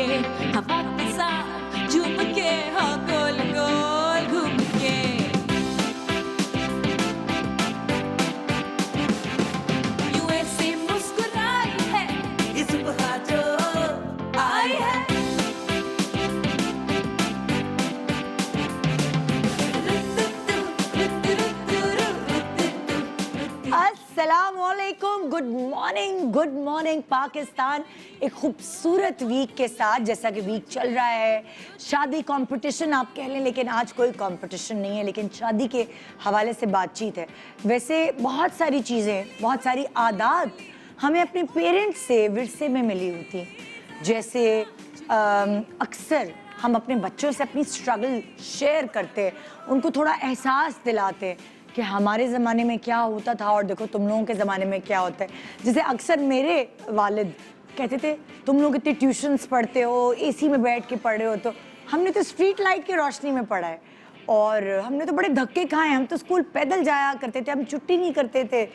के हवा के साथ झूम के हाँ गोल गोल घूम के यूं ऐसे मुस्कुराई है ये सुबह जो आई है अस्सलामुअलैकुम, गुड मॉर्निंग पाकिस्तान। एक खूबसूरत वीक के साथ, जैसा कि वीक चल रहा है, शादी कंपटीशन आप कह लें, लेकिन आज कोई कंपटीशन नहीं है, लेकिन शादी के हवाले से बातचीत है। वैसे बहुत सारी चीज़ें, बहुत सारी आदात हमें अपने पेरेंट्स से विरसे में मिली होती, जैसे अक्सर हम अपने बच्चों से अपनी स्ट्रगल शेयर करते, उनको थोड़ा एहसास दिलाते कि हमारे ज़माने में क्या होता था और देखो तुम लोगों के ज़माने में क्या होता है। जैसे अक्सर मेरे वालिद कहते थे, तुम लोग इतने ट्यूशन्स पढ़ते हो, एसी में बैठ के पढ़ रहे हो, तो हमने तो स्ट्रीट लाइट की रोशनी में पढ़ा है और हमने तो बड़े धक्के खाए। हम तो स्कूल पैदल जाया करते थे, हम छुट्टी नहीं करते थे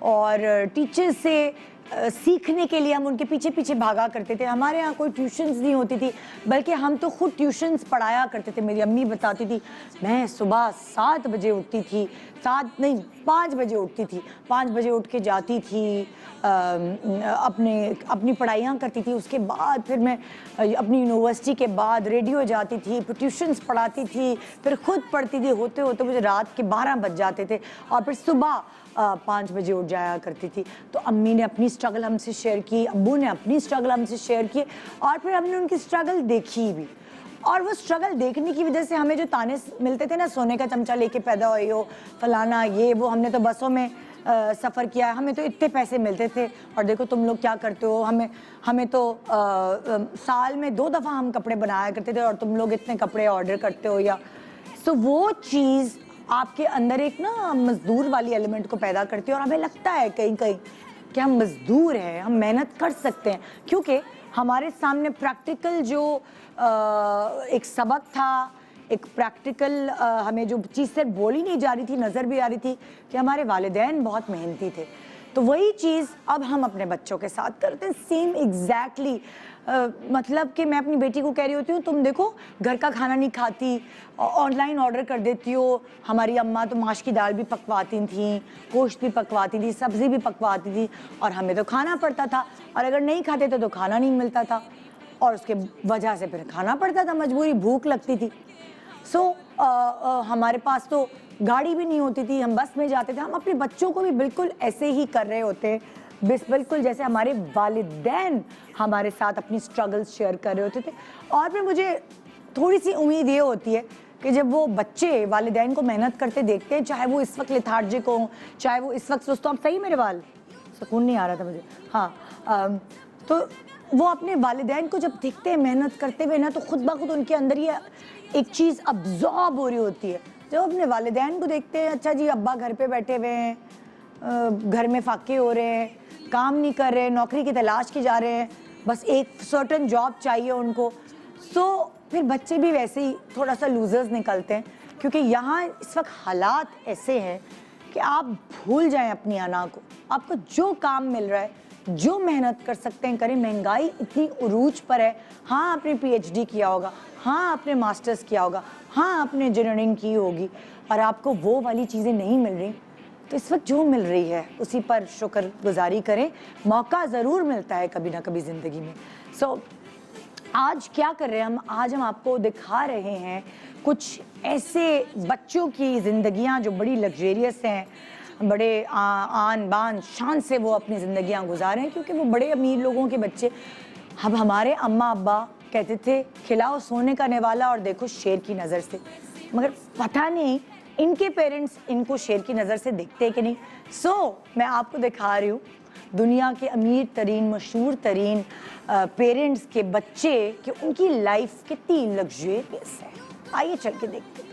और टीचर्स से सीखने के लिए हम उनके पीछे पीछे भागा करते थे। हमारे यहाँ कोई ट्यूशन्स नहीं होती थी, बल्कि हम तो खुद ट्यूशन्स पढ़ाया करते थे। मेरी अम्मी बताती थी, मैं सुबह 7 बजे उठती थी, 5 बजे उठती थी, 5 बजे उठ के जाती थी, अपनी पढ़ाइयाँ करती थी। उसके बाद फिर मैं अपनी यूनिवर्सिटी के बाद रेडियो जाती थी, फिर ट्यूशन्स पढ़ाती थी, फिर खुद पढ़ती थी। होते होते मुझे रात के 12 बज जाते थे और फिर सुबह 5 बजे उठ जाया करती थी। तो अम्मी ने अपनी स्ट्रगल हमसे शेयर की, अब्बू ने अपनी स्ट्रगल हमसे शेयर की और फिर हमने उनकी स्ट्रगल देखी भी। और वो स्ट्रगल देखने की वजह से हमें जो ताने मिलते थे ना, सोने का चमचा लेके पैदा हुई हो, फलाना ये वो, हमने तो बसों में सफ़र किया है, हमें तो इतने पैसे मिलते थे और देखो तुम लोग क्या करते हो, हमें तो साल में 2 दफ़ा हम कपड़े बनाया करते थे और तुम लोग इतने कपड़े ऑर्डर करते हो। या सो वो चीज़ आपके अंदर एक ना मज़दूर वाली एलिमेंट को पैदा करती है और हमें लगता है कहीं कहीं कि हम मज़दूर हैं, हम मेहनत कर सकते हैं, क्योंकि हमारे सामने प्रैक्टिकल जो एक सबक था, एक प्रैक्टिकल हमें जो चीज़ से बोली नहीं जा रही थी, नज़र भी आ रही थी कि हमारे वालिदैन बहुत मेहनती थे। तो वही चीज़ अब हम अपने बच्चों के साथ करते हैं, सेम एग्जैक्टली। मतलब कि मैं अपनी बेटी को कह रही होती हूँ, तुम देखो घर का खाना नहीं खाती, ऑनलाइन ऑर्डर कर देती हो। हमारी अम्मा तो माश की दाल भी पकवाती थी, गोश्त भी पकवाती थी, सब्ज़ी भी पकवाती थी और हमें तो खाना पड़ता था, और अगर नहीं खाते थे तो खाना नहीं मिलता था और उसके वजह से फिर खाना पड़ता था, मजबूरी, भूख लगती थी। हमारे पास तो गाड़ी भी नहीं होती थी, हम बस में जाते थे। हम अपने बच्चों को भी बिल्कुल ऐसे ही कर रहे होते, बिल्कुल जैसे हमारे वालिदैन हमारे साथ अपनी स्ट्रगल्स शेयर कर रहे होते थे। और फिर मुझे थोड़ी सी उम्मीद ये होती है कि जब वो बच्चे वालिदैन को मेहनत करते देखते हैं, चाहे वो इस वक्त लेथार्जिक हो, चाहे वो इस वक्त सुस्त हो। सही मेरे बाल, सुकून नहीं आ रहा था मुझे, हाँ। तो वो अपने वालिदैन को जब देखते हैं मेहनत करते हुए ना, तो खुद ब खुद उनके अंदर ये एक चीज़ अब्जॉर्ब हो रही होती है। जब अपने वालिदैन को देखते हैं, अच्छा जी अब्बा घर पे बैठे हुए हैं, घर में फाके हो रहे हैं, काम नहीं कर रहे, नौकरी की तलाश की जा रहे हैं, बस एक सर्टन जॉब चाहिए उनको। फिर बच्चे भी वैसे ही थोड़ा सा लूजर्स निकलते हैं, क्योंकि यहाँ इस वक्त हालात ऐसे हैं कि आप भूल जाएं अपनी अना को। आपको जो काम मिल रहा है, जो मेहनत कर सकते हैं करें। महंगाई इतनी उरूज पर है। हाँ आपने PhD किया होगा, हाँ आपने मास्टर्स किया होगा, हाँ आपने इंजीनियरिंग की होगी, और आपको वो वाली चीज़ें नहीं मिल रही, तो इस वक्त जो मिल रही है उसी पर शुक्र गुजारी करें। मौका ज़रूर मिलता है कभी ना कभी ज़िंदगी में। आज क्या कर रहे हैं हम? आज हम आपको दिखा रहे हैं कुछ ऐसे बच्चों की ज़िंदगियाँ जो बड़ी लग्जेरियस हैं, बड़े आन बान शान से वो अपनी ज़िंदगियाँ गुजारे हैं, क्योंकि वो बड़े अमीर लोगों के बच्चे। अब हमारे अम्मा अब्बा कहते थे, खिलाओ सोने का निवाला और देखो शेर की नज़र से, मगर पता नहीं इनके पेरेंट्स इनको शेर की नज़र से देखते कि नहीं। मैं आपको दिखा रही हूँ दुनिया के अमीर तरीन, मशहूर तरीन पेरेंट्स के बच्चे कि उनकी लाइफ कितनी लग्जरियस है। आइए चल के देखते हैं।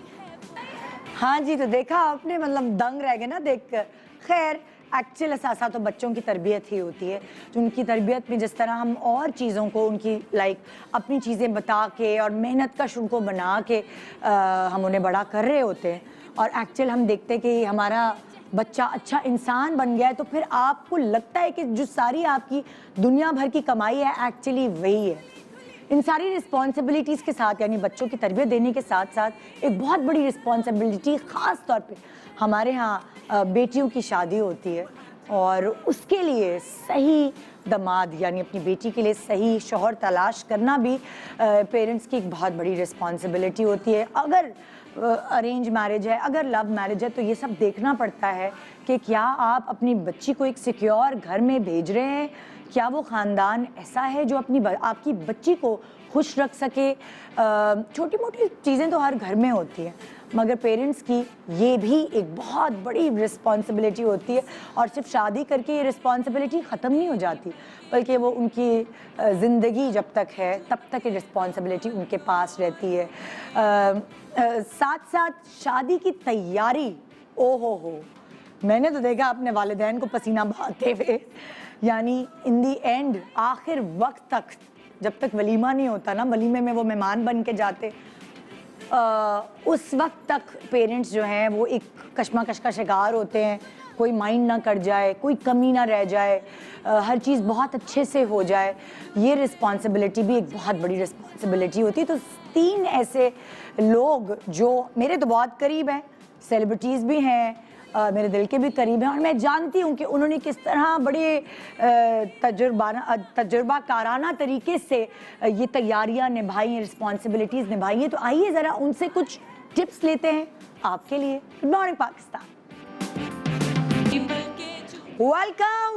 हाँ जी, तो देखा आपने, मतलब दंग रह गए ना देख कर। खैर, एक्चुअल असासा तो बच्चों की तरबियत ही होती है। जो उनकी तरबियत में जिस तरह हम और चीज़ों को उनकी अपनी चीज़ें बता के और मेहनत कश उनको बना के हम उन्हें बड़ा कर रहे होते हैं, और एक्चुअल हम देखते हैं कि हमारा बच्चा अच्छा इंसान बन गया है, तो फिर आपको लगता है कि जो सारी आपकी दुनिया भर की कमाई है एक्चुअली वही है। इन सारी रिस्पॉन्सिबिलिटीज़ के साथ, यानी बच्चों की तरबियत देने के साथ साथ एक बहुत बड़ी रिस्पॉन्सिबिलिटी ख़ास तौर पे हमारे यहाँ बेटियों की शादी होती है, और उसके लिए सही दामाद यानी अपनी बेटी के लिए सही शौहर तलाश करना भी पेरेंट्स की एक बहुत बड़ी रिस्पॉन्सिबिलिटी होती है। अगर अरेंज मैरिज है, अगर लव मैरिज है, तो ये सब देखना पड़ता है कि क्या आप अपनी बच्ची को एक सिक्योर घर में भेज रहे हैं, क्या वो ख़ानदान ऐसा है जो आपकी बच्ची को खुश रख सके। छोटी मोटी चीज़ें तो हर घर में होती हैं, मगर पेरेंट्स की ये भी एक बहुत बड़ी रिस्पॉन्सिबिलिटी होती है, और सिर्फ शादी करके ये रिस्पॉन्सिबिलिटी ख़त्म नहीं हो जाती, बल्कि वो उनकी ज़िंदगी जब तक है तब तक ये रिस्पॉन्सिबिलिटी उनके पास रहती है। साथ साथ शादी की तैयारी, ओ हो, मैंने तो देखा अपने वालिदैन को पसीना बहाते हुए, यानी इन दी एंड आखिर वक्त तक, जब तक वलीमा नहीं होता ना, वलीमे में वो मेहमान बन के जाते, उस वक्त तक पेरेंट्स जो हैं वो एक कशमकश का शिकार होते हैं, कोई माइंड ना कर जाए, कोई कमी ना रह जाए, हर चीज़ बहुत अच्छे से हो जाए। ये रिस्पॉन्सिबिलिटी भी एक बहुत बड़ी रिस्पॉन्सिबिलिटी होती है। तो 3 ऐसे लोग जो मेरे तो बहुत करीब हैं, सेलिब्रिटीज़ भी हैं, मेरे दिल के भी करीब हैं, और मैं जानती हूँ कि उन्होंने किस तरह बड़े तजुर्बाकाराना तरीके से ये तैयारियाँ निभाई हैं, रिस्पॉन्सिबिलिटीज़ निभाई हैं। तो आइए ज़रा उनसे कुछ टिप्स लेते हैं आपके लिए। Good morning Pakistan,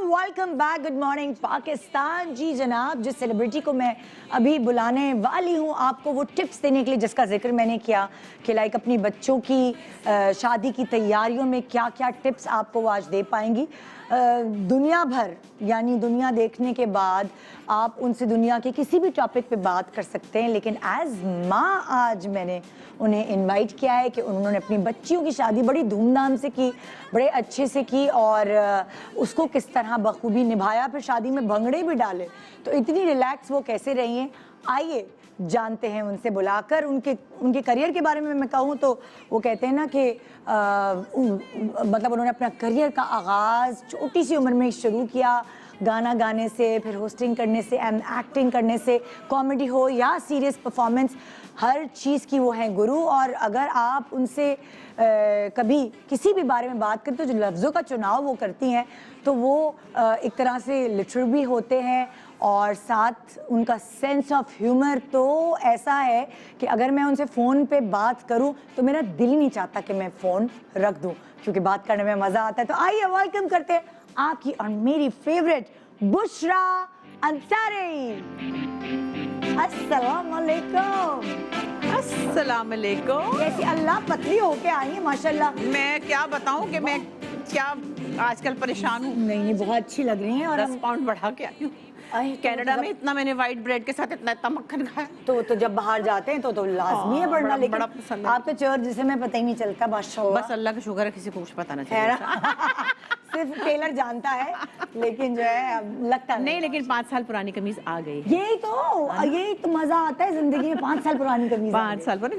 welcome back. Good morning Pakistan. जी जनाब, जिस सेलिब्रिटी को मैं अभी बुलाने वाली हूँ आपको वो टिप्स देने के लिए, जिसका जिक्र मैंने किया कि लाइक अपनी बच्चों की शादी की तैयारियों में क्या क्या टिप्स आपको वो आज दे पाएंगी। दुनिया भर यानी दुनिया देखने के बाद आप उनसे दुनिया के किसी भी टॉपिक पे बात कर सकते हैं, लेकिन एज माँ आज मैंने उन्हें इनवाइट किया है कि उन्होंने अपनी बच्चियों की शादी बड़ी धूमधाम से की, बड़े अच्छे से की, और उसको किस तरह बखूबी निभाया, फिर शादी में भंगड़े भी डाले, तो इतनी रिलैक्स वो कैसे रही हैं, आइए जानते हैं उनसे बुलाकर। उनके करियर के बारे में मैं कहूँ तो वो कहते हैं ना कि मतलब उन्होंने अपना करियर का आगाज़ छोटी सी उम्र में शुरू किया, गाना गाने से, फिर होस्टिंग करने से, एक्टिंग करने से, कॉमेडी हो या सीरियस परफॉर्मेंस, हर चीज़ की वो हैं गुरु। और अगर आप उनसे कभी किसी भी बारे में बात करते हो, जो लफ्ज़ों का चुनाव वो करती हैं, तो वो एक तरह से लिटरल भी होते हैं, और साथ उनका सेंस ऑफ ह्यूमर तो ऐसा है कि अगर मैं उनसे फ़ोन पे बात करूं तो मेरा दिल ही नहीं चाहता कि मैं फ़ोन रख दूं, क्योंकि बात करने में मज़ा आता है। तो आइए वेलकम करते हैं आपकी और मेरी फेवरेट बुशरा अंसारी। अस्सलाम वालेकुम। अस्सलाम वालेकुम। कैसी अल्लाह पतली होके आई है माशाल्लाह। मैं क्या बताऊं कि मैं क्या आजकल परेशान हूँ। नहीं बहुत अच्छी लग रही हैं। और 10 पाउंड बढ़ा के आई हूँ। कनाडा में इतना मैंने व्हाइट ब्रेड के साथ इतना मक्खन खाया। तो जब बाहर जाते हैं तो लाजमी है बढ़ना, लेकिन बड़ा पसंद है। आपके चेहरे जिसे मैं पता ही नहीं चलता माशाल्लाह। बस अल्लाह का शुक्र है, किसी को कुछ पता ना है ना चले। सिर्फ टेलर जानता है, लेकिन जो है अब लगता नहीं, लेकिन 5 साल पुरानी कमीज आ गई। यही तो मजा आता है जिंदगी में, 5 साल पुरानी कमीज। 5 साल पर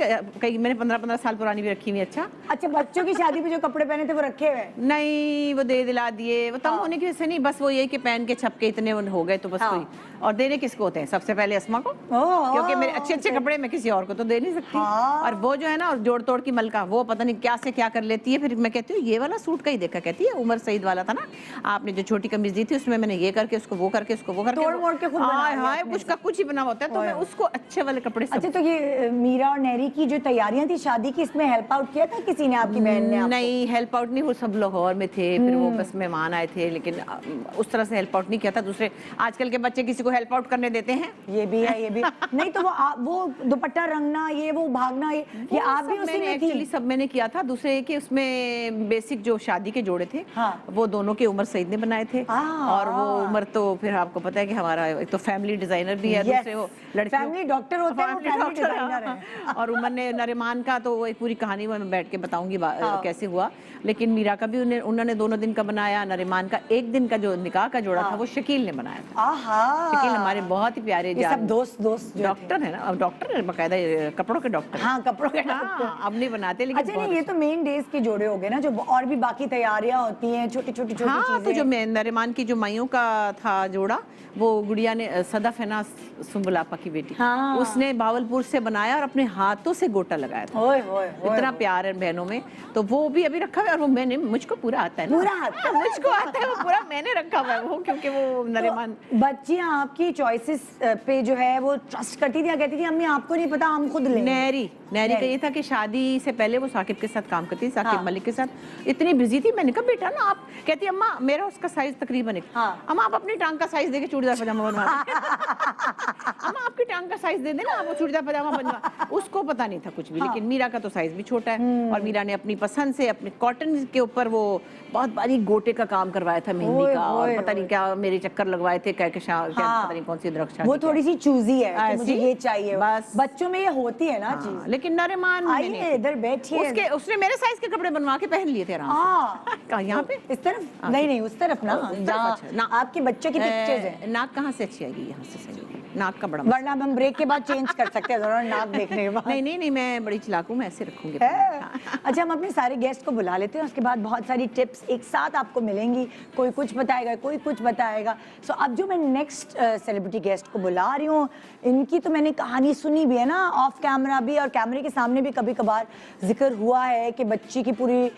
कहीं मैंने 15 साल पुरानी भी रखी हुई। अच्छा, बच्चों की शादी पे जो कपड़े पहने थे वो रखे हुए? नहीं, वो दे दिला दिए। वो तंग होने की वजह से नहीं, बस वो ये कि पहन के छपके इतने हो गए तो बस कोई। और देने किसको होते हैं? सबसे पहले अस्मा को, क्योंकि मेरे अच्छे कपड़े मैं किसी और को तो दे नहीं सकती। और वो जो है ना, और जोड़ तोड़ की मलका, वो पता नहीं क्या से क्या कर लेती है। फिर मैं कहती हूँ ये वाला सूट का ही देखा, कहती है उमर सईद वाला था ना, आपने जो छोटी कमीज दी थी उसमें मैंने ये करके उसको वो करके उसको वो करके तोड़ मोड़ के खुद बना लिया हाय कुछ का कुछ ही बना होता है, तो मैं उसको अच्छे वाले कपड़े। अच्छा, तो ये मीरा और नहरी की जो तैयारियां थी शादी की, इसमें हेल्प आउट किया था किसी ने, आपकी बहन ने? नहीं, हेल्प आउट नहीं, वो सब लाहौर में थे, फिर वो बस मेहमान आए थे, लेकिन उस तरह से हेल्प आउट नहीं किया था। दूसरे आजकल के बच्चे किसी को हेल्प आउट करने देते हैं? ये भी है, ये भी नहीं तो वो दुपट्टा रंगना, ये वो भागना, ये आप भी उसी में थी? सब मैंने किया था। दूसरे कि उसमें बेसिक जो शादी के जोड़े थे, वो दोनों के उमर सईद ने बनाए थे। और वो उमर तो फिर आपको पता है कि हमारा एक तो फैमिली डिजाइनर भी है, दूसरे वो लड़की फैमिली डॉक्टर होते हैं, वो फैमिली डिजाइनर है। और उमर ने नरिमान का तो वो एक पूरी कहानी मैं बैठ के बताऊंगी कैसे हुआ। लेकिन मीरा का भी उन्होंने 2 दिन का बनाया। नरिमान का 1 दिन का जो निकाह का जोड़ा था वो शकील ने बनाया था। शकील हमारे बहुत ही प्यारे सब दोस्त डॉक्टर है ना, अब डॉक्टर है बाकायदा, कपड़ों के डॉक्टर। हाँ, कपड़ों के डॉक्टर। अब नहीं बनाते, लेकिन अच्छा नहीं, ये तो मेन डेज के जोड़े हो गए ना, जो और भी बाकी तैयारियां होती हैं, छोटी छोटी छोटी हाँ, तो चीजें। जो मैं नरिमान की जो माइयों का था जोड़ा, वो गुड़िया ने सदफ है ना, सुम्बुलापा की बेटी, हाँ। उसने बावलपुर से बनाया और अपने हाथों से गोटा लगाया था। ओए ओए इतना प्यार है बहनों में, तो वो भी अभी रखा हुआ है। और वो मैंने, मुझको पूरा आता है ना, पूरा आता है। मुझको आता है वो पूरा, मैंने रखा हुआ है वो, क्योंकि वो नरिमान तो बच्चियां आपकी चॉइसेस पे जो है वो ट्रस्ट करती थी या कहती थी अम्मी आपको नहीं पता हम खुद लेंगे? नहरी का ये था कि शादी से पहले वो साकिब के साथ काम करती थी, साकिब मलिक के साथ। इतनी बिजी थी, मैंने कहा बेटा ना आप, कहती अम्मा मेरा उसका साइज तकरीबन है। अम्मा आप अपनी टांग का साइज देके चूड़ीदार पजामा बनवा अम्मा आपकी टांग का साइज दे देना, आप वो चूड़ीदार पजामा बनवा। उसको पता नहीं था कुछ भी, लेकिन मीरा का तो साइज भी छोटा है, और मीरा ने अपनी पसंद से अपने कॉटन के ऊपर वो बहुत बारीक गोटे का काम करवाया था मेहंदी का, और पता नहीं क्या मेरे चक्कर लगवाए थे, पता नहीं कौन सी दरख्त, वो थोड़ी सी चूजी है कि मुझे ये चाहिए, बस बच्चों में ये होती है ना चीज। लेकिन नरिमान आइए इधर बैठिए। उसने मेरे साइज के कपड़े बनवा के पहन लिए थे आराम से। कहाँ, यहाँ पे? इस तरफ? नहीं नहीं उस तरफ ना, जहाँ आपके बच्चे की पिक्चर्स हैं। नाक कहाँ से अच्छी आएगी? यहाँ से सही, नाक का बड़ा वरना हम ब्रेक के बाद चेंज कर सकते हैं जरूर नाक देखने के बाद। नहीं, मैं बड़ी चालाक हूँ, मैं ऐसे रखूंगी। अच्छा, हम अपने सारे गेस्ट को बुला लेते हैं, उसके बाद बहुत सारी टिप्स एक साथ आपको मिलेंगी, कोई कुछ बताएगा कोई कुछ बताएगा। सो अब जो मैं नेक्स्ट सेलिब्रिटी गेस्ट को बुला रही हूँ, इनकी तो मैंने कहानी सुनी भी है ना, ऑफ कैमरा भी और कैमरे के सामने भी कभी कभार जिक्र हुआ है कि बच्ची की पूरी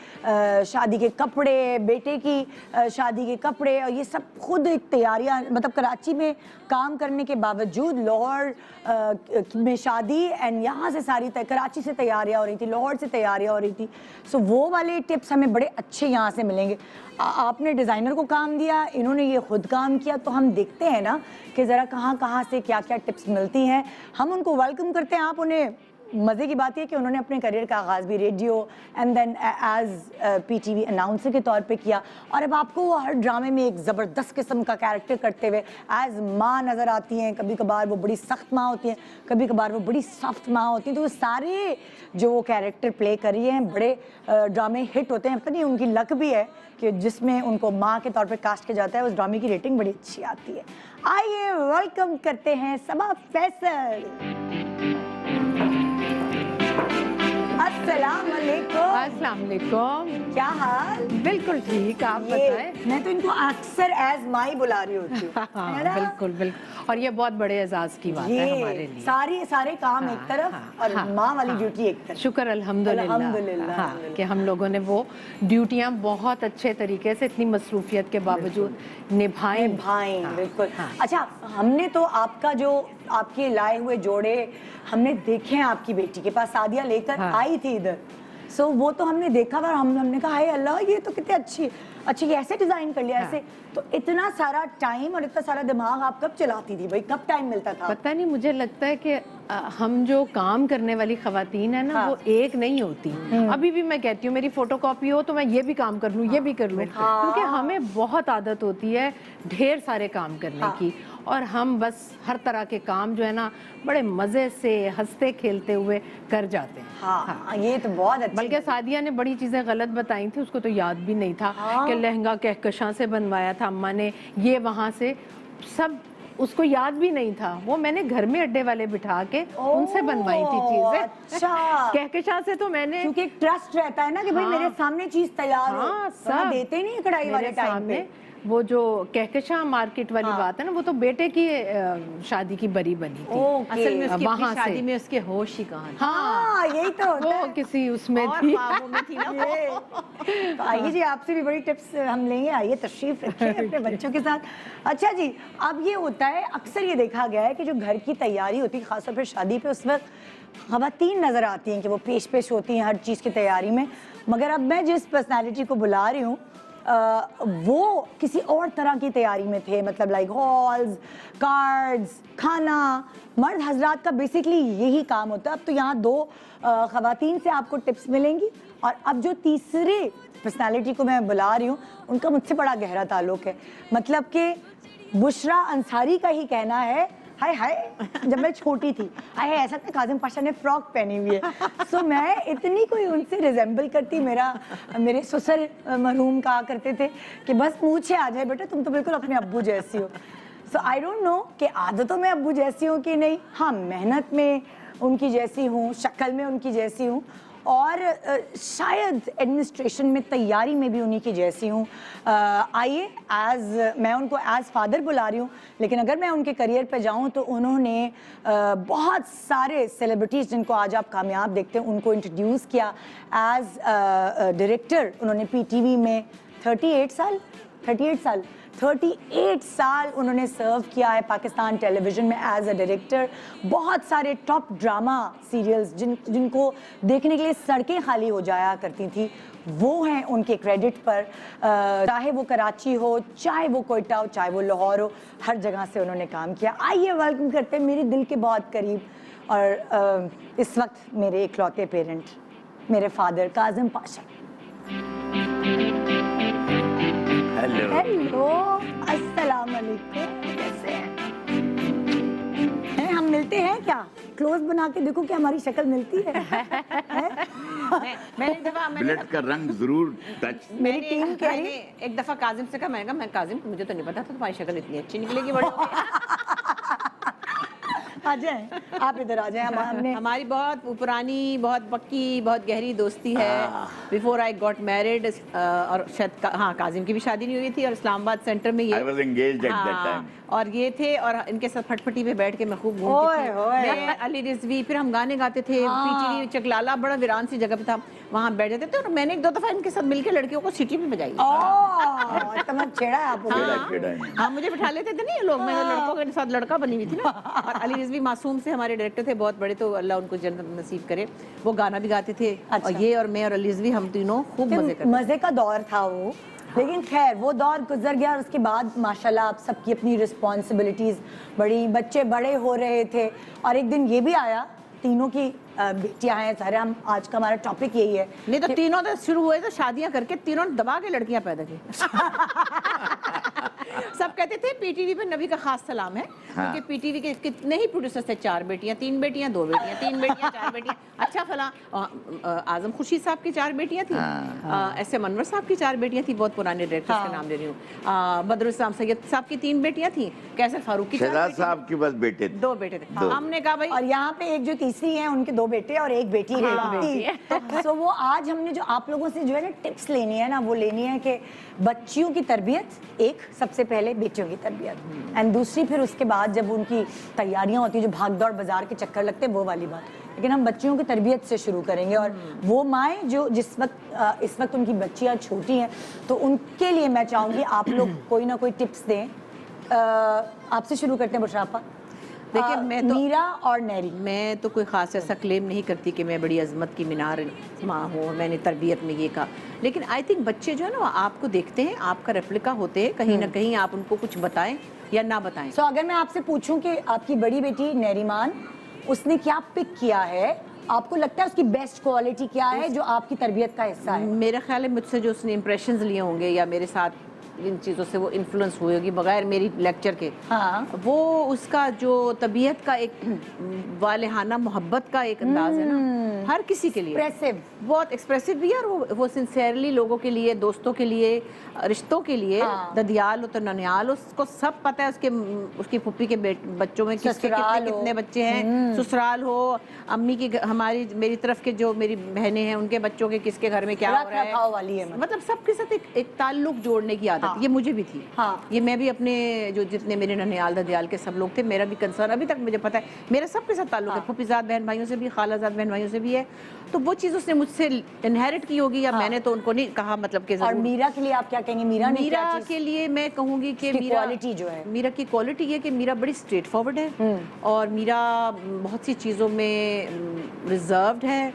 शादी के कपड़े, बेटे की शादी के कपड़े, और ये सब खुद एक तैयारियां, मतलब कराची में काम करने के बावजूद लाहौर में शादी, एंड यहाँ से सारी कराची से तैयारियां हो रही थी, लाहौर से तैयारियां हो रही थी। सो वो वाले टिप्स हमें बड़े अच्छे यहाँ से मिलेंगे। आपने डिज़ाइनर को काम दिया, इन्होंने ये खुद काम किया, तो हम देखते हैं ना कि ज़रा कहाँ से क्या क्या टिप्स मिलती हैं। हम उनको वेलकम करते हैं। आप उन्हें, मज़े की बात यह कि उन्होंने अपने करियर का आगाज़ भी radio and then as PTV announcer के तौर पे किया, और अब आपको वो हर ड्रामे में एक ज़बरदस्त किस्म का कैरेक्टर करते हुए एज माँ नज़र आती हैं। कभी कभार वो बड़ी सख्त माँ होती हैं, कभी कभार वो बड़ी सॉफ्ट माँ होती हैं। तो वो सारे जो वो कैरेक्टर प्ले कर रही हैं, बड़े ड्रामे हिट होते हैं। पता नहीं उनकी लक भी है कि जिसमें उनको माँ के तौर पे कास्ट किया जाता है, उस ड्रामे की रेटिंग बड़ी अच्छी आती है। आइए वेलकम करते हैं सबा फैसल। अस्सलाम वालेकुम। क्या हाल? बिल्कुल ठीक, आप बताएं। मैं तो इनको अक्सर एज माई बुला रही होती हूँ। बिल्कुल, और ये बहुत बड़े एजाज की बात है हमारे लिए। सारे काम एक तरफ और माँ वाली ड्यूटी एक तरफ। शुक्र अल्हम्दुलिल्लाह कि हम लोगों ने वो ड्यूटियाँ बहुत अच्छे तरीके से, इतनी मसरूफियत के बावजूद निभाएं। बिल्कुल। अच्छा, हमने तो आपका जो आपके लाए हुए जोड़े हमने देखे हैं आपकी बेटी के पास, सादिया लेकर आई थी इधर। सो वो तो हमने देखा और हमने कहा हाय अल्लाह, ये तो कितने अच्छी ये ऐसे डिजाइन कर लिया ऐसे। तो इतना सारा टाइम और इतना सारा दिमाग आप कब चलाती थी भाई? कब टाइम मिलता था? पता नहीं, मुझे लगता है कि हम जो काम करने वाली खवातीन है ना, वो एक नहीं होती। अभी भी मैं कहती हूँ मेरी फोटोकॉपी हो तो मैं ये भी काम कर लूँ, ये भी कर लूँ, क्योंकि हमें बहुत आदत होती है ढेर सारे काम करने की, और हम बस हर तरह के काम जो है ना बड़े मजे से हंसते खेलते हुए कर जाते हैं। ये तो बहुत अच्छा। बल्कि सादिया ने बड़ी चीजें गलत बताई थी, उसको तो याद भी नहीं था कि लहंगा कहकशां से बनवाया था अम्मा ने, ये वहां से, सब उसको याद भी नहीं था। वो मैंने घर में अड्डे वाले बिठा के उनसे बनवाई थी चीजें। अच्छा। कहकशां से तो मैंने, क्योंकि एक ट्रस्ट रहता है ना कि भाई मेरे सामने चीज तैयार हो, सब देते नहीं कढ़ाई वाले टाइम पे। वो जो कहकशां मार्केट वाली बात है ना, वो तो बेटे की शादी की बरी बनी थी। असल में उसकी वहाँ अपनी शादी में उसके होश ही कहाँ थे। यही तो होता है। वो किसी उसमें थी। तो आइए जी, आपसे भी बड़ी टिप्स हम लेंगे। आइए तशरीफ रखिए अपने बच्चों के साथ। अच्छा जी, अब ये होता है, अक्सर ये देखा गया है कि जो घर की तैयारी होती है, खासतौर पर शादी पे, उस वक्त खवातीन नजर आती हैं कि वो पेश होती हैं हर चीज़ की तैयारी में। मगर अब मैं जिस पर्सनैलिटी को बुला रही हूँ वो किसी और तरह की तैयारी में थे, मतलब लाइक हॉल्स, कार्ड्स, खाना। मर्द हजरात का बेसिकली यही काम होता है। अब तो यहाँ दो खवातीन से आपको टिप्स मिलेंगी, और अब जो तीसरे पर्सनालिटी को मैं बुला रही हूँ उनका मुझसे बड़ा गहरा ताल्लुक है। मतलब कि बुशरा अंसारी का ही कहना है, हाय हाय जब मैं छोटी थी, हाय ऐसा था काजिम पाशा ने फ्रॉक पहनी हुई है। सो मैं इतनी कोई उनसे रिजेंबल करती, मेरे ससुर मरहूम कहा करते थे कि बस पूछे आ जाए बेटा, तुम तो बिल्कुल अपने अब्बू जैसी हो। सो आई डोंट नो कि आदतों में अब्बू जैसी हूँ कि नहीं। हाँ, मेहनत में उनकी जैसी हूँ, शक्ल में उनकी जैसी हूँ, اور شاید ایڈمنسٹریشن میں تیاری میں بھی انہی کی جیسی ہوں. آئیے میں ان کو ایز فادر بلا رہی ہوں, لیکن اگر میں ان کے کریئر پہ جاؤں تو انہوں نے بہت سارے سیلیبریٹیز جن کو آج آپ کامیاب دیکھتے ہیں ان کو انٹروڈیوس کیا ایز ڈائریکٹر. انہوں نے پی ٹی وی میں 38 سال انہوں نے سرو کیا ہے پاکستان ٹیلی ویژن میں ایز اے ڈائریکٹر. بہت سارے ٹاپ ڈراما سیریلز جن کو دیکھنے کے لیے سڑکیں خالی ہو جایا کرتی تھیں وہ ہیں ان کے کریڈٹ پر. چاہے وہ کراچی ہو, چاہے وہ کوئٹہ ہو, چاہے وہ لاہور ہو, ہر جگہ سے انہوں نے کام کیا. آئیے ویلکم کرتے ہیں میرے دل کے بہت قریب اور اس وقت میرے اکلوتے پیرنٹ میرے فادر کاظم پاشا. ہیلو, السلام علیکم, کیسے ہیں؟ ہم ملتے ہیں کیا؟ کلوز بنا کے دیکھو کہ ہماری شکل ملتی ہے. بلڈ کا رنگ ضرور ٹچ. میری ٹیم کہہ رہی ایک دفعہ کاظم سے کہا, میں نے کہا میں کاظم مجھے تو نہیں پتا تھا تمہاری شکل اتنی اچھی نکلے گی. آ جائیں, آپ ادھر آ جائیں. ہماری بہت پرانی, بہت پکی, بہت گہری دوستی ہے. بیفور آئی گاٹ میرڈ, اور شاید ہاں کاظم کی بھی شادی نہیں ہوئی تھی, اور اسلام آباد سینٹر میں I was engaged at that time. اور یہ تھے, اور ان کے ساتھ پھٹ پھٹی پہ بیٹھ کے میں خوب گھومتی تھی. میں, علی رضوی, پھر ہم گانے گاتے تھے. پی ٹی وی چکلالا بڑا ویران سی جگہ پہ تھا, وہاں بیٹھ جاتے تھے. اور میں نے ایک دو دفعہ ان کے ساتھ مل کے لڑکیوں کو سیٹی بھی بجائی. چھیڑا ہے آپ کو. ہاں مجھے بٹھا لیتے تھے نہیں لوگ, میں لڑکوں کے ساتھ لڑکا بنی ہوئی تھی نا. اور علی رضوی معصوم سے ہمارے ڈائریکٹر تھے بہت بڑے, تو اللہ ان کو جنت نصیب کرے. وہ گانا بھی گاتے تھے, اور یہ اور میں اور علی رضوی ہم تینوں خوب مزے کرتے. مزے کا دور تھا وہ, لیکن خیر وہ دور گزر گیا. اور اس کے بعد ماشاءاللہ آپ سب کی اپنی رسپانسبلٹیز بڑی, بچے بڑے ہو رہے تھے. اور ایک دن یہ بھی آیا, تینوں کی بیٹیاں ہیں سارے. ہم آج کا ہمارا ٹاپک یہی ہے. نہیں تو تینوں تو شروع ہوئے تو شادیاں کر کے تینوں نے دبا کے لڑکیاں پیدا کی. سب کہتے تھے پی ٹی وی پہ نبی کا خاص سلام ہے, کیونکہ پی ٹی وی کے کتنے ہی پروڈیوسر تھے, 4 بیٹیاں, 3 بیٹیاں, 2 بیٹیاں, 3 بیٹیاں, 4 بیٹیاں. اچھا فلاں اعظم خوشی صاحب کی 4 بیٹیاں تھیں, ایسے منور صاحب کی 4 بیٹیاں تھیں, بہت پرانے ڈائریکٹر کا نام لے رہی ہوں. بدر السلام سید صاحب کی 3 بیٹیاں تھیں, کیسر فاروق کی شہزاد صاحب کے بس بیٹے 2 بیٹے تھے. ہم نے کہا بھائی, اور یہاں پہ ایک جو تیسری ہیں ان کے 2 بیٹے اور 1 بیٹی ہے. تو وہ آج ہم نے جو آپ لوگوں سے جو ہے نا ٹپس لینی ہے نا, وہ لینی ہے کہ بچیوں کی تربیت, ایک سب سے پہلے بیٹیوں کی تربیت, اینڈ دوسری پھر اس کے بعد جب ان کی تیاریاں ہوتی ہیں, جو بھاگ دوڑ بازار کے چکر لگتے ہیں, وہ والی بات. لیکن ہم بچیوں کی تربیت سے شروع کریں گے. اور وہ مائیں جو اس وقت ان کی بچیاں چھوٹی ہیں, تو ان کے لیے میں چاہوں گی آپ لوگ کوئی نہ کوئی ٹپس دیں. آپ سے شروع کرتے ہیں بشراپا. دیکھیں میں تو میرا اور نیری, میں تو کوئی خاص ایسا کلیم نہیں کرتی کہ میں بڑی عظمت کی مینار ماں ہوں, میں نے تربیت میں یہ کہا. لیکن آئی تھنک بچے جو ہے نا آپ کو دیکھتے ہیں, آپ کا ریپلیکا ہوتے ہیں, کہیں نہ کہیں آپ ان کو کچھ بتائیں یا نہ بتائیں. سو اگر میں آپ سے پوچھوں کہ آپ کی بڑی بیٹی نیریمان, اس نے کیا پک کیا ہے, آپ کو لگتا ہے اس کی بیسٹ کوالٹی کیا ہے جو آپ کی تربیت کا حصہ ہے؟ میرا خیال ہے مجھ سے جو اس نے امپریشنز لیے ہوں گے, یا میرے ساتھ جن چیزوں سے وہ انفلوئنس ہوئی ہوگی بغیر میری لیکچر کے, وہ اس کا جو طبیعت کا ایک والہانہ محبت کا ایک انداز ہے نا, ہر کسی کے لیے بہت ایکسپریسو بھی ہے. اور وہ سنسیئرلی لوگوں کے لیے, دوستوں کے لیے, رشتوں کے لیے, ددیال ہو تو ننیال, اس کو سب پتہ ہے اس کی پھپھی کے بچوں میں کس کے کتنے بچے ہیں, سسرال ہو, امی کی, ہماری میری طرف کے جو میری بہنیں ہیں ان کے بچوں کے کس کے گھر میں کیا ہو رہا ہے. مطلب سب کے ساتھ ایک تعلق جوڑنے کی عادت, یہ مجھے بھی تھی. یہ میں بھی اپنے جو جتنے میرے ننیال ددیال کے سب لوگ تھے, میرا بھی کنسرن ابھی تک مجھے پتہ ہے, میرا سب کے ساتھ تعلق ہے, پھوپھی زاد بہن بھائیوں سے بھی, خالہ زاد بہن بھائیوں سے بھی ہے. تو وہ چیز اس نے مجھ سے انہیرٹ کی ہوگی, یا میں نے تو ان کو نہیں کہا, مطلب کہ اور میرا کے لیے آپ کیا کہیں گے؟ میرا کے لیے میں کہوں گی کہ کوالٹی جو ہے, میرا کی کوالٹی یہ کہ میرا بڑی اسٹریٹ فارورڈ ہے, اور میرا بہت سی چیزوں میں ریزروڈ ہے,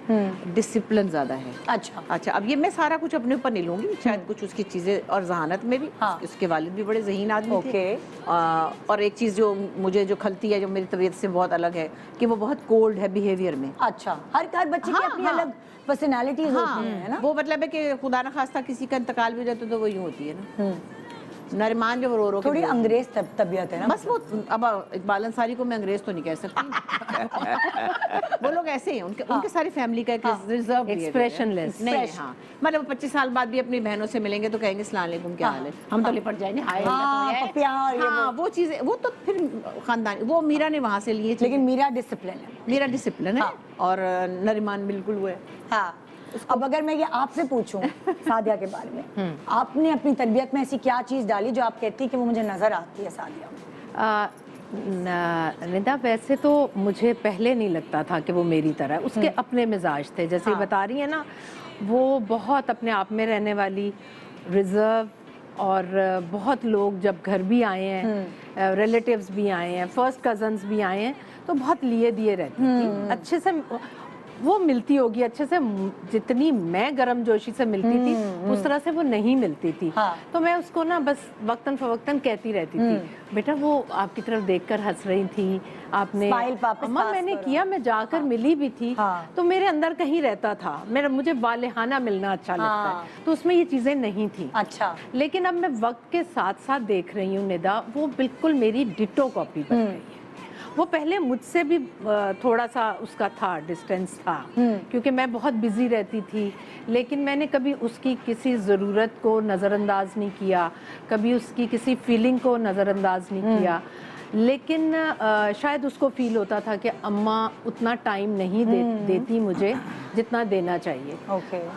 ڈسپلن زیادہ ہے. اچھا اب یہ میں سارا کچھ اپنے اوپر نہیں لوں گی, شاید کچھ اس کی چیزیں, اور ذہانت میں بھی اس کے والد بھی بڑے ذہین آدمی تھے. اور ایک چیز جو مجھے جو کھلتی ہے, جو میری طبیعت سے بہت الگ ہے, کہ وہ بہت کولڈ ہے بیہیویئر میں. اچھا, ہر بچے کی اپنی الگ پرسنالٹیز ہوتی ہیں نا. وہ مطلب ہے کہ خدا نہ خواستہ کسی کا انتقال بھی جاتا تو وہ یوں ہوتی ہے نا. نریمان جو رو تھوڑی انگریز طبیعت ہے نا, بس وہ اب اقبال انصاری کو میں انگریز تو نہیں کہہ سکتی. وہ لوگ ایسے ہی ہیں, ان کے ساری فیملی کا ایک ریزرو ایکسپریشن لیس نہیں. ہاں مطلب 25 سال بعد بھی اپنی بہنوں سے ملیں گے تو کہیں گے السلام علیکم کیا حال ہے, ہم تو لپٹ جائیں گے, ہاں وہ چیزیں, وہ تو پھر خاندان, وہ میرا نے وہاں سے لیے. لیکن میرا ڈسپلن ہے, میرا ڈسپلن ہے, اور نریمان بالکل وہ ہے. اب اگر میں یہ آپ سے پوچھوں سعدیہ کے بارے میں، آپ نے اپنی تربیت میں ایسی کیا چیز ڈالی جو آپ کہتی کہ وہ مجھے نظر آتی ہے سعدیہ میں؟ ندا ویسے تو مجھے پہلے نہیں لگتا تھا کہ وہ میری طرح ہے، اس کے اپنے مزاج تھے، جیسے بتا رہی ہیں نا، وہ بہت اپنے آپ میں رہنے والی، ریزرو، اور بہت لوگ جب گھر بھی آئے ہیں، ریلیٹیوز بھی آئے ہیں، فرسٹ کزنز بھی آئے ہیں، تو بہت لیے دیے رہتی تھی، اچھے سے وہ ملتی ہوگی اچھے سے، جتنی میں گرم جوشی سے ملتی تھی اس طرح سے وہ نہیں ملتی تھی، تو میں اس کو نا بس وقتاً فوقتاً کہتی رہتی تھی، بیٹا وہ آپ کی طرف دیکھ کر ہنس رہی تھی، آپ نے اماں میں نے کیا، میں جا کر ملی بھی تھی، تو میرے اندر کہیں رہتا تھا، مجھے والہانہ ملنا اچھا لگتا ہے، تو اس میں یہ چیزیں نہیں تھیں، اچھا، لیکن اب میں وقت کے ساتھ ساتھ دیکھ رہی ہوں ندا، وہ بالکل میری ڈٹو کاپی بن گئی ہے۔ وہ پہلے مجھ سے بھی تھوڑا سا اس کا تھا، ڈسٹینس تھا، کیونکہ میں بہت بزی رہتی تھی، لیکن میں نے کبھی اس کی کسی ضرورت کو نظر انداز نہیں کیا، کبھی اس کی کسی فیلنگ کو نظر انداز نہیں کیا، لیکن شاید اس کو فیل ہوتا تھا کہ اماں اتنا ٹائم نہیں دیتی مجھے جتنا دینا چاہیے،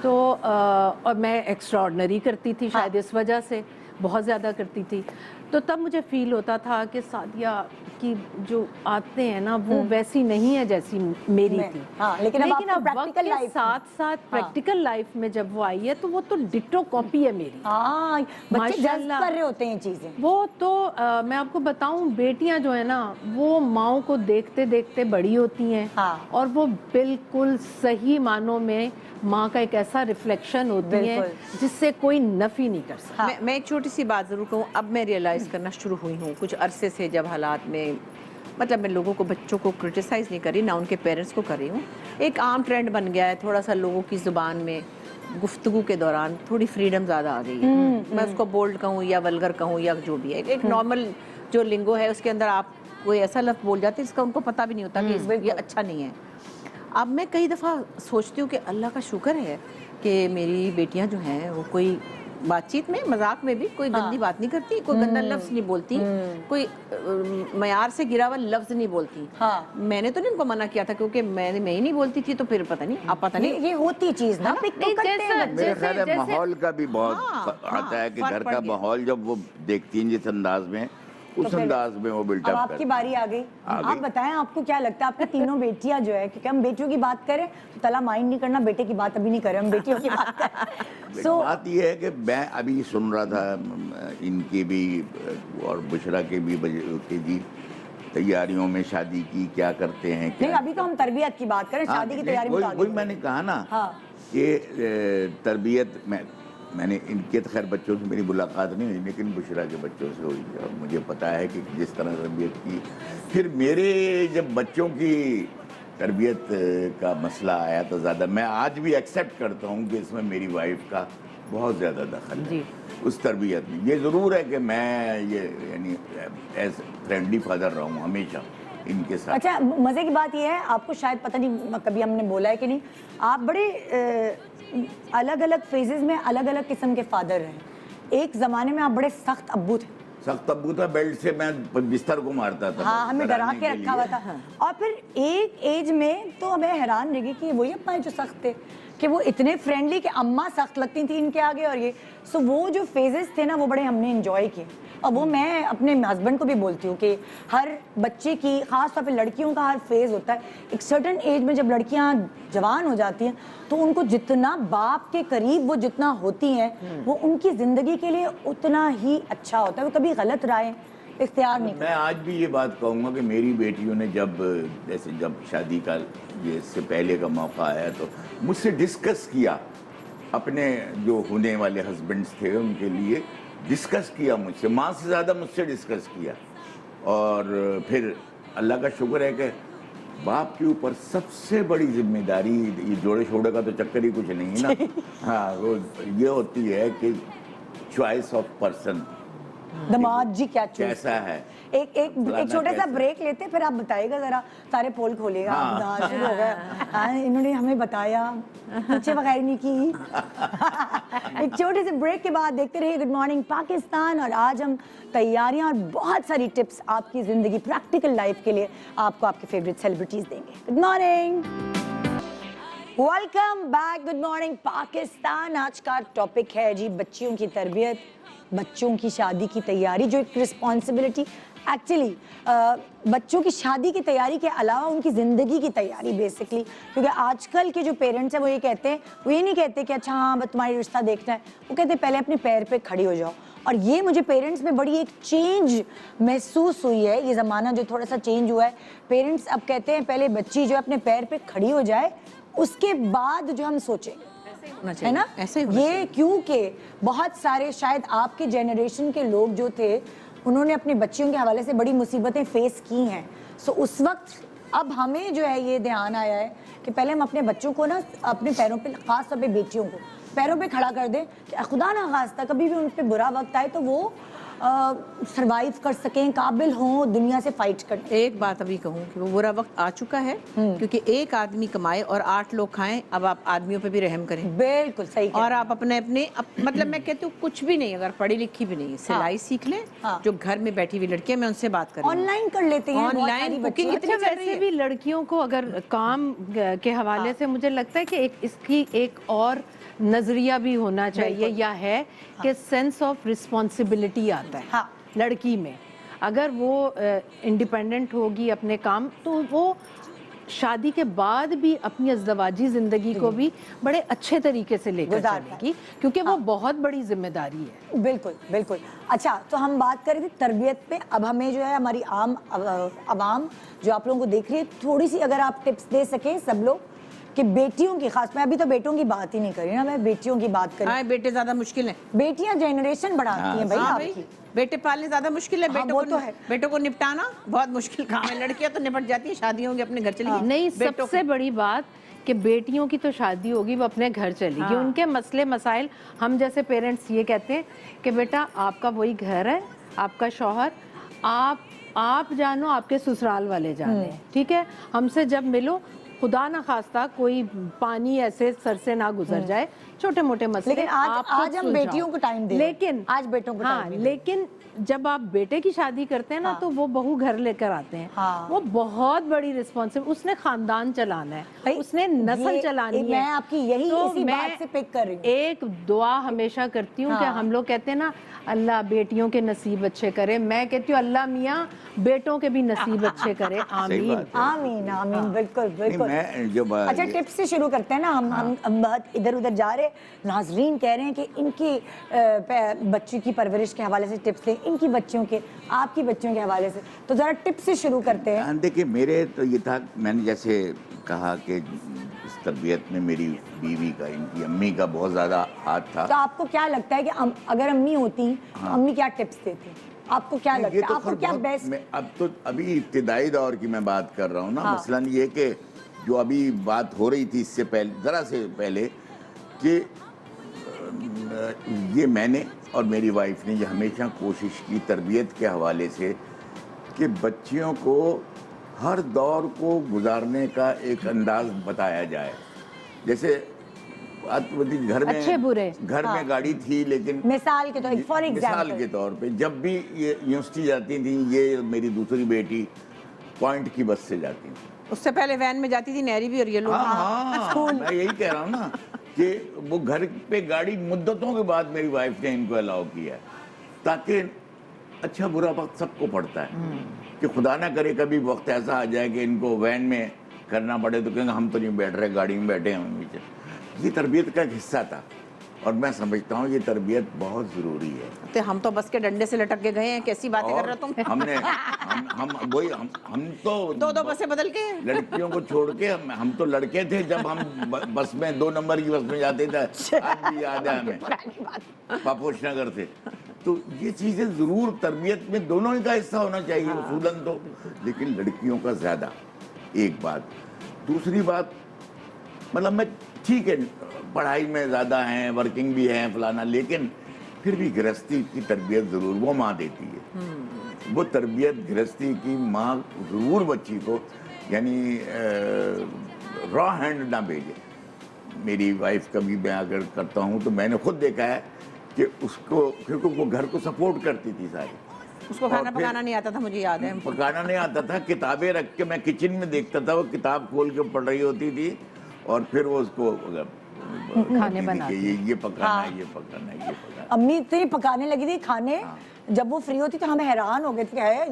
تو اور میں ایکسٹرا آرڈنری کرتی تھی شاید اس وجہ سے، بہت زیادہ کرتی تھی، تو تب مجھے فیل ہوتا تھا کہ سعدیہ کی جو عادتیں ہیں نا وہ ویسی نہیں ہے جیسی میری تھی، لیکن اب وقت کے ساتھ ساتھ پریکٹیکل لائف میں جب وہ آئی ہے تو وہ تو ڈٹو کاپی ہے میری، بچے جذب کر رہے ہوتے ہیں چیزیں، وہ تو میں آپ کو بتاؤں، بیٹیاں جو ہیں نا وہ ماؤں کو دیکھتے دیکھتے بڑی ہوتی ہیں، اور وہ بالکل صحیح معنوں میں ماں کا ایک ایسا ریفلیکشن ہوتی ہے جس سے کوئی نفی نہیں کر سکتا۔ میں ایک چھوٹی سی بات ضرور کہوں، اب میں ریئلائز کرنا شروع ہوئی ہوں کچھ عرصے سے، جب حالات میں مطلب میں لوگوں کو، بچوں کو کرٹیسائز نہیں کر رہی، نہ ان کے پیرنٹس کو کر رہی ہوں، ایک عام ٹرینڈ بن گیا ہے تھوڑا سا لوگوں کی زبان میں گفتگو کے دوران تھوڑی فریڈم زیادہ آ گئی ہے، میں اس کو بولڈ کہوں یا ولگر کہوں یا جو بھی ہے، ایک نارمل جو لنگو ہے اس کے اندر آپ کوئی ایسا لفظ بول جاتے ہیں جس کا ان کو پتہ بھی نہیں ہوتا کہ یہ اچھا نہیں ہے۔ اب میں کئی دفعہ سوچتی ہوں کہ اللہ کا شکر ہے کہ میری بیٹیاں جو ہیں وہ کوئی بات چیت میں، مذاق میں بھی کوئی گندی بات نہیں کرتی، کوئی گندا لفظ نہیں بولتی، کوئی معیار سے گرا ہوا لفظ نہیں بولتی۔ میں نے تو نہیں ان کو منع کیا تھا، کیونکہ میں ہی نہیں بولتی تھی، تو پھر پتہ نہیں، اب پتہ نہیں یہ ہوتی چیز نا، میرے خیال ہے ماحول کا بھی بہت آتا ہے کہ گھر کا ماحول جب وہ دیکھتی ہیں جس انداز میں، اس انداز میں وہ بلٹ اب اپ آپ کی باری آ گئی، آپ بتائیں آپ کو کیا لگتا ہے، آپ کی تینوں بیٹیاں جو ہے، کیونکہ ہم بیٹیوں کی بات کریں تو تلا مائنڈ نہیں کرنا، بیٹے کی بات ابھی نہیں کریں، ہم بیٹیوں کی بات کریں۔ بات یہ ہے کہ میں ابھی سن رہا تھا ان کی بھی اور بشرا کے بھی کہ جی تیاریوں میں شادی کی کیا کرتے ہیں، نہیں ابھی تو ہم تربیت کی بات کریں، شادی کی تیاری میں وہی میں نے کہا نا کہ تربیت میں نے ان کے خیر بچوں سے میری ملاقات نہیں ہوئی، لیکن بشرا کے بچوں سے ہوئی، اور مجھے پتا ہے کہ جس طرح تربیت کی، پھر میرے جب بچوں کی تربیت کا مسئلہ آیا تو زیادہ میں آج بھی ایکسیپٹ کرتا ہوں کہ اس میں میری وائف کا بہت زیادہ دخل ہے اس تربیت میں۔ یہ ضرور ہے کہ میں یہ یعنی ایز فرینڈلی فادر رہا ہوں ہمیشہ ان کے ساتھ۔ اچھا مزے کی بات یہ ہے، آپ کو شاید پتہ نہیں کبھی ہم نے بولا ہے کہ نہیں، آپ بڑے الگ الگ فیزز میں الگ الگ قسم کے فادر ہیں۔ ایک زمانے میں آپ بڑے سخت ابو تھے، سخت ابو تھا، بیلٹ سے میں بستر کو مارتا تھا، ہاں ہمیں ڈرا کے رکھا ہوا تھا، اور پھر ایک ایج میں تو ہمیں حیران رہ گئی کہ وہی ابا جو سخت تھے، کہ وہ اتنے فرینڈلی کہ اماں سخت لگتی تھیں ان کے آگے، اور یہ سو وہ جو فیزز تھے نا وہ بڑے ہم نے انجوائے کیے۔ اور وہ میں اپنے ہسبینڈ کو بھی بولتی ہوں کہ ہر بچے کی، خاص طور پہ لڑکیوں کا ہر فیز ہوتا ہے، ایک سرٹن ایج میں جب لڑکیاں جوان ہو جاتی ہیں تو ان کو جتنا باپ کے قریب وہ جتنا ہوتی ہیں وہ ان کی زندگی کے لیے اتنا ہی اچھا ہوتا ہے، وہ کبھی غلط رائے اختیار نہیں کرتے۔ میں آج بھی یہ بات کہوں گا کہ میری بیٹیوں نے جب شادی کا یہ اس سے پہلے کا موقع آیا تو مجھ سے ڈسکس کیا، اپنے جو ہونے والے ہسبینڈس تھے ان کے لیے ڈسکس کیا، مجھ سے ماں سے زیادہ مجھ سے ڈسکس کیا، اور پھر اللہ کا شکر ہے کہ باپ کے اوپر سب سے بڑی ذمہ داری، یہ جوڑے چھوڑے کا تو چکر ہی کچھ نہیں نا، ہاں وہ یہ ہوتی ہے کہ چوائس آف پرسن، دماد جی کیا چوز کیسا ہے۔ ایک چھوٹا سا بریک لیتے پھر آپ بتائیے گا، ذرا سارے پول کھولے گا، شروع ہو گیا، انہوں نے ہمیں بتایا، پیچھے وغیرہ نہیں کی۔ ایک چھوٹے سے بریک کے بعد دیکھتے رہیے گڈ مارننگ پاکستان، اور آج ہم تیاریاں اور بہت ساری ٹپس آپ کی زندگی پریکٹیکل لائف کے لیے آپ کو آپ کے فیوریٹ سیلیبریٹیز دیں گے۔ Good morning. Welcome back, good morning Pakistan. आज का टॉपिक है जी बच्चियों की तरबियत, बच्चों की शादी की तैयारी, जो एक रिस्पॉन्सिबिलिटी एक्चुअली बच्चों की शादी की तैयारी के अलावा उनकी ज़िंदगी की तैयारी बेसिकली। क्योंकि आजकल के जो पेरेंट्स हैं वो ये कहते हैं, वो ये नहीं कहते कि अच्छा हाँ बस तुम्हारी रिश्ता देखना है, वो कहते हैं पहले अपने पैर पे खड़ी हो जाओ। और ये मुझे पेरेंट्स में बड़ी एक चेंज महसूस हुई है, ये ज़माना जो थोड़ा सा चेंज हुआ है। पेरेंट्स अब कहते हैं पहले बच्ची जो अपने पैर पे खड़ी हो जाए, उसके बाद जो हम सोचेंगे, है ना? ऐसे ही ये क्योंकि बहुत सारे शायद आपके जनरेशन के लोग जो थे उन्होंने अपनी बच्चियों के हवाले से बड़ी मुसीबतें फेस की हैं। सो उस वक्त अब हमें जो है ये ध्यान आया है कि पहले हम अपने बच्चों को ना अपने पैरों पे, खास तौर पे बेटियों को पैरों पे खड़ा कर दें कि खुदा ना खास्ता कभी भी उन पे बुरा वक्त आए तो वो सरवाइव कर सकें, काबिल हों दुनिया से फाइट करने। एक बात अभी कहूँ कि वो बुरा वक्त आ चुका है, क्योंकि एक आदमी कमाए और 8 लोग खाएं। अब आप आदमियों पे भी रहम करें। बिल्कुल सही और आप अपने मतलब मैं कहती हूँ कुछ भी नहीं, अगर पढ़ी लिखी भी नहीं, सिलाई सीख लें। जो घर में बैठी हुई लड़कियां, मैं उनसे बात करूँ, ऑनलाइन कर लेते हैं, ऑनलाइन कुकिंग अच्छा, इतनी चल रही वैसे है। भी लड़कियों को अगर काम के हवाले से मुझे लगता है कि इसकी एक और नजरिया भी होना चाहिए, या है कि सेंस ऑफ रिस्पॉन्सिबिलिटी आता है लड़की में। अगर वो इंडिपेंडेंट होगी अपने काम, तो वो शादी के बाद भी अपनी अज़दवाजी ज़िंदगी को भी बड़े अच्छे तरीके से लेकर चलेगी, क्योंकि वो बहुत बड़ी जिम्मेदारी है। बिल्कुल बिल्कुल। अच्छा, तो हम बात कर रहे थे तरबियत पे। अब हमें जो है हमारी आम आवाम जो आप लोगों को देख रही है, थोड़ी सी अगर आप टिप्स दे सके सब लोग कि बेटियों की, खास मैं अभी तो बेटों की बात ही नहीं कर रही ना, मैं बेटियों की बात कर रही हूँ। बेटे ज्यादा मुश्किल है, बेटियां जनरेशन बढ़ाती हैं भाई आपकी। बेटे पालने ज्यादा मुश्किल है। बेटों को निपटाना बहुत मुश्किल काम है। लड़कियां तो निपट जाती है, शादियों होंगी अपने घर चली गई। नहीं, सबसे बड़ी बात कि बेटियों की तो शादी होगी, वो अपने घर चलेगी। उनके मसले मसाइल, हम जैसे पेरेंट्स ये कहते हैं कि बेटा आपका वही घर है, आपका शौहर, आप जानो, आपके ससुराल वाले जाने, ठीक है? हमसे जब मिलो, खुदा ना खास्ता कोई पानी ऐसे सर से ना गुजर जाए, छोटे मोटे मसले। लेकिन आज हम बेटियों को टाइम दे, लेकिन आज बेटों को टाइम दे। लेकिन जब आप बेटे की शादी करते हैं ना, तो वो बहू घर लेकर आते हैं। वो बहुत बड़ी रिस्पॉन्सिबिलिटी, उसने खानदान चलाना है, उसने नस्ल चलानी है। मैं आपकी यही इसी बात से पिक कर रही हूँ। एक दुआ हमेशा करती हूँ कि हम लोग कहते हैं ना, अल्लाह बेटियों के नसीब अच्छे करे, मैं कहती हूँ अल्लाह मियाँ बेटों के भी नसीब अच्छे करे। आमीन आमीन आमीन। बिल्कुल बिल्कुल। अच्छा, अच्छा, टिप्स से शुरू करते हैं ना। हम बहुत इधर उधर जा रहे। नाजरीन कह रहे हैं कि इनकी बच्ची की परवरिश के हवाले से टिप्स दें, इनकी बच्चियों के, आपकी बच्चियों के हवाले से। तो जरा टिप्स से शुरू करते हैं। देखिए, मेरे तो ये था, मैंने जैसे कहा कि इस तरबियत में मेरी बीवी का, इनकी अम्मी का बहुत ज़्यादा हाथ था। तो आपको क्या लगता है कि अगर अम्मी होती तो अम्मी क्या टिप्स देती? आपको क्या लगता है, आपको क्या बेस्ट? अब तो अभी इब्तिदाई दौर की मैं बात कर रहा हूँ ना। मसलन ये कि जो अभी बात हो रही थी इससे पहले, ज़रा से पहले, कि ये मैंने और मेरी वाइफ ने ये हमेशा कोशिश की तरबियत के हवाले से कि बच्चियों को हर दौर को गुजारने का एक अंदाज बताया जाए। जैसे घर में अच्छे बुरे, घर में गाड़ी थी, लेकिन मिसाल के तौर, फॉर एग्जाम्पल, मिसाल के तौर पे जब भी ये यूनिवर्सिटी जाती थी, ये मेरी दूसरी बेटी पॉइंट की बस से जाती थी। उससे पहले वैन में जाती थी, नहरी भी और ये लोग। मैं यही कह रहा हूँ ना कि वो घर पे गाड़ी मुद्दतों के बाद मेरी वाइफ ने इनको अलाउ किया है, ताकि अच्छा बुरा वक्त सबको पड़ता है कि खुदा ना करे कभी वक्त ऐसा आ जाए कि इनको वैन में करना पड़े तो कहेंगे हम तो नहीं बैठ रहे, गाड़ी में बैठे हैं नीचे। ये तरबियत का एक हिस्सा था, और मैं समझता हूँ ये तरबियत बहुत ज़रूरी है। तो हम तो बस के डंडे से लटक के गए हैं, कैसी बातें कर रहे हो तुम? हम तो दो बसें बदल के, लड़कियों को छोड़ के हम तो लड़के थे जब हम बस में 2 नंबर की बस में जाते थे। आज भी याद है हमें, पापोश नगर से। तो ये चीज़ें ज़रूर तरबियत में दोनों ही का हिस्सा होना चाहिए उसूलन तो, लेकिन लड़कियों का ज़्यादा। एक बात। दूसरी बात, मतलब मैं ठीक है पढ़ाई में ज़्यादा हैं, वर्किंग भी हैं फलाना, लेकिन फिर भी गृहस्थी की तरबियत ज़रूर वो माँ देती है। वो तरबियत गृहस्थी की माँ ज़रूर बच्ची को, यानी रॉ हैंड ना भेजे। मेरी वाइफ का भी मैं अगर करता हूँ तो मैंने खुद देखा है कि उसको, क्योंकि वो घर को सपोर्ट करती थी सारी, उसको खाना पकाना नहीं आता था, मुझे याद है। पकाना नहीं आता था, किताबें रख के मैं किचन में देखता था, वो किताब खोल के पढ़ रही होती थी اور پھر وہ اس کو کھانے بنا یہ پکانا ہے، یہ پکانا ہے، یہ پکانا ہے۔ امی اتنی پکانے لگی تھی کھانے، جب وہ فری ہوتی تو ہم حیران ہو گئے تھے کہ ہے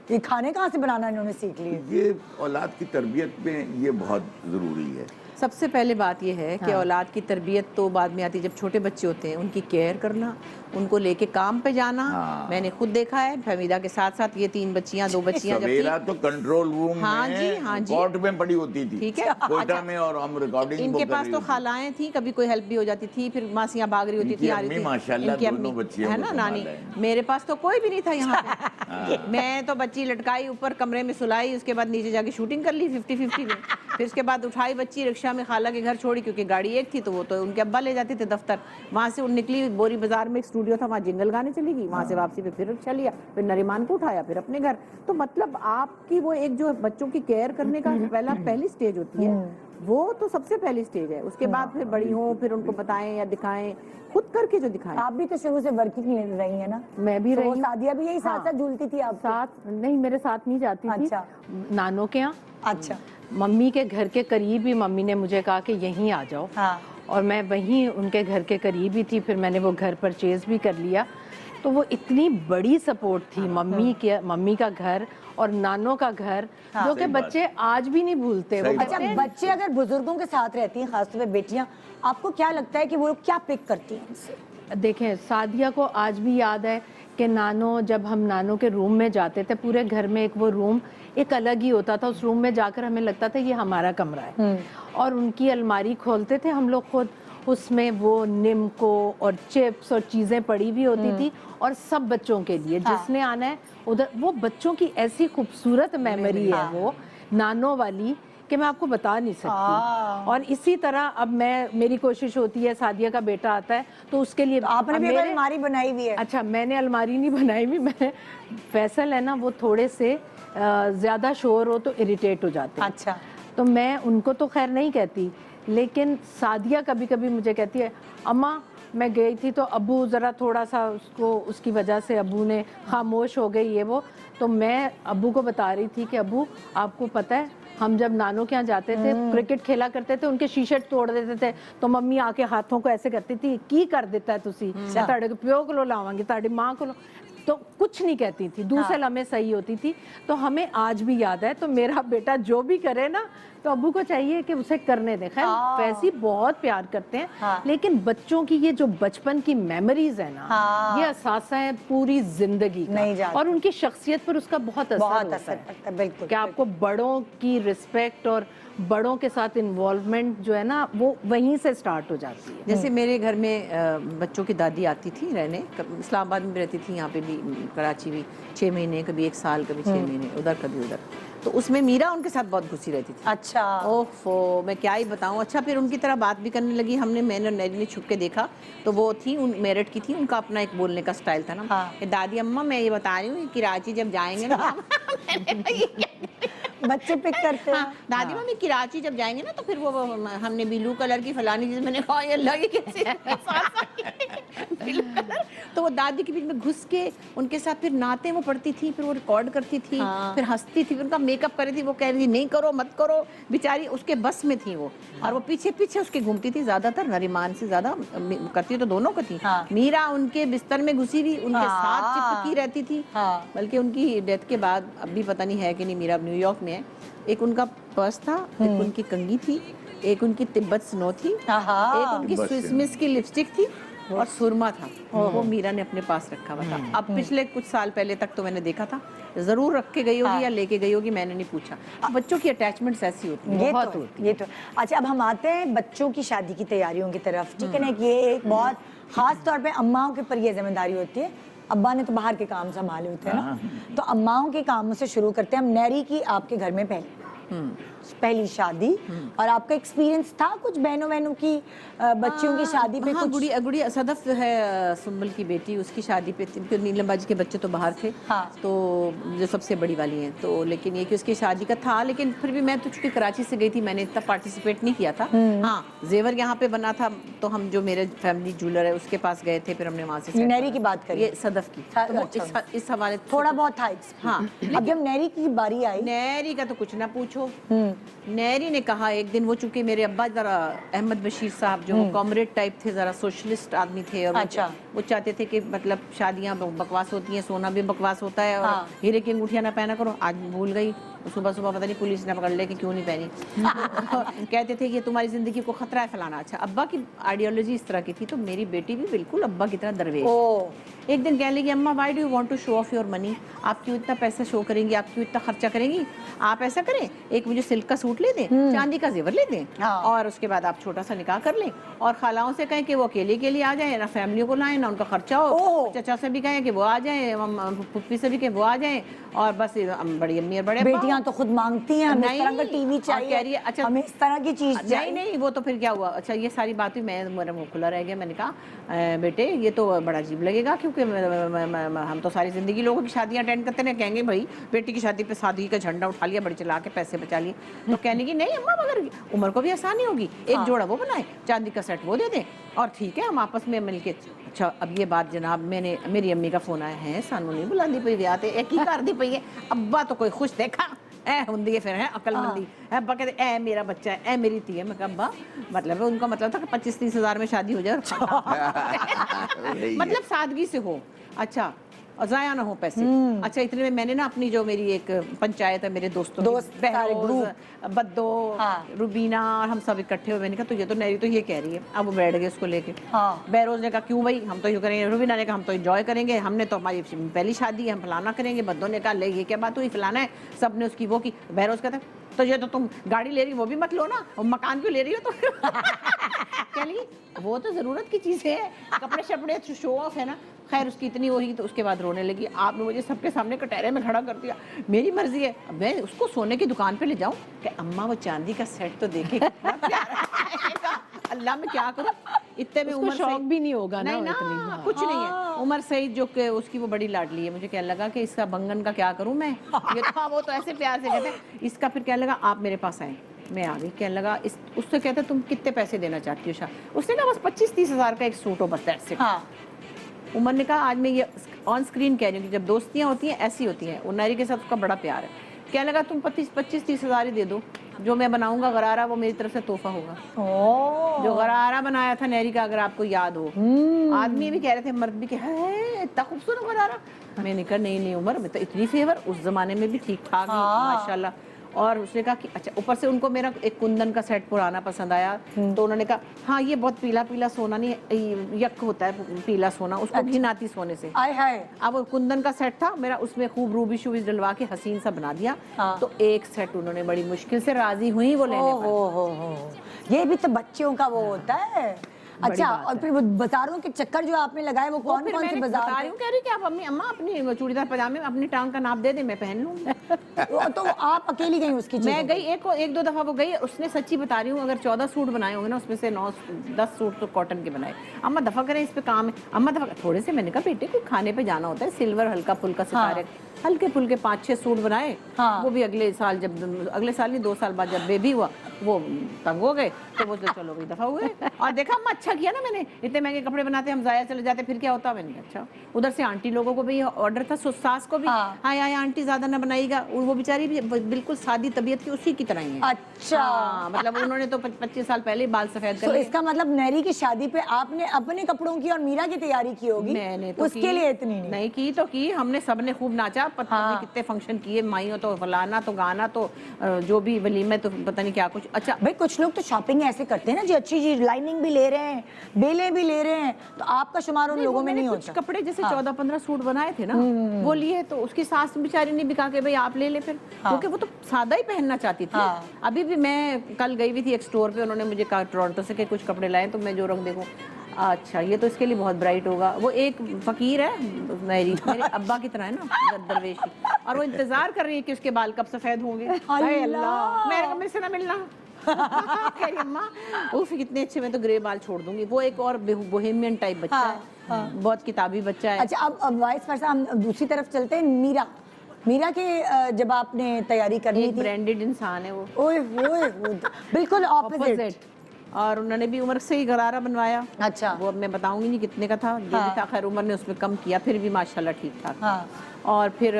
یہ کھانے کہاں سے بنانا انہوں نے سیکھ لیے۔ یہ اولاد کی تربیت میں یہ بہت ضروری ہے۔ سب سے پہلے بات یہ ہے کہ اولاد کی تربیت تو بعد میں آتی ہے، جب چھوٹے بچے ہوتے ہیں ان کی کیئر کرنا، ان کو لے کے کام پہ جانا۔ میں نے خود دیکھا ہے فہمیدہ کے ساتھ ساتھ یہ 3 بچیاں 2 بچیاں جب سویرا تو کنٹرول روم ہاں جی، میں ہاں جی، کورٹ میں پڑی ہوتی تھی، ٹھیک ہے، کوئٹہ میں، اور ہم ریکارڈنگ ان کے پاس تو خالائیں تھیں، کبھی کوئی ہیلپ بھی ہو جاتی تھی، پھر ماسیاں بھاگ رہی ہوتی تھی، آ رہی تھی، ماشاءاللہ ان کی دونوں امی بچیوں ہے کو نا سنبھالا نانی۔ ہے۔ میرے پاس تو کوئی بھی نہیں تھا یہاں پہ، میں تو بچی لٹکائی اوپر کمرے میں سلائی، اس کے بعد نیچے جا کے شوٹنگ کر لی 50-50 میں، پھر اس کے بعد اٹھائی بچی رکشہ میں خالہ کے گھر چھوڑی، کیونکہ گاڑی ایک تھی تو وہ تو ان کے ابا لے جاتے تھے دفتر، وہاں سے نکلی بوری بازار میں ایک اسٹوڈیو تھا، وہاں جنگل گانے چلی گئی، وہاں سے واپسی پہ پھر رکشہ لیا، پھر نریمان کو اٹھایا، پھر اپنے گھر۔ تو مطلب آپ کی وہ ایک جو بچوں کی کیئر کرنے کا پہلی سٹیج ہوتی ہے، وہ تو سب سے پہلی سٹیج ہے، اس کے بعد پھر بڑی ہوں، پھر ان کو بتائیں یا دکھائیں، خود کر کے جو دکھائیں۔ آپ بھی تو شروع سے ورکنگ رہی ہیں نا؟ میں بھی رہی ہوں۔ سعدیہ بھی یہی ساتھ ساتھ جھولتی تھی آپ ساتھ نہیں، میرے ساتھ نہیں جاتی تھی، اچھا نانوں کے یہاں، اچھا ممی کے گھر کے قریب ہی ممی نے مجھے کہا کہ یہیں آ جاؤ، ہاں اور میں وہیں ان کے گھر کے قریب ہی تھی، پھر میں نے وہ گھر پرچیز بھی کر لیا، تو وہ اتنی بڑی سپورٹ تھی ممی کا گھر اور نانوں کا گھر، جو کہ بچے آج بھی نہیں بھولتے۔ اچھا بچے اگر بزرگوں کے ساتھ رہتی ہیں، خاص طور پہ بیٹیاں، آپ کو کیا لگتا ہے کہ وہ کیا پک کرتی ہیں ان سے؟ دیکھیں سعدیہ کو آج بھی یاد ہے کہ نانوں، جب ہم نانوں کے روم میں جاتے تھے، پورے گھر میں ایک وہ روم ایک الگ ہی ہوتا تھا، اس روم میں جا کر ہمیں لگتا تھا یہ ہمارا کمرہ ہے، اور ان کی الماری کھولتے تھے ہم لوگ خود، اس میں وہ نمکو اور چپس اور چیزیں پڑی ہوئی ہوتی تھی، اور سب بچوں کے لیے جس نے آنا ہے ادھر، وہ بچوں کی ایسی خوبصورت میموری ہے وہ نانوں والی کہ میں آپ کو بتا نہیں سکتی۔ اور اسی طرح اب میری کوشش ہوتی ہے، سعدیہ کا بیٹا آتا ہے تو اس کے لیے آپ نے بھی الماری بنائی ہوئی ہے؟ اچھا میں نے الماری نہیں بنائی ہوئی، میں فیصل ہے نا وہ تھوڑے سے زیادہ شور ہو تو اریٹیٹ ہو جاتے ہیں، اچھا تو میں ان کو تو خیر نہیں کہتی، لیکن سعدیہ کبھی کبھی مجھے کہتی ہے اماں میں گئی تھی تو ابو ذرا تھوڑا سا اس کی وجہ سے ابو نے خاموش ہو گئی یہ وہ، تو میں ابو کو بتا رہی تھی کہ ابو آپ کو پتہ ہے ہم جب نانوں کے یہاں جاتے تھے کرکٹ کھیلا کرتے تھے، ان کے شیشے توڑ دیتے تھے تو ممی آ کے ہاتھوں کو ایسے کرتی تھی کی کر دیتا ہے تسی تاڑے کو پیو کو لاواں گی تاڑی ماں کو، تو کچھ نہیں کہتی تھی، دوسرے لمحے صحیح ہوتی تھی۔ تو ہمیں آج بھی یاد ہے، تو میرا بیٹا جو بھی کرے نا تو ابو کو چاہیے کہ اسے کرنے دیں، خیر ویسی بہت پیار کرتے ہیں، لیکن بچوں کی یہ جو بچپن کی میموریز ہے نا، یہ اثاثہ ہے پوری زندگی کا، اور ان کی شخصیت پر اس کا بہت اثر ہوتا ہے کہ آپ کو بڑوں کی رسپیکٹ اور بڑوں کے ساتھ انوالومنٹ جو ہے نا وہ وہیں سے سٹارٹ ہو جاتی ہے۔ جیسے میرے گھر میں بچوں کی دادی آتی تھی رہنے، اسلام آباد میں بھی رہتی تھی، یہاں پہ بھی کراچی بھی 6 مہینے، کبھی 1 سال، کبھی 6 مہینے، ادھر کبھی ادھر، تو اس میں میرا ان کے ساتھ بہت گھسی رہتی تھی۔ اچھا اوفو میں کیا ہی بتاؤں۔ اچھا پھر ان کی طرح بات بھی کرنے لگی، میں نے اور نیری نے چھپ کے دیکھا، تو وہ تھی میرٹھ کی تھی، ان کا اپنا ایک بولنے کا سٹائل تھا نا کہ دادی اماں میں یہ بتا رہی ہوں کراچی جب جائیں گے نا بچے پک کرتے ہیں، دادی ممی کراچی جب جائیں گے نا تو پھر وہ ہم نے بلو کلر کی فلانی چیز، میں نے کہا یہ اللہ یہ کیسے بلو کلر، تو وہ دادی کے بیچ میں گھس کے ان کے ساتھ پھر نعتیں وہ پڑھتی تھی، پھر وہ ریکارڈ کرتی تھی، پھر ہنستی تھی، ان کا میک اپ کر رہی تھی، وہ کہہ رہی تھی نہیں کرو مت کرو، بیچاری اس کے بس میں تھی وہ، اور وہ پیچھے پیچھے اس کے گھومتی تھی، زیادہ تر نریمان سے زیادہ کرتی تو دونوں کو تھی، میرا ان کے بستر میں گھسی ہوئی ان کے ساتھ چپکی رہتی تھی، بلکہ ان کی ڈیتھ کے بعد اب بھی پتہ نہیں ہے کہ نہیں، میرا نیو یارک میں ہے، ایک ان کا پرس تھا، ایک ان کی کنگھی تھی، ایک ان کی تبت سنو تھی، ایک ان کی سوئس مس کی لپسٹک تھی، اور سرما تھا، وہ میرا نے اپنے پاس رکھا ہوا تھا۔ اب پچھلے کچھ سال پہلے تک تو میں نے دیکھا تھا، ضرور رکھ کے گئی ہوگی یا لے کے گئی ہوگی، میں نے نہیں پوچھا۔ بچوں کی اٹیچمنٹس ایسی ہوتی ہیں، بہت ہوتی ہیں۔ یہ تو اچھا اب ہم آتے ہیں بچوں کی شادی کی تیاریوں کی طرف، ٹھیک ہے نا، کہ یہ ایک بہت خاص طور پہ اماؤں کے اوپر یہ ذمہ داری ہوتی ہے، ابا نے تو باہر کے کام سنبھالے ہوتے ہیں نا، تو اماؤں کے کاموں سے شروع کرتے ہیں ہم۔ نیری کی آپ کے گھر میں پہلی شادی، اور آپ کا ایکسپیرینس تھا کچھ بہنوں بہنوں کی بچیوں کی شادی پہ؟ ہاں گڑیا صدف جو ہے سنبل کی بیٹی، اس کی شادی پہ نیلم باجی کے بچے تو باہر تھے، تو جو سب سے بڑی والی ہیں، تو لیکن یہ کہ اس کی شادی کا تھا، لیکن پھر بھی میں تو چونکہ کراچی سے گئی تھی، میں نے اتنا پارٹیسپیٹ نہیں کیا تھا۔ ہاں زیور یہاں پہ بنا تھا، تو ہم جو میرے فیملی جولر ہے اس کے پاس گئے تھے، پھر ہم نے وہاں سے نیری کی بات کری، یہ صدف کی، اس حوالے تھوڑا بہت تھا۔ ہاں اب جب نیری کی باری آئی، نیری کا تو کچھ نہ پوچھو، नेहरी ने कहा एक दिन, वो चूंकि मेरे अब्बा जरा अहमद बशीर साहब जो कॉमरेड टाइप थे, जरा सोशलिस्ट आदमी थे, और अच्छा। वो चाहते थे कि मतलब शादियां बकवास होती हैं, सोना भी बकवास होता है, और हीरे की अंगूठियां ना पहना करो। आज भूल गई, सुबह सुबह पता नहीं पुलिस ने पकड़ ले कि क्यों नहीं पहनी। कहते थे कि ये तुम्हारी जिंदगी को खतरा है, फलाना। अच्छा, अब्बा की आइडियोलॉजी इस तरह की थी, तो मेरी बेटी भी बिल्कुल अब्बा की तरह दरवेश। एक दिन कह लेगी, अम्मा why do you want to show off your money, आप क्यों इतना पैसा शो करेंगी, आप क्यों इतना खर्चा करेंगी, आप ऐसा करें, एक मुझे सिल्क का सूट ले दें, चांदी का जेवर ले दें, और उसके बाद आप छोटा सा निकाह कर लें, और खालाओं से कहें कि वो अकेले के लिए आ जाए, ना फैमिली को लाएं, ना उनका खर्चा हो, चचा से भी कहें कि वो आ जाए, पुप्पी से भी कहें वो आ जाए, और बस बड़ी अम्मी और बड़े बेटियां तो खुद मांगती हैं, हमें इस तरह का टीवी चाहिए, कह रही है, अच्छा हमें इस तरह की चीज चाहिए। नहीं, वो तो फिर क्या हुआ। अच्छा, ये सारी बात हुई, मेरा मुंह खुला रह गया। मैंने कहा बेटे ये तो बड़ा अजीब लगेगा, क्योंकि हम तो सारी जिंदगी लोगों की शादियां अटेंड करते हैं, कहेंगे भाई बेटी की शादी पे शादी का झंडा उठा लिया, बड़ी चला के पैसे बचा लिए। तो कहने की नहीं अम्मा, मगर उम्र को भी आसानी होगी, एक जोड़ा वो बनाए, चांदी का सेट वो दे दें, और ठीक है हम आपस में मिलके। अच्छा, अब ये बात जनाब, मेरी अम्मी का फोन आया है, सानू नहीं बुलाती पई ब्याह ते, एक ही कर दी पई है, अब्बा तो कोई खुश देखा ऐ हुंदी है, फिर है अकलमंदी है, अब्बा कहते ऐ मेरा बच्चा है, ऐ मेरी थी है। मैं कहा अब्बा, मतलब है उनका मतलब था कि 25-30 हज़ार में शादी हो जाए, मतलब सादगी से हो, अच्छा, और ज़ाया ना हो पैसे। अच्छा, इतने में मैंने ना अपनी जो मेरी एक पंचायत है, मेरे दोस्तों सारे ग्रुप, बद्दो, रुबीना, और हम सब इकट्ठे हुए। मैंने कहा तो ये तो नेहरी तो ये कह रही है। अब वो बैठ गए उसको लेके। बहरोज ने कहा क्यों भाई, हम तो यूँ करेंगे। रुबीना ने कहा हम तो एंजॉय करेंगे, हमने तो हमारी पहली शादी है, हम फलाना करेंगे। बद्दो ने कहा ले ये क्या बात हुई, फलाना है, सब ने उसकी वो की। बहरोज कहता तो ये तो तुम गाड़ी ले रही वो भी मत लो ना, और मकान क्यों ले रही हो तो क्या ली, वो तो जरूरत की चीज़ है, कपड़े शपड़े शो ऑफ है ना। खैर उसकी इतनी वो ही, तो उसके बाद रोने लगी। आपने मुझे सबके सामने कटहरे में खड़ा कर दिया, मेरी मर्जी है, मैं उसको सोने की दुकान पे ले जाऊं कि अम्मा वो चांदी का सेट तो देखे, कितना प्यारा है। अल्लाह में क्या करूं, इतने में उम्र शौक भी नहीं होगा नहीं ना, कुछ नहीं है। उमर सईद जो कि उसकी वो बड़ी लाडली है, मुझे क्या लगा कि इसका बंगन का क्या करूं मैं, ये था वो तो ऐसे प्यार से कहते हैं। इसका फिर क्या लगा, आप मेरे पास आए, मैं आ गई। क्या लगा उससे कहते तुम कितने पैसे देना चाहती हो शाह, उसने कहा बस 25-30 हज़ार का एक सूट हो, बस दैट्स इट। उमर ने कहा आज मैं ये ऑन स्क्रीन कह रही हूँ कि जब दोस्तियाँ होती हैं ऐसी होती हैं, और नारी के साथ उसका बड़ा प्यार है। क्या लगा तुम 25-30 हज़ार ही दे दो, जो मैं बनाऊंगा गरारा वो मेरी तरफ से तोहफा होगा। जो गरारा बनाया था नेहरी का, अगर आपको याद हो, आदमी भी कह रहे थे, मर्द भी कह इतना खूबसूरत गरारा। मैंने कहा नहीं उमर, मैं तो इतनी फेवर, उस जमाने में भी ठीक ठाक माशाल्लाह। और उसने कहा कि अच्छा, ऊपर से उनको मेरा एक कुंदन का सेट पुराना पसंद आया, तो उन्होंने कहा हाँ ये बहुत पीला पीला सोना नहीं, यक होता है पीला सोना, उसको घिन आती सोने से। अब वो कुंदन का सेट था मेरा, उसमें खूब रूबी शूबी डलवा के हसीन सा बना दिया। तो एक सेट उन्होंने बड़ी मुश्किल से राजी हुई वो लेने पर। ये भी तो बच्चों का वो होता है। अच्छा, और फिर बाजारों के चक्कर जो आपने लगाए वो कौन कौन से बाजार थे? कह रही कि आप अम्मा अपनी चूड़ीदार पजामे में अपनी टांग का नाप दे दे, मैं पहन लूँ। तो आप अकेली गई उसकी चीज़? मैं गई, एक दो दफा वो गई, उसने सच्ची बता रही हूँ, अगर 14 सूट बनाए होंगे ना, उसमें से 9-10 सूट तो कॉटन के बनाए। अम्मा दफा करें, इस पे काम है। अम्मा दफा थोड़े से, मैंने कहा बेटे कोई खाने पे जाना होता है, सिल्वर हल्का फुल्का सितारे, हल्के फुल्के 5-6 सूट बनाए। वो भी अगले साल, जब अगले साल नहीं 2 साल बाद जब बेबी हुआ, वो तंग हो गए, तो वो तो चलो भाई दफा हुए। और देखा अम्मा अच्छा किया ना, मैंने इतने महंगे कपड़े बनाते हम जाया चले जाते, फिर क्या होता। मैंने अच्छा, उधर से आंटी लोगों को भी ऑर्डर था, सास को भी, हाँ आंटी ज्यादा ना बनाएगा, वो बेचारी भी बिल्कुल सादी तबीयत की उसी की तरह ही है। अच्छा, मतलब उन्होंने तो 25 साल पहले बाल सफेद कर लिए। इसका मतलब नेहरी की शादी पे आपने अपने कपड़ों की और मीरा की तैयारी की होगी? मैंने तो उसके लिए इतनी नहीं की, तो की हमने, सबने खूब नाचा, पता नहीं कितने फंक्शन किए, माइयों तो फलाना तो गाना तो जो भी वलीमे तो पता नहीं क्या कुछ। अच्छा भाई कुछ लोग तो शॉपिंग ऐसे करते हैं ना जी, अच्छी चीज लाइनिंग भी ले रहे हैं, बेले भी ले रहे हैं, तो आपका शुमार उन लोगों में नहीं होता? कुछ कपड़े जैसे 14-15 सूट बनाए थे ना, वो लिए, तो उसकी सास बेचारी ने भी कहा कि भाई आप ले ले फिर, क्योंकि वो तो सादा ही पहनना चाहती थी। अभी भी मैं कल गई हुई थी एक स्टोर पे, उन्होंने मुझे कहा टोरंटो से कुछ कपड़े लाए, तो मैं जो रंग देखूं, अच्छा ये तो इसके लिए बहुत ब्राइट होगा। वो एक फकीर है मेरी, मेरे अब्बा की तरह है ना, दरवेशी, और वो इंतजार कर रही है कि उसके बाल कब सफेद होंगे। अल्लाह, मेरे से ना मिलना। कह रही अम्मा उफ कितने अच्छे, मैं तो ग्रे बाल छोड़ दूंगी। वो एक और बोहेमियन टाइप बच्चा है, बहुत किताबी बच्चा है। अच्छा, अब वाइस वर्सा हम दूसरी तरफ चलते हैं। मीरा के जब आपने तैयारी करनी थी, ब्रांडेड इंसान है वो, ओए बिल्कुल ऑपोजिट। اور انہوں نے بھی عمر سے ہی غرارہ بنوایا. اچھا. وہ اب میں بتاؤں گی نہیں کتنے کا تھا, جو بھی تھا خیر عمر نے اس میں کم کیا, پھر بھی ماشاءاللہ ٹھیک ٹھاک. ہاں. اور پھر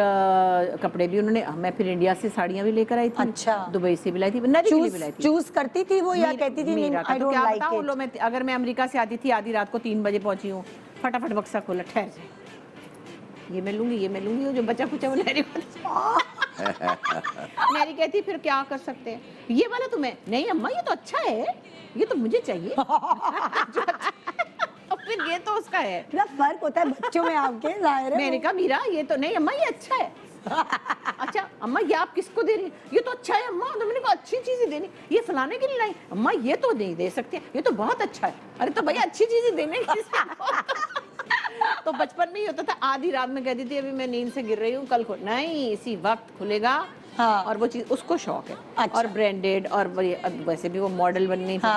کپڑے بھی انہوں نے, میں پھر انڈیا سے ساڑیاں بھی لے کر آئی تھی. اچھا. دبئی سے بھی لائی تھی, نری کے لیے بھی لائی تھی. چوز کرتی تھی وہ یا کہتی تھی میرا I تو don't کیا like بتاؤں, it. لو میں اگر میں امریکہ سے آتی تھی آدھی رات کو 3 بجے پہنچی ہوں, فٹافٹ بکسا کھولا, ٹھہر جائے یہ میں لوں گی, یہ میں لوں گی, جو بچہ کچھ ہے وہ نیری نیری کہتی پھر کیا کر سکتے ہیں, یہ والا تمہیں نہیں اماں یہ تو اچھا ہے, یہ تو مجھے چاہیے. پھر یہ تو اس کا ہے. فرق ہوتا ہے بچوں میں آپ کے, ظاہر ہے. میں نے کہا میرا یہ تو نہیں اماں یہ اچھا ہے. اچھا اماں یہ آپ کس کو دے رہی ہیں, یہ تو اچھا ہے اماں. تو میں نے کہا اچھی چیزیں دینی, یہ فلانے کے لیے لائی اماں, یہ تو نہیں دے سکتے, یہ تو بہت اچھا ہے. ارے تو بھائی اچھی چیزیں دینے کی. تو بچپن میں ہی ہوتا تھا, آدھی رات میں کہتی تھی ابھی میں نیند سے گر رہی ہوں, کل نہیں اسی وقت کھلے گا. اور وہ چیز اس کو شوق ہے. اور برانڈیڈ, اور ویسے بھی وہ ماڈل بننی تھی.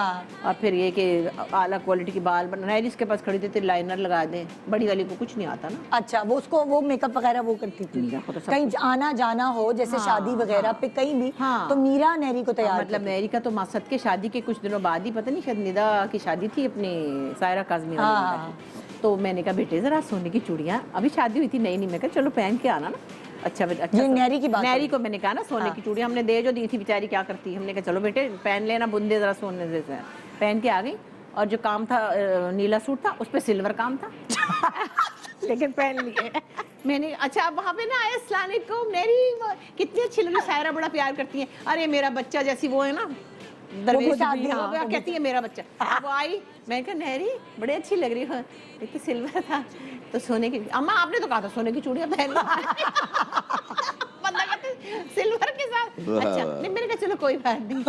اور پھر یہ کہ اعلیٰ کوالٹی کی بال بننا ہے, جس کے پاس کھڑی تھی لائنر لگا دیں, بڑی والی کو کچھ نہیں آتا نا. اچھا, وہ اس کو وہ میک اپ وغیرہ وہ کرتی تھی, کہیں آنا جانا ہو جیسے شادی وغیرہ پہ کہیں بھی, تو میرا نیری کو تیار. مطلب نیری کا تو مقصد کے شادی کے کچھ دنوں بعد ہی, پتہ نہیں شاید ندا کی شادی تھی اپنی سائرہ کاظمی والی, تو میں نے کہا بیٹے ذرا سونے کی چوڑیاں, ابھی شادی ہوئی تھی نئی نئی, میں کہا چلو پہن کے آنا نا. اچھا نیری کی بات, نیری کو میں نے کہا نا سونے کی چوڑیاں ہم نے دے جو دی تھی, بیچاری کیا کرتی, ہم نے کہا چلو بیٹے پہن لینا بندے ذرا سونے سے. پہن کے آ گئی, اور جو کام تھا نیلا سوٹ تھا اس پہ سلور کام تھا, لیکن پہن لیے. میں نے اچھا وہاں پہ نا, السلام علیکم نیری کتنی اچھی لگ رہی, سائرہ بڑا پیار کرتی ہے, ارے میرا بچہ جیسی وہ ہے نا درویش, کہتی ہے میرا بچہ. وہ آئی, میں کہا نیری بڑی اچھی لگ رہی ہے, لیکن سلور تھا تو سونے کی. اماں آپ نے تو کہا تھا سونے کی چوڑیاں پہن لو, بندہ کہتے سلور کے ساتھ. اچھا نہیں, میں نے کہا چلو کوئی بات نہیں.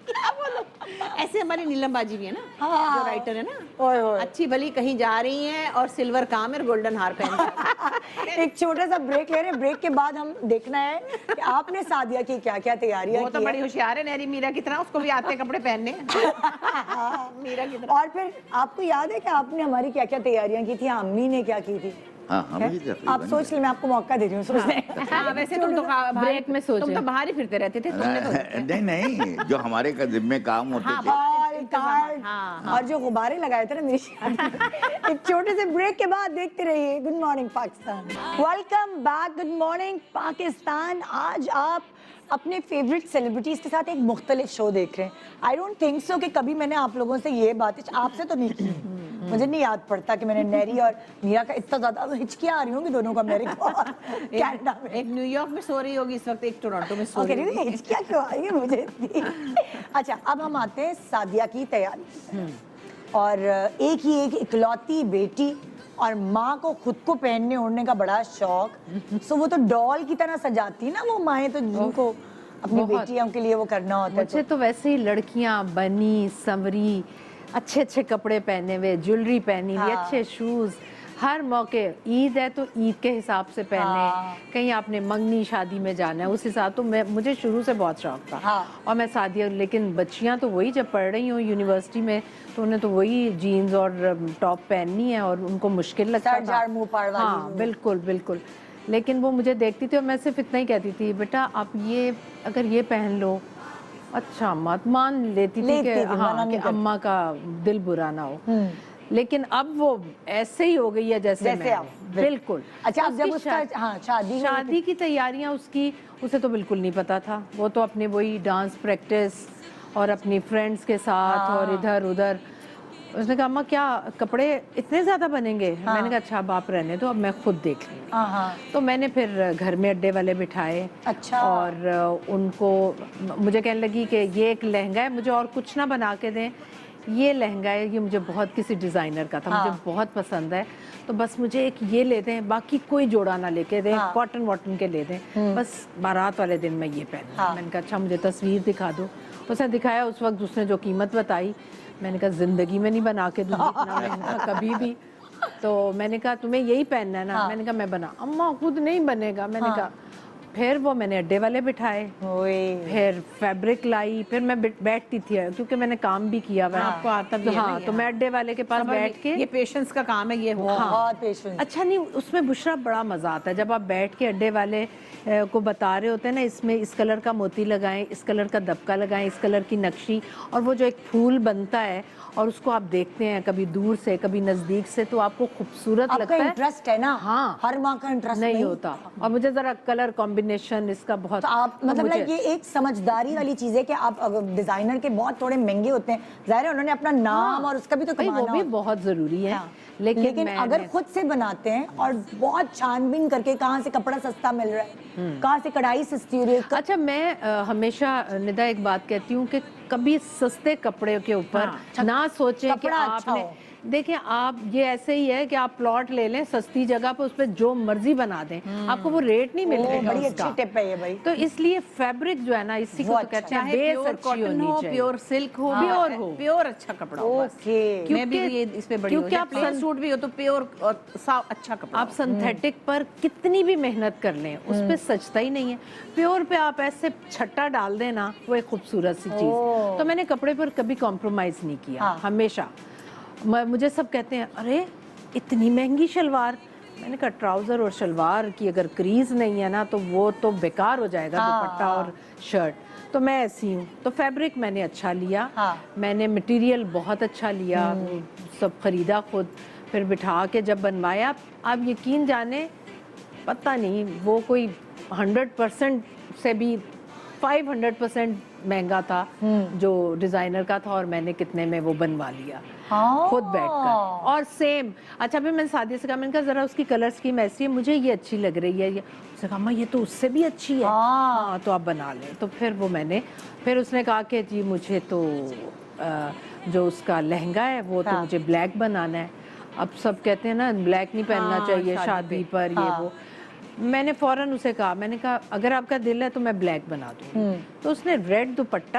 کیا بولو, ایسے ہماری نیلم باجی بھی ہے نا جو رائٹر ہے نا, اچھی بھلی کہیں جا رہی ہیں اور سلور کام ہے, گولڈن ہار پہن. ایک چھوٹا سا بریک لے رہے ہیں, بریک کے بعد ہم دیکھنا ہے کہ آپ نے سعدیہ کی کیا کیا تیاریاں. وہ تو بڑی ہوشیار ہے نیری, میرا کی طرح, اس کو بھی آتے ہیں کپڑے پہننے میرا کی طرح. اور پھر آپ کو یاد ہے کہ آپ نے ہماری کیا کیا تیاریاں کی تھی, امی نے کیا کی تھی؟ آپ سوچ لیں, میں آپ کو موقع دے رہی ہوں سوچنے. ویسے تم تو بریک میں سوچیں, تم تو باہر ہی پھرتے رہتے تھے. نہیں, جو ہمارے ذمے کام ہوتے تھے, اور جو غبارے لگائے تھے نا میری شادی. ایک چھوٹے سے بریک کے بعد دیکھتے رہیے good morning Pakistan. Welcome back, good morning Pakistan. آج آپ اپنے فیوریٹ سیلیبریٹیز کے ساتھ ایک مختلف شو دیکھ رہے ہیں. آئی ڈونٹ تھنک سو کہ کبھی میں نے آپ لوگوں سے یہ بات, آپ سے تو نہیں کی, مجھے نہیں یاد پڑتا کہ میں نے نیری اور میرا کا اتنا زیادہ ہچکیاں آ رہی ہوں گی دونوں کو امریکہ اور کینیڈا میں. ایک نیو یارک میں سو رہی ہوگی اس وقت, ایک ٹورانٹو میں سو رہی ہوگی. ہچکیاں کیوں آئی ہیں مجھے اتنی. اچھا, اب ہم آتے ہیں سعدیہ کی تیاری. اور ایک ہی ایک اکلوتی بیٹی, اور ماں کو خود کو پہننے اوڑھنے کا بڑا شوق, سو وہ تو ڈال کی طرح سجاتی نا وہ مائیں, تو جن کو اپنی بیٹیوں کے لیے وہ کرنا ہوتا ہے. مجھے تو ویسے ہی لڑکیاں بنی سنوری, اچھے اچھے کپڑے پہنے ہوئے, جویلری پہنی ہوئی, اچھے شوز, ہر موقع. عید ہے تو عید کے حساب سے پہننے, کہیں آپ نے منگنی شادی میں جانا ہے اس حساب. تو مجھے شروع سے بہت شوق تھا, اور میں سعدیہ, لیکن بچیاں تو وہی جب پڑھ رہی ہوں یونیورسٹی میں, تو انہیں تو وہی جینز اور ٹاپ پہننی ہے, اور ان کو مشکل لگتا تھا. ہاں بالکل بالکل. لیکن وہ مجھے دیکھتی تھی, اور میں صرف اتنا ہی کہتی تھی, بیٹا آپ یہ اگر یہ پہن لو, اچھا مت مان لیتی تھی کہ ہاں کہ اماں کا دل برا نہ ہو. لیکن اب وہ ایسے ہی ہو گئی ہے جیسے میں, بالکل. اچھا, اب جب اس کا شادی کی تیاریاں اس کی, اسے تو بالکل نہیں پتا تھا. وہ تو اپنے وہی ڈانس پریکٹس اور اپنی فرینڈس کے ساتھ اور ادھر ادھر. اس نے کہا اماں کیا کپڑے اتنے زیادہ بنیں گے؟ میں نے کہا اچھا اب آپ رہنے دو, اب میں خود دیکھ لوں گی. تو میں نے پھر گھر میں اڈے والے بٹھائے, اور ان کو مجھے کہنے لگی کہ یہ ایک لہنگا ہے, مجھے اور کچھ نہ بنا کے دیں, یہ لہنگا ہے, یہ مجھے بہت کسی ڈیزائنر کا تھا, مجھے بہت پسند ہے, تو بس مجھے ایک یہ لے دیں, باقی کوئی جوڑا نہ لے کے دیں, کاٹن واٹن کے لے دیں, بس بارات والے دن میں یہ پہنوں. میں نے کہا اچھا مجھے تصویر دکھا دو. اس نے دکھایا, اس وقت اس نے جو قیمت بتائی, میں نے کہا زندگی میں نہیں بنا کے دوں اتنا مہنگا کبھی بھی. تو میں نے کہا تمہیں یہی پہننا ہے نا؟ میں نے کہا میں بنا. اماں خود نہیں بنے گا. میں نے کہا پھر وہ میں نے اڈے والے بٹھائے, پھر فیبرک لائی, پھر میں بیٹھتی تھی کیونکہ میں نے کام بھی کیا ہوا ہے. آپ کو آتا بھی ہے نا ہاں, تو میں اڈے والے کے پاس بیٹھ کے, یہ پیشنس کا کام ہے, یہ بہت پیشنس. اچھا نہیں, اس میں بشرا بڑا مزہ آتا ہے جب آپ بیٹھ کے اڈے والے کو بتا رہے ہوتے ہیں نا, اس میں اس کلر کا موتی لگائیں, اس کلر کا دبکا لگائیں, اس کلر کی نقشی, اور وہ جو ایک پھول بنتا ہے اور اس کو آپ دیکھتے ہیں کبھی دور سے کبھی نزدیک سے, تو آپ کو خوبصورت لگتا ہے. آپ کا انٹرسٹ ہے نا, ہاں, ہر ماں کا انٹرسٹ نہیں ہوتا. اور مجھے ذرا کلر کمبینیشن اس کا بہت, تو آپ مطلب یہ ایک سمجھداری والی چیز ہے کہ آپ ڈیزائنر کے بہت تھوڑے مہنگے ہوتے ہیں, ظاہر ہے انہوں نے اپنا نام اور اس کا بھی تو کمانا وہ بھی بہت ضروری ہے, لیکن اگر خود سے بناتے ہیں اور بہت چھان بین کر کے کہاں سے کپڑا سستا مل رہا ہے, کہاں سے کڑھائی سستی ہو رہی ہے. اچھا, میں ہمیشہ ندا ایک بات کہتی ہوں کہ کبھی سستے کپڑے کے اوپر نہ سوچیں کہ آپ نے, دیکھیں آپ یہ ایسے ہی ہے کہ آپ پلاٹ لے لیں سستی جگہ پہ, اس پہ جو مرضی بنا دیں, آپ کو وہ ریٹ نہیں مل رہے گا. بڑی اچھی ٹپ ہے یہ بھائی. تو اس لیے فیبرک جو ہے نا, اسی کو تو کہتے ہیں بیس اچھی ہونی چاہیے, پیور سلک ہو, پیور اچھا کپڑا ہو. میں بھی اس پہ بڑی ہوں, کیونکہ پلین سوٹ بھی ہو تو پیور اور اچھا کپڑا. آپ سنتھیٹک پر کتنی بھی محنت کر لیں اس پہ سچتا ہی نہیں ہے. پیور پہ آپ ایسے چھٹا ڈال دیں نا, وہ ایک خوبصورت سی چیز. تو میں نے کپڑے پر کبھی کمپرومائز نہیں کیا ہمیشہ. مجھے سب کہتے ہیں ارے اتنی مہنگی شلوار, میں نے کہا ٹراؤزر اور شلوار کی اگر کریز نہیں ہے نا تو وہ تو بیکار ہو جائے گا دوپٹہ اور شرٹ. تو میں ایسی ہوں. تو فیبرک میں نے اچھا لیا, میں نے مٹیریل بہت اچھا لیا, سب خریدا خود, پھر بٹھا کے جب بنوایا, آپ یقین جانے پتہ نہیں وہ کوئی 100% سے بھی 500% مہنگا تھا جو ڈیزائنر کا تھا, اور میں نے کتنے میں وہ بنوا لیا خود بیٹھ کر. اور سیم, اچھا پھر میں نے سادیہ سے کہا, میں نے کہا ذرا اس کی کلر اسکیم ایسی ہے, مجھے یہ اچھی لگ رہی ہے. اس نے کہا ماں یہ تو اس سے بھی اچھی ہے, ہاں تو آپ بنا لیں. تو پھر وہ میں نے, پھر اس نے کہا کہ جی مجھے تو جو اس کا لہنگا ہے وہ تو مجھے بلیک بنانا ہے. اب سب کہتے ہیں نا بلیک نہیں پہننا چاہیے شادی پر, یہ وہ. میں نے فوراً اسے کہا, میں نے کہا اگر آپ کا دل ہے تو میں بلیک بنا دوں. تو اس نے ریڈ دوپٹہ,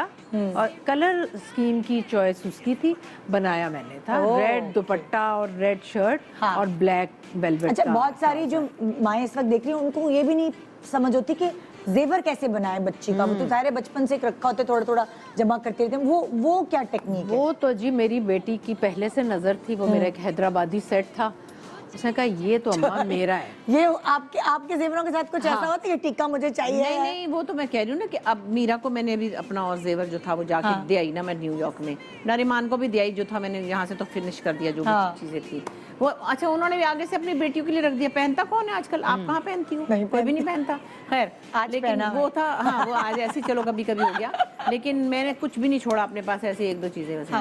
اور کلر اسکیم کی چوائس اس کی تھی, بنایا میں نے تھا ریڈ دوپٹہ اور ریڈ شرٹ اور بلیک ویلویٹ. اچھا, بہت ساری جو مائیں اس وقت دیکھ رہی ہیں ان کو یہ بھی نہیں سمجھ ہوتی کہ زیور کیسے بنائے بچی کا. وہ تو ظاہر ہے بچپن سے رکھا ہوتا ہے, تھوڑا تھوڑا جمع کرتے رہتے ہیں. وہ کیا ٹیکنیک ہے؟ وہ تو جی میری بیٹی کی پہلے سے نظر تھی. وہ میرا ایک حیدرآبادی سیٹ تھا, اس نے کہا یہ تو اماں میرا ہے. یہ آپ کے زیوروں کے ساتھ کچھ ایسا ہوتا ہے کہ ٹکا مجھے چاہیے؟ نہیں, وہ تو میں کہہ رہی ہوں نا کہ اب میرا کو میں نے ابھی اپنا اور زیور جو تھا وہ جا کے دے آئی نا میں نیو یارک میں. نریمان کو بھی دے آئی جو تھا, میں نے یہاں سے تو فنش کر دیا جو بھی چیزیں تھی وہ. اچھا, انہوں نے بھی آگے سے اپنی بیٹیوں کے لیے رکھ دیا. پہنتا کون ہے آج کل؟ آپ کہاں پہنتی ہو؟ کوئی بھی نہیں پہنتا. خیر, لیکن وہ تھا, ہاں وہ آج ایسی چلو کبھی کبھی ہو گیا, لیکن میں نے کچھ بھی نہیں چھوڑا اپنے پاس, ایسے ایک دو چیزیں ویسے.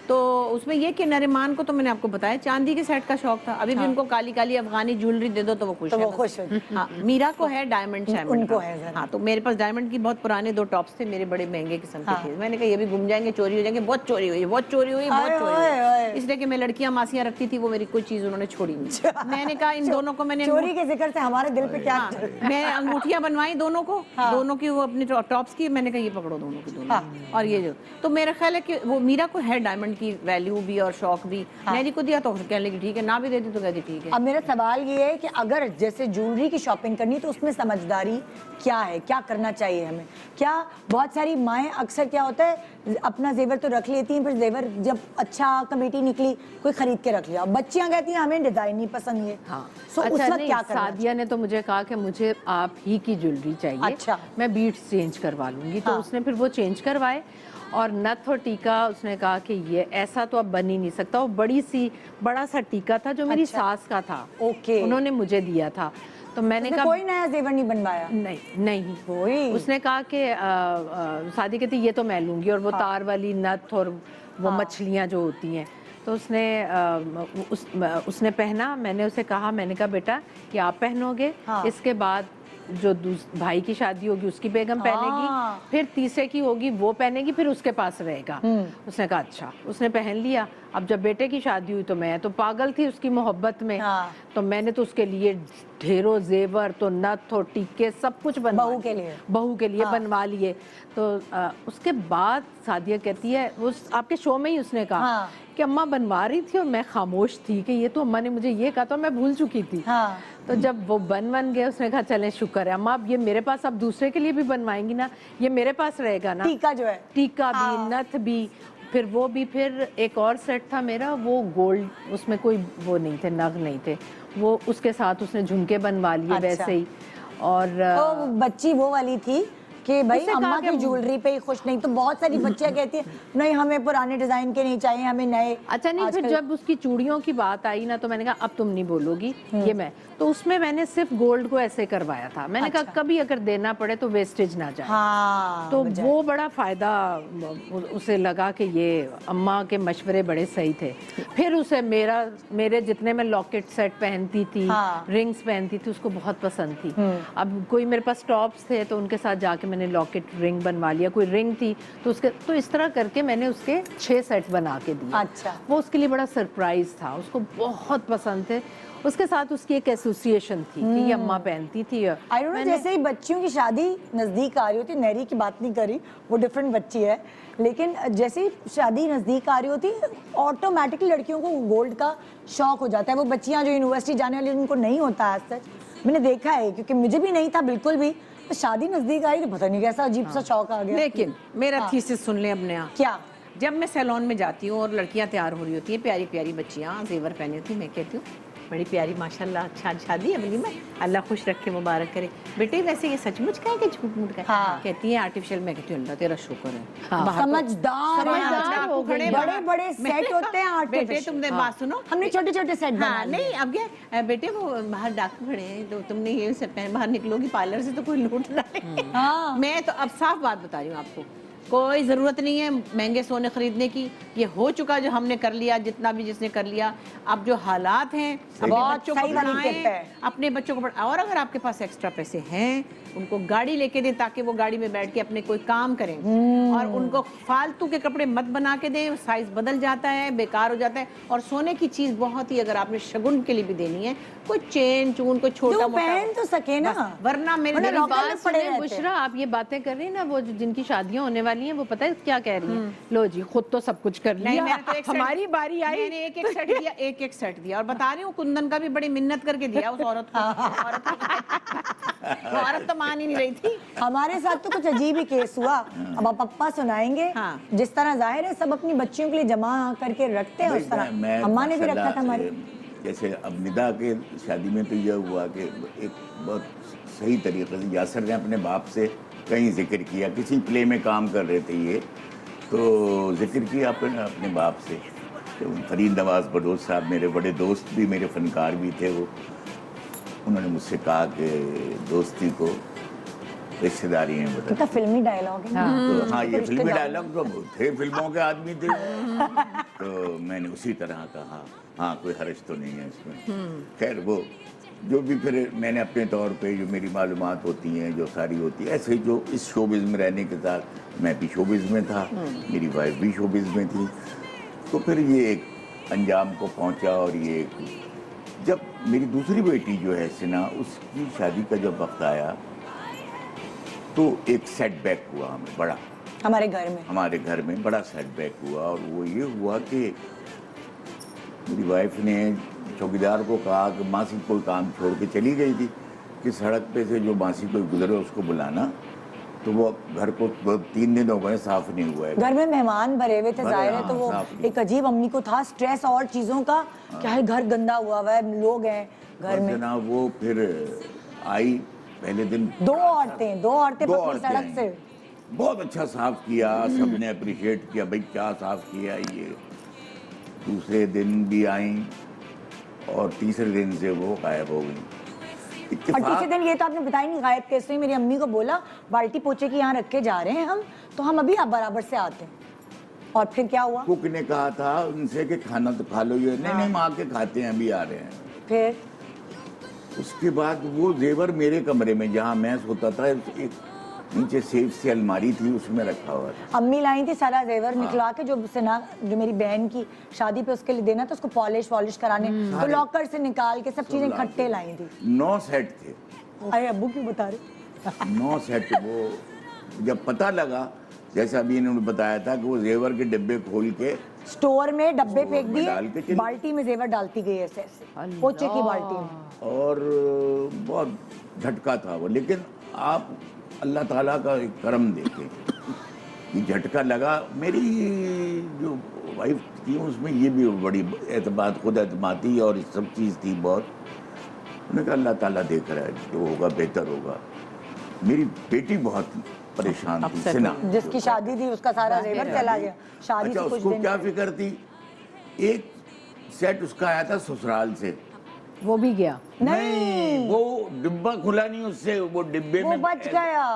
تو اس میں یہ کہ نریمان کو تو میں نے آپ کو بتایا چاندی کے سیٹ کا شوق تھا. ابھی بھی ان کو کالی کالی افغانی جویلری دے دو تو وہ خوش ہے. ہاں, میرا کو ہے ڈائمنڈ شائمنڈ کا. ہاں, تو میرے پاس ڈائمنڈ کی بہت پرانے 2 ٹاپس تھے میرے, بڑے مہنگے قسم کے تھے. میں نے کہا یہ بھی گم جائیں گے, چوری ہو جائیں گے. بہت چوری ہوئی, بہت چوری ہوئی, بہت چوری ہوئی, اس لیے کہ میں لڑکیاں ماسیاں رکھتی تھی, وہ میری کوئی چیز انہوں نے چھوڑی نہیں. میں نے کہا ان دونوں کو میں نے, چوری کے ذکر سے ہمارے دل پہ کیا, میں انگوٹھیاں بنوائی دونوں کو, دونوں کی وہ اپنی ٹاپس کی. میں نے کہا یہ پکڑو دونوں کی دونوں, اور یہ جو. تو میرا خیال ہے کہ وہ میرا کو ہے ڈائمنڈ کی ویلیو بھی اور شوق بھی. میں نے کو دیا تو کہنے لگی ٹھیک ہے, نہ بھی دیتی تو کہتی ٹھیک ہے. اب میرا سوال یہ ہے کہ اگر جیسے جویلری کی شاپنگ کرنی تو اس میں سمجھداری کیا ہے, کیا کرنا چاہیے ہمیں؟ کیا بہت ساری مائیں اکثر کیا ہوتا ہے اپنا زیور تو رکھ لیتی ہیں, پھر زیور جب اچھا کمیٹی نکلی کوئی خرید کے رکھ لیا, بچیاں کہتی ہیں ہمیں ڈیزائن نہیں پسند. یہ سو اس وقت کیا کرنا؟ سادیہ نے تو مجھے کہا کہ مجھے آپ ہی کی جویلری چاہیے, اچھا میں بیٹس چینج کروا لوں گی. تو اس نے پھر وہ چینج کروائے, اور نتھ اور ٹیکا اس نے کہا کہ یہ ایسا تو اب بن ہی نہیں سکتا. وہ بڑا سا ٹیکا تھا جو میری ساس کا تھا, انہوں نے مجھے دیا تھا. تو میں نے کہا کوئی نیا زیور نہیں بنوایا؟ نہیں. اس نے کہا کہ سادی کہتی یہ تو میں لوں گی, اور وہ تار والی نتھ اور وہ مچھلیاں جو ہوتی ہیں. تو اس نے پہنا. میں نے اسے کہا, میں نے کہا بیٹا یہ آپ پہنو گے, اس کے بعد جو بھائی کی شادی ہوگی اس کی بیگم پہنے گی, پھر تیسرے کی ہوگی وہ پہنے گی, پھر اس کے پاس رہے گا. اس نے کہا اچھا. اس نے پہن لیا. اب جب بیٹے کی شادی ہوئی تو میں تو پاگل تھی اس کی محبت میں, تو میں نے تو اس کے لیے ڈھیروں زیور تو نتھ اور ٹیکے سب کچھ بہو کے لیے بنوا لیے. تو اس کے بعد سادیہ کہتی ہے, آپ کے شو میں ہی اس نے کہا کہ اماں بنوا رہی تھی اور میں خاموش تھی کہ یہ تو اماں نے مجھے یہ کہا تو میں بھول چکی تھی. तो जब वो बन गए उसने कहा चलें शुक्र है अम्मा, अब ये मेरे पास अब दूसरे के लिए भी बनवाएंगी ना, ये मेरे पास रहेगा ना। टीका जो है, टीका भी, नथ भी, फिर वो भी, फिर एक और सेट था मेरा, वो गोल्ड, उसमें कोई वो नहीं थे, नग नहीं थे, वो उसके साथ उसने झुमके बनवा लिए वैसे ही। और तो बच्ची वो वाली थी कि भाई उसने अम्मा कहा की कि ज्वेलरी पे ही खुश नहीं, तो बहुत सारी बच्चियां कहती हैं नहीं हमें पुराने डिजाइन के नहीं चाहिए, हमें नए। अच्छा नहीं, फिर जब उसकी चूड़ियों की बात आई ना तो मैंने कहा अब तुम नहीं बोलोगी, ये मैं, तो उसमें मैंने सिर्फ गोल्ड को ऐसे करवाया था। मैंने कहा कभी अगर देना पड़े तो वेस्टेज ना जाए। हाँ, तो वो बड़ा फायदा उसे लगा कि ये अम्मा के मशवरे बड़े सही थे। फिर उसे मेरे जितने मैं लॉकेट सेट पहनती थी, रिंग्स पहनती थी, उसको बहुत पसंद थी। अब कोई मेरे पास टॉप्स थे तो उनके साथ जाके मैंने लॉकेट रिंग बनवा लिया, कोई रिंग थी तो उसके, तो इस तरह करके मैंने उसके 6 सेट्स बना के दिए। अच्छा। वो उसके लिए बड़ा सरप्राइज था, उसको बहुत पसंद थे। उसके साथ उसकी एक एसोसिएशन थी कि ये अम्मा पहनती थी। आई डोंट नो, जैसे ही बच्चियों की शादी नजदीक आ रही होती, नहरी की बात नहीं करी, वो डिफरेंट बच्ची है, लेकिन जैसे ही शादी नजदीक आ रही होती ऑटोमेटिकली लड़कियों को गोल्ड का शौक हो जाता है। वो बच्चियां जो यूनिवर्सिटी जाने वाली उनको नहीं होता आज तक, मैंने देखा है, क्योंकि मुझे भी नहीं था बिल्कुल भी, तो शादी नजदीक आई तो पता नहीं कैसा अजीब सा शौक आ गया। लेकिन मेरा थीसिस सुन ले अपने यहाँ। क्या? जब मैं सैलून में जाती हूँ और लड़कियां तैयार हो रही होती हैं, प्यारी प्यारी बच्चियां जेवर पहनी होती, मैं कहती हूँ बड़ी प्यारी माशाल्लाह, अच्छा शादी है अगली में, अल्लाह खुश रखे, मुबारक करे। बेटे वैसे ये सचमुच का है कि झूठ मूठ का है? हाँ। कहती है आर्टिफिशियल। मैं कहती हूँ अल्लाह तेरा शुक्र है। हाँ। बाहर तो- समझदार है, समझदार हो गए, बड़े बड़े सेट होते हैं बेटे आर्टिफिशियल। तुमने बात सुनो, हमने छोटे छोटे सेट बना हाँ लिए। नहीं अब क्या बेटे, वो बाहर डाकू खड़े हैं तो तुमने ये सब पहन, बाहर निकलोगी पार्लर से तो कोई लूट ना ले। हाँ। मैं तो अब साफ बात बता रही हूँ आपको, कोई ज़रूरत नहीं है महंगे सोने खरीदने की, ये हो चुका जो हमने कर लिया, जितना भी जिसने कर लिया। अब जो हालात हैं अपने बहुत बच्चों को सही वाली टिप है। पढ़ाएं, अपने बच्चों को पढ़ाएं, और अगर आपके पास एक्स्ट्रा पैसे हैं उनको गाड़ी लेके दें ताकि वो गाड़ी में बैठ के अपने कोई काम करें, और उनको फालतू के कपड़े मत बना के दें, साइज बदल जाता है, बेकार हो जाता है। और सोने की चीज़ बहुत ही, अगर आपने शगुन के लिए भी देनी है, कोई चेन चून कोई छोटा जो मोटा, पहन तो सके ना, बस, वरना मेरे वरना मेरी लॉकर बात में पड़े रहते हैं। बुशरा, आप ये बातें कर रही हैं ना, वो जिनकी शादियां होने वाली हैं वो पता है क्या कह रही हैं, लो जी खुद तो सब कुछ कर नहीं, लिया, मैंने तो एक सेट- हमारी बारी आई। मैंने एक सेट दिया, एक सेट दिया, और बता रही हूँ कुंदन का भी बड़ी मिन्नत करके दिया उस औरत को। वो औरत तो मान ही नहीं रही थी। हमारे साथ तो कुछ अजीब ही केस हुआ, अब आप पप्पा सुनाएंगे। हाँ। जिस तरह जाहिर है सब अपनी बच्चियों के लिए जमा करके रखते हैं, उस तरह अम्मा ने भी रखा था हमारी। जैसे अब निदा के शादी में तो यह हुआ कि एक बहुत सही तरीके से यासर ने अपने बाप से कहीं जिक्र किया, किसी प्ले में काम कर रहे थे ये, तो जिक्र किया अपने बाप से। तो फरीद नवाज बलोच साहब मेरे बड़े दोस्त भी, मेरे फनकार भी थे, वो उन्होंने मुझसे कहा कि दोस्ती को रिश्तेदारी हैं बता। कितना फिल्मी डायलॉग है। तो हाँ, ये फिल्मी डायलॉग तो थे, फिल्मों के आदमी थे। तो मैंने उसी तरह कहा, हाँ कोई हर्ज तो नहीं है इसमें। खैर वो जो भी, फिर मैंने अपने तौर पे जो मेरी मालूमात होती हैं, जो सारी होती है, ऐसे ही जो इस शोबिज़ में रहने के साथ मैं भी शोबिज़ में था, मेरी वाइफ भी शोबिज़ में थी, तो फिर ये एक अंजाम को पहुंचा। और ये जब मेरी दूसरी बेटी जो है सिना, उसकी शादी का जब वक्त आया तो एक सेटबैक हुआ हमें बड़ा, हमारे घर में बड़ा सेटबैक हुआ। और वो ये हुआ कि मेरी वाइफ ने चौकीदार को कहा कि मासी कोई काम छोड़ के चली गई थी कि सड़क पे से जो मासी कोई गुजरे उसको बुलाना। तो वो घर को 3 दिन हो गए साफ नहीं हुआ है, घर में मेहमान भरे हुए थे, जाहिर है, हाँ, तो वो साफ नहीं। एक अजीब अम्मी को था स्ट्रेस और चीजों का, क्या है घर गंदा हुआ हुआ है, लोग हैं घर में। जनाब वो फिर आई पहले दिन, दो औरतें पकड़ी सड़क आई। से, बहुत अच्छा साफ किया, सबने अप्रिशिएट किया, भाई क्या साफ किया ये। दूसरे दिन भी आई और तीसरे दिन से वो गायब हो गई। और तीसरे दिन ये तो आपने बताया नहीं गायब कैसे हुई। मेरी अम्मी को बोला बाल्टी पोछे की यहाँ रख के जा रहे हैं हम, तो हम अभी आप बराबर से आते हैं। और फिर क्या हुआ? कुक ने कहा था उनसे कि खाना तो खा लो, ये नहीं हम आके खाते हैं, अभी आ रहे हैं। फिर उसके बाद वो जेवर मेरे कमरे में, जहाँ मैं सोता था, एक नीचे सेफ से अलमारी थी, उसमें रखा हुआ था। अम्मी लाई थी सारा जेवर निकलवा के, जो सिना जो मेरी बहन की शादी पे उसके लिए देना था, उसको पॉलिश कराने, तो लॉकर से निकाल के सब चीजें इकट्ठे लाई थी। 9 सेट थे। अरे अब्बू क्यों बता रहे? 9 सेट। वो जब पता लगा, जैसा अभी इन्होंने बताया था कि वो जेवर के डिब्बे खोल के स्टोर में डब्बे स्टोर फेंक में दिए, डाल के चली बाल्टी में जेवर डालती गई ऐसे ऐसे, पोचे की बाल्टी में। और बहुत झटका था वो, लेकिन आप अल्लाह ताला का एक करम देखें, ये झटका लगा। मेरी जो वाइफ थी उसमें ये भी बड़ी एतमाद, खुद एतमादी और सब चीज़ थी बहुत। उन्होंने कहा अल्लाह ताला देख रहा है, जो होगा बेहतर होगा। मेरी बेटी बहुत परेशान थी, सिना, जिसकी शादी थी उसका सारा जेवर चला गया। शादी अच्छा, से कुछ उसको दिन क्या फिक्र थी, एक सेट उसका आया था ससुराल से, वो भी गया। नहीं, वो डिब्बा खुला नहीं उससे, वो डिब्बे वो में बच गया।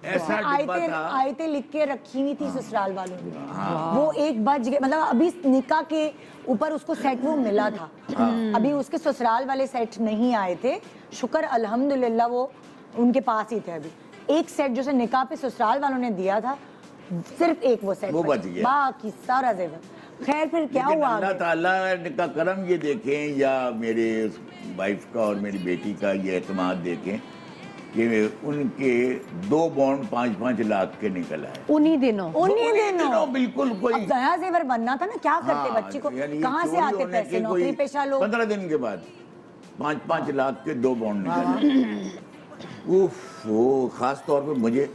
ऐसा डिब्बा था। आयते लिख के रखी हुई थी ससुराल वालों ने, वो एक बच गए। मतलब अभी निकाह के ऊपर उसको सेट वो मिला था, अभी उसके ससुराल वाले सेट नहीं आए थे। शुक्र अल्हम्दुलिल्लाह वो उनके पास ही थे। अभी एक सेट जो से निकाह पे ससुराल वालों ने दिया था, सिर्फ एक वो सेट वो बच गया। बाकी सारा जेवर। खैर फिर क्या लेकिन हुआ अल्लाह आगे? ताला का करम ये देखें, या मेरे वाइफ का और मेरी बेटी का ये एतमाद देखें कि उनके 2 बॉन्ड 5-5 लाख के निकल आए उन्हीं दिनों। उन्हीं दिनों बिल्कुल कोई। अब नया जेवर बनना था ना, क्या करते बच्ची को, यानी ये कहाँ से चोरी आते होने पैसे? के नौकरी कोई पेशा लोग। 15 दिन के बाद 5-5 लाख के 2 बॉन्ड निकले। उफ, वो खास तौर पे मुझे,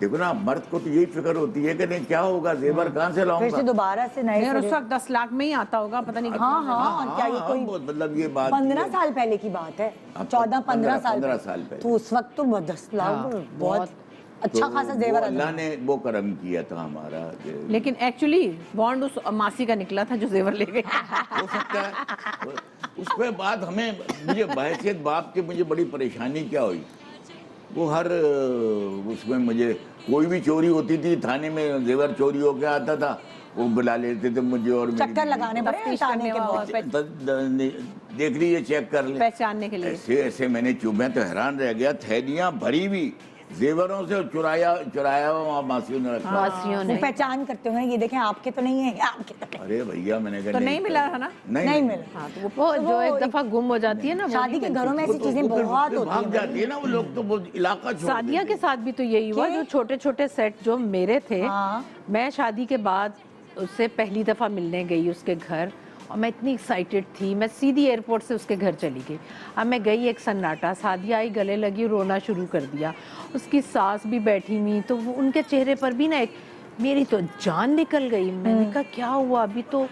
देखो ना, मर्द को तो यही फिक्र होती है कि नहीं क्या होगा, जेवर कहाँ से फिर लाऊंगा। से दोबारा से नए और उस सिरे- वक्त 10 लाख में ही आता होगा, पता नहीं। हाँ, क्या ये कोई मतलब ये बात 15 साल पहले की बात है, हाँ, 14-15 साल 15 साल पहले। तो उस वक्त तो 10 लाख बहुत अच्छा खासा तो जेवर वो अल्लाह था। ने वो करम किया था हमारा कि लेकिन एक्चुअली बॉन्ड उस मासी का निकला था जो जेवर ले गए। हो सकता है उस पे बात हमें, मुझे बहसियत बाप के मुझे बड़ी परेशानी क्या हुई, वो हर उसमें मुझे कोई भी चोरी होती थी, थाने में जेवर चोरी होके आता था, वो बुला लेते थे मुझे और मेरी चक्कर लगाने पड़े तफ्तीश थाने करने के वाला बहुत। देख लीजिए, चेक कर ले, पहचानने के लिए। ऐसे ऐसे मैंने मैं तो हैरान रह गया, थैलियां भरी हुई जेवरों से, चुराया हुआ मासियों ने रखा। वासियों वो ने। पहचान करते हुए ये देखें आपके तो नहीं है, ये आपके तो नहीं। अरे भैया, मैंने कहा तो नहीं मिला है ना? नहीं मिला। हाँ, तो वो वो जो एक दफा गुम हो जाती है ना, वो शादी के घरों में ऐसी चीजें बहुत होती भाग हैं। जाती है ना वो लोग, तो वो इलाका छोड़ सादिया देते के साथ भी तो यही हुआ, क्या? जो छोटे छोटे सेट जो मेरे थे, हाँ। मैं शादी के बाद उससे पहली दफ़ा मिलने गई उसके घर, और मैं इतनी एक्साइटेड थी, मैं सीधी एयरपोर्ट से उसके घर चली गई। अब मैं गई, एक सन्नाटा, सादिया आई, गले लगी, रोना शुरू कर दिया। उसकी सास भी बैठी हुई, तो वो उनके चेहरे पर भी ना एक, मेरी तो जान निकल गई। मैंने कहा क्या हुआ? अभी तो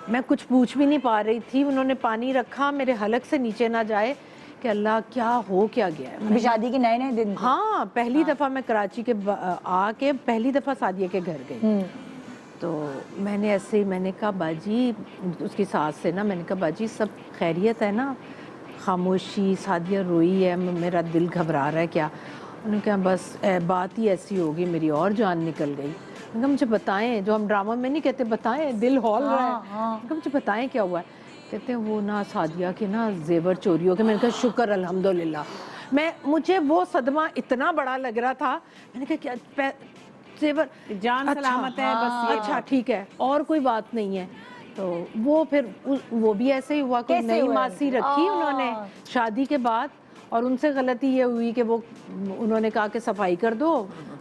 मैं कुछ पूछ भी नहीं पा रही थी। उन्होंने पानी रखा मेरे हलक से नीचे ना जाए कि अल्लाह क्या हो क्या गया है। अभी शादी के नए नए दिन थे। हाँ, पहली दफ़ा मैं कराची के आके पहली दफ़ा सादिया के घर गई, तो मैंने ऐसे ही मैंने कहा बाजी, उसकी सास से ना, मैंने कहा बाजी सब खैरियत है ना? खामोशी, सादिया रोई है, मेरा दिल घबरा रहा है क्या? उन्होंने कहा बस बात ही ऐसी होगी, मेरी और जान निकल गई। मैंने कहा मुझे बताएं, जो हम ड्रामा में नहीं कहते बताएं, दिल हौल रहा है। मैंने कहा मुझे बताएं क्या हुआ है? कहते हैं वो ना सादिया के ना जेवर चोरी हो गए। मैंने कहा शुक्र अल्हम्दुलिल्लाह। मुझे वो सदमा इतना बड़ा लग रहा था। मैंने कहा क्या जेवर, जान सलामत है, बस ये अच्छा ठीक है, और कोई बात नहीं है। तो वो फिर वो भी ऐसे ही हुआ, कोई कैसे नई हुआ? मासी रखी उन्होंने शादी के बाद, और उनसे गलती ये हुई कि वो उन्होंने कहा कि सफाई कर दो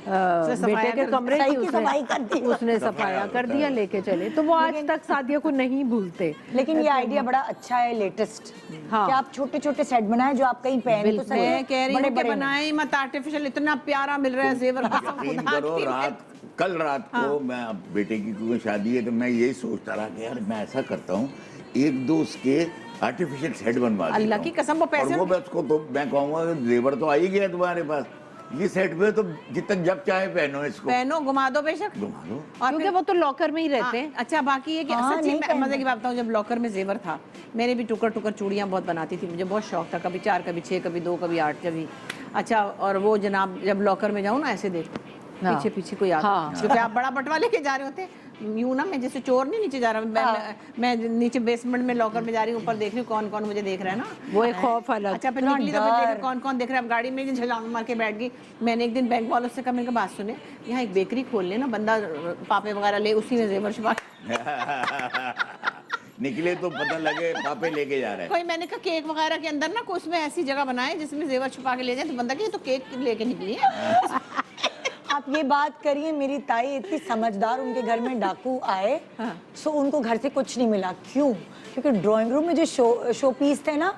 बेटे के कमरे सही की, की सफाई कर दी। उसने सफाया कर दिया, लेके चले। तो वो आज तक सादिया को नहीं भूलते। लेकिन ये आइडिया बड़ा अच्छा है, लेटेस्ट। हाँ। कि आप छोटे छोटे सेट बनाएं जो आप कहीं पहन तो सकें। मैं कह रही हूँ कि बड़े-बड़े नहीं। बनाए मत आर्टिफिशियल, इतना प्यारा मिल रहा है जेवर। यकीन करो, कल रात को मैं, अब बेटे की क्योंकि शादी है, तो मैं यही सोचता रहा कि यार मैं ऐसा करता हूँ, एक दो उसके आर्टिफिशियल सेट बनवा देता अल्लाह हूँ। की कसम, वो पैसे और वो मैं उसको तो मैं कहूँगा जेवर तो आ ही गया तुम्हारे पास, ये सेट पे तो जितना जब चाहे पहनो इसको, पहनो, घुमा दो बेशक। घुमा दो। और क्योंकि फिर वो तो लॉकर में ही रहते हैं। अच्छा, बाकी ये कि हाँ, सच्ची नहीं में पहनना। मजे की बात बताऊँ, जब लॉकर में जेवर था, मैंने भी टुकर टुकर चूड़ियाँ बहुत बनाती थी, मुझे बहुत शौक था, कभी 4 कभी 6 कभी 2 कभी 8 कभी। अच्छा, और वो जनाब जब लॉकर में जाऊँ ना, ऐसे देखो हाँ। पीछे पीछे कोई आता, हाँ। क्योंकि आप बड़ा बटवा लेके जा रहे होते यूं ना, मैं जैसे चोर नहीं नीचे जा रहा, मैं नीचे बेसमेंट में लॉकर में जा रही हूँ, ऊपर देख रही हूँ कौन कौन मुझे देख रहा है ना, वो एक खौफ अलग। अच्छा फिर निकली तो फिर देखा कौन कौन देख रहा है। अब गाड़ी में झलांग मार के बैठ गई। मैंने एक दिन बैंक वालों से कहा, मैंने कहा बात सुने, यहाँ एक बेकरी खोल ले ना, बंदा पापे वगैरह ले, उसी में जेवर छुपा निकले तो पता लगे पापे लेके जा रहे हैं। कोई, मैंने कहा केक वगैरह के अंदर ना उसमें ऐसी जगह बनाए जिसमें जेवर छुपा के ले जाए, तो बंदा कि ये तो केक लेके निकली है। आप ये बात करिए, मेरी ताई इतनी समझदार, उनके घर में डाकू आए सो उनको घर से कुछ नहीं मिला। क्यों? क्योंकि ड्राइंग रूम में जो शो पीस थे ना,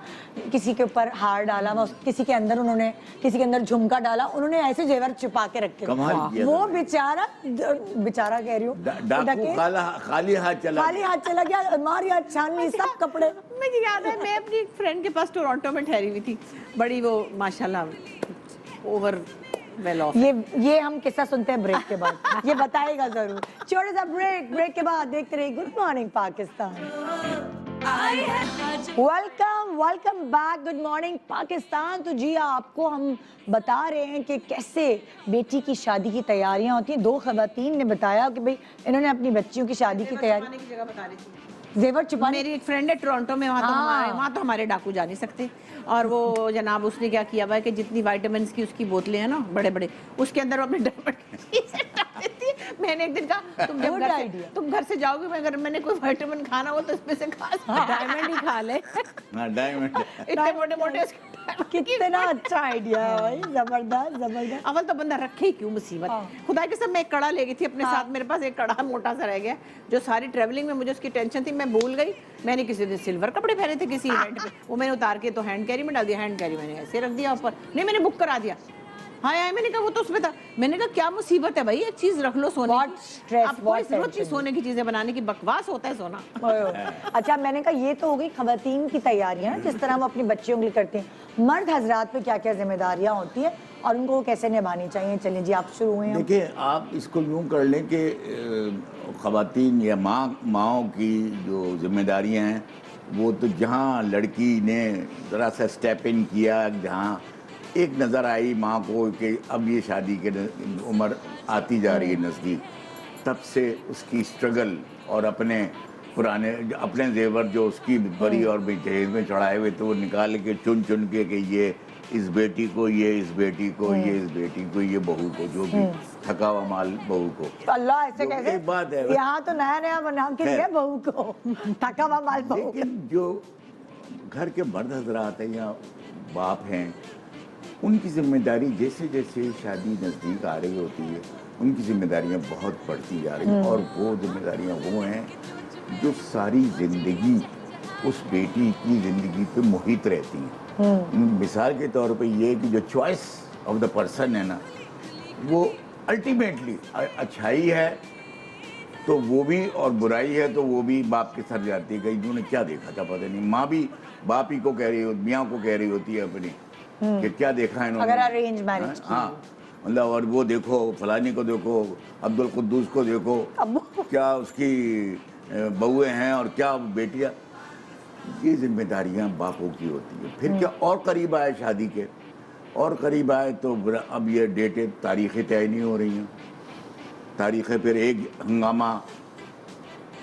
किसी के ऊपर हार डाला, किसी के अंदर उन्होंने, किसी के अंदर झुमका डाला, उन्होंने ऐसे जेवर छुपा के रखे। कमाल किया वो था। बेचारा कह रही हूँ, डाकू खाली हाथ चला गया, हमारी हाथ छान ली सब कपड़े। मुझे याद है मैं अपनी फ्रेंड के पास टोरंटो में ठहरी हुई थी, बड़ी वो माशाल्लाह ओवर वेल ऑफ। ये हम किस्सा सुनते हैं ब्रेक के बाद, ये बताएगा जरूर। छोटा सा ब्रेक के बाद देखते रहिए गुड मॉर्निंग पाकिस्तान। आई है आज welcome back, good morning Pakistan. तो जी आपको हम बता रहे हैं कि कैसे बेटी की शादी की तैयारियां होती हैं। 2 खवातीन ने बताया कि भाई इन्होंने अपनी बच्चियों की शादी की तैयारी, की जगह बता रही थी। जेवर छुपाने। मेरी एक फ्रेंड है टोरंटो में, वहाँ तो हमारे डाकू जा नहीं सकते। और वो जनाब उसने क्या किया हुआ है कि जितनी विटामिन्स की उसकी बोतलें हैं ना बड़े बड़े, उसके अंदर वो अपने डायमंड डाल देती है। मैंने एक दिन कहा तुम घर से जाओगे, अगर मैंने कोई विटामिन खाना हो तो इसमें से खा, डायमंड ही खा ले। डायमंड इतने मोटे मोटे कितना अच्छा आइडिया है भाई, जबरदस्त। अवल तो बंदा रखे ही क्यों मुसीबत। खुदा के सब मैं एक कड़ा ले गई थी अपने साथ, मेरे पास एक कड़ा मोटा सा रह गया, जो सारी ट्रेवलिंग में मुझे उसकी टेंशन थी, मैं भूल गई। मैंने किसी दिन सिल्वर कपड़े पहने थे किसी इवेंट पे, वो मैंने उतार के तो हैंड कैरी में डाल दिया, हैंड कैरी मैंने ऐसे रख दिया ऊपर। नहीं, मैंने बुक करा दिया। हाँ यार, मैंने कहा वो तो उसमें था। मैंने कहा क्या मुसीबत है भाई, एक चीज रख लो सोने की। अब कोई जरूरत नहीं सोने की चीजें बनाने की, बकवास होता है सोना। अच्छा, मैंने कहा ये तो हो गई खवातीन की तैयारियां, जिस तरह हम अपनी बच्चियों के लिए करते हैं। मर्द हजरात पे क्या क्या जिम्मेदारियां होती हैं और उनको कैसे निभानी चाहिए? चलिए जी आप शुरू हुए। देखिए, आप इसको यूँ कर लें कि खवातीन या माँओं की जो जिम्मेदारियां हैं, वो तो जहाँ लड़की ने ज़रा सा स्टेप इन किया, जहाँ एक नज़र आई माँ को कि अब ये शादी के उम्र आती जा रही है नज़दीक, तब से उसकी स्ट्रगल और अपने जेवर जो उसकी बरी और जहेज में चढ़ाए हुए, तो वो निकाल के चुन के कि ये इस बेटी को, ये इस बेटी को, ये इस बेटी को, ये बहू को, जो भी थका हुआ माल बहू को। अल्लाह, ऐसे कैसे? एक बात है, यहाँ तो नया बना के दिया बहू को, थका हुआ माल बहू। लेकिन जो घर के मर्द हजरात हैं या बाप हैं, उनकी जिम्मेदारी जैसे जैसे शादी नज़दीक आ रही होती है, उनकी जिम्मेदारियां बहुत बढ़ती जा रही हैं। और वो जिम्मेदारियां वो हैं जो सारी ज़िंदगी उस बेटी की ज़िंदगी पे मुहित रहती हैं। मिसाल के तौर पे ये कि जो चॉइस ऑफ द पर्सन है ना, वो अल्टीमेटली अच्छाई है तो वो भी, और बुराई है तो वो भी बाप के सर जाती है। कहीं उन्होंने क्या देखा था पता नहीं, माँ भी बाप ही को कह रही होती, मियाँ को कह रही होती है अपनी कि क्या देखा है इन्होंने, अगर अरेंज मैरिज। हाँ, मतलब और वो देखो फलानी को देखो, अब्दुल कुद्दूस को देखो, क्या उसकी बहुएं हैं और क्या बेटियां। ये जिम्मेदारियां बापों की होती है। फिर क्या और करीब आए शादी के, और करीब आए तो अब ये डेटें, तारीखें तय नहीं हो रही हैं, तारीखें फिर एक हंगामा,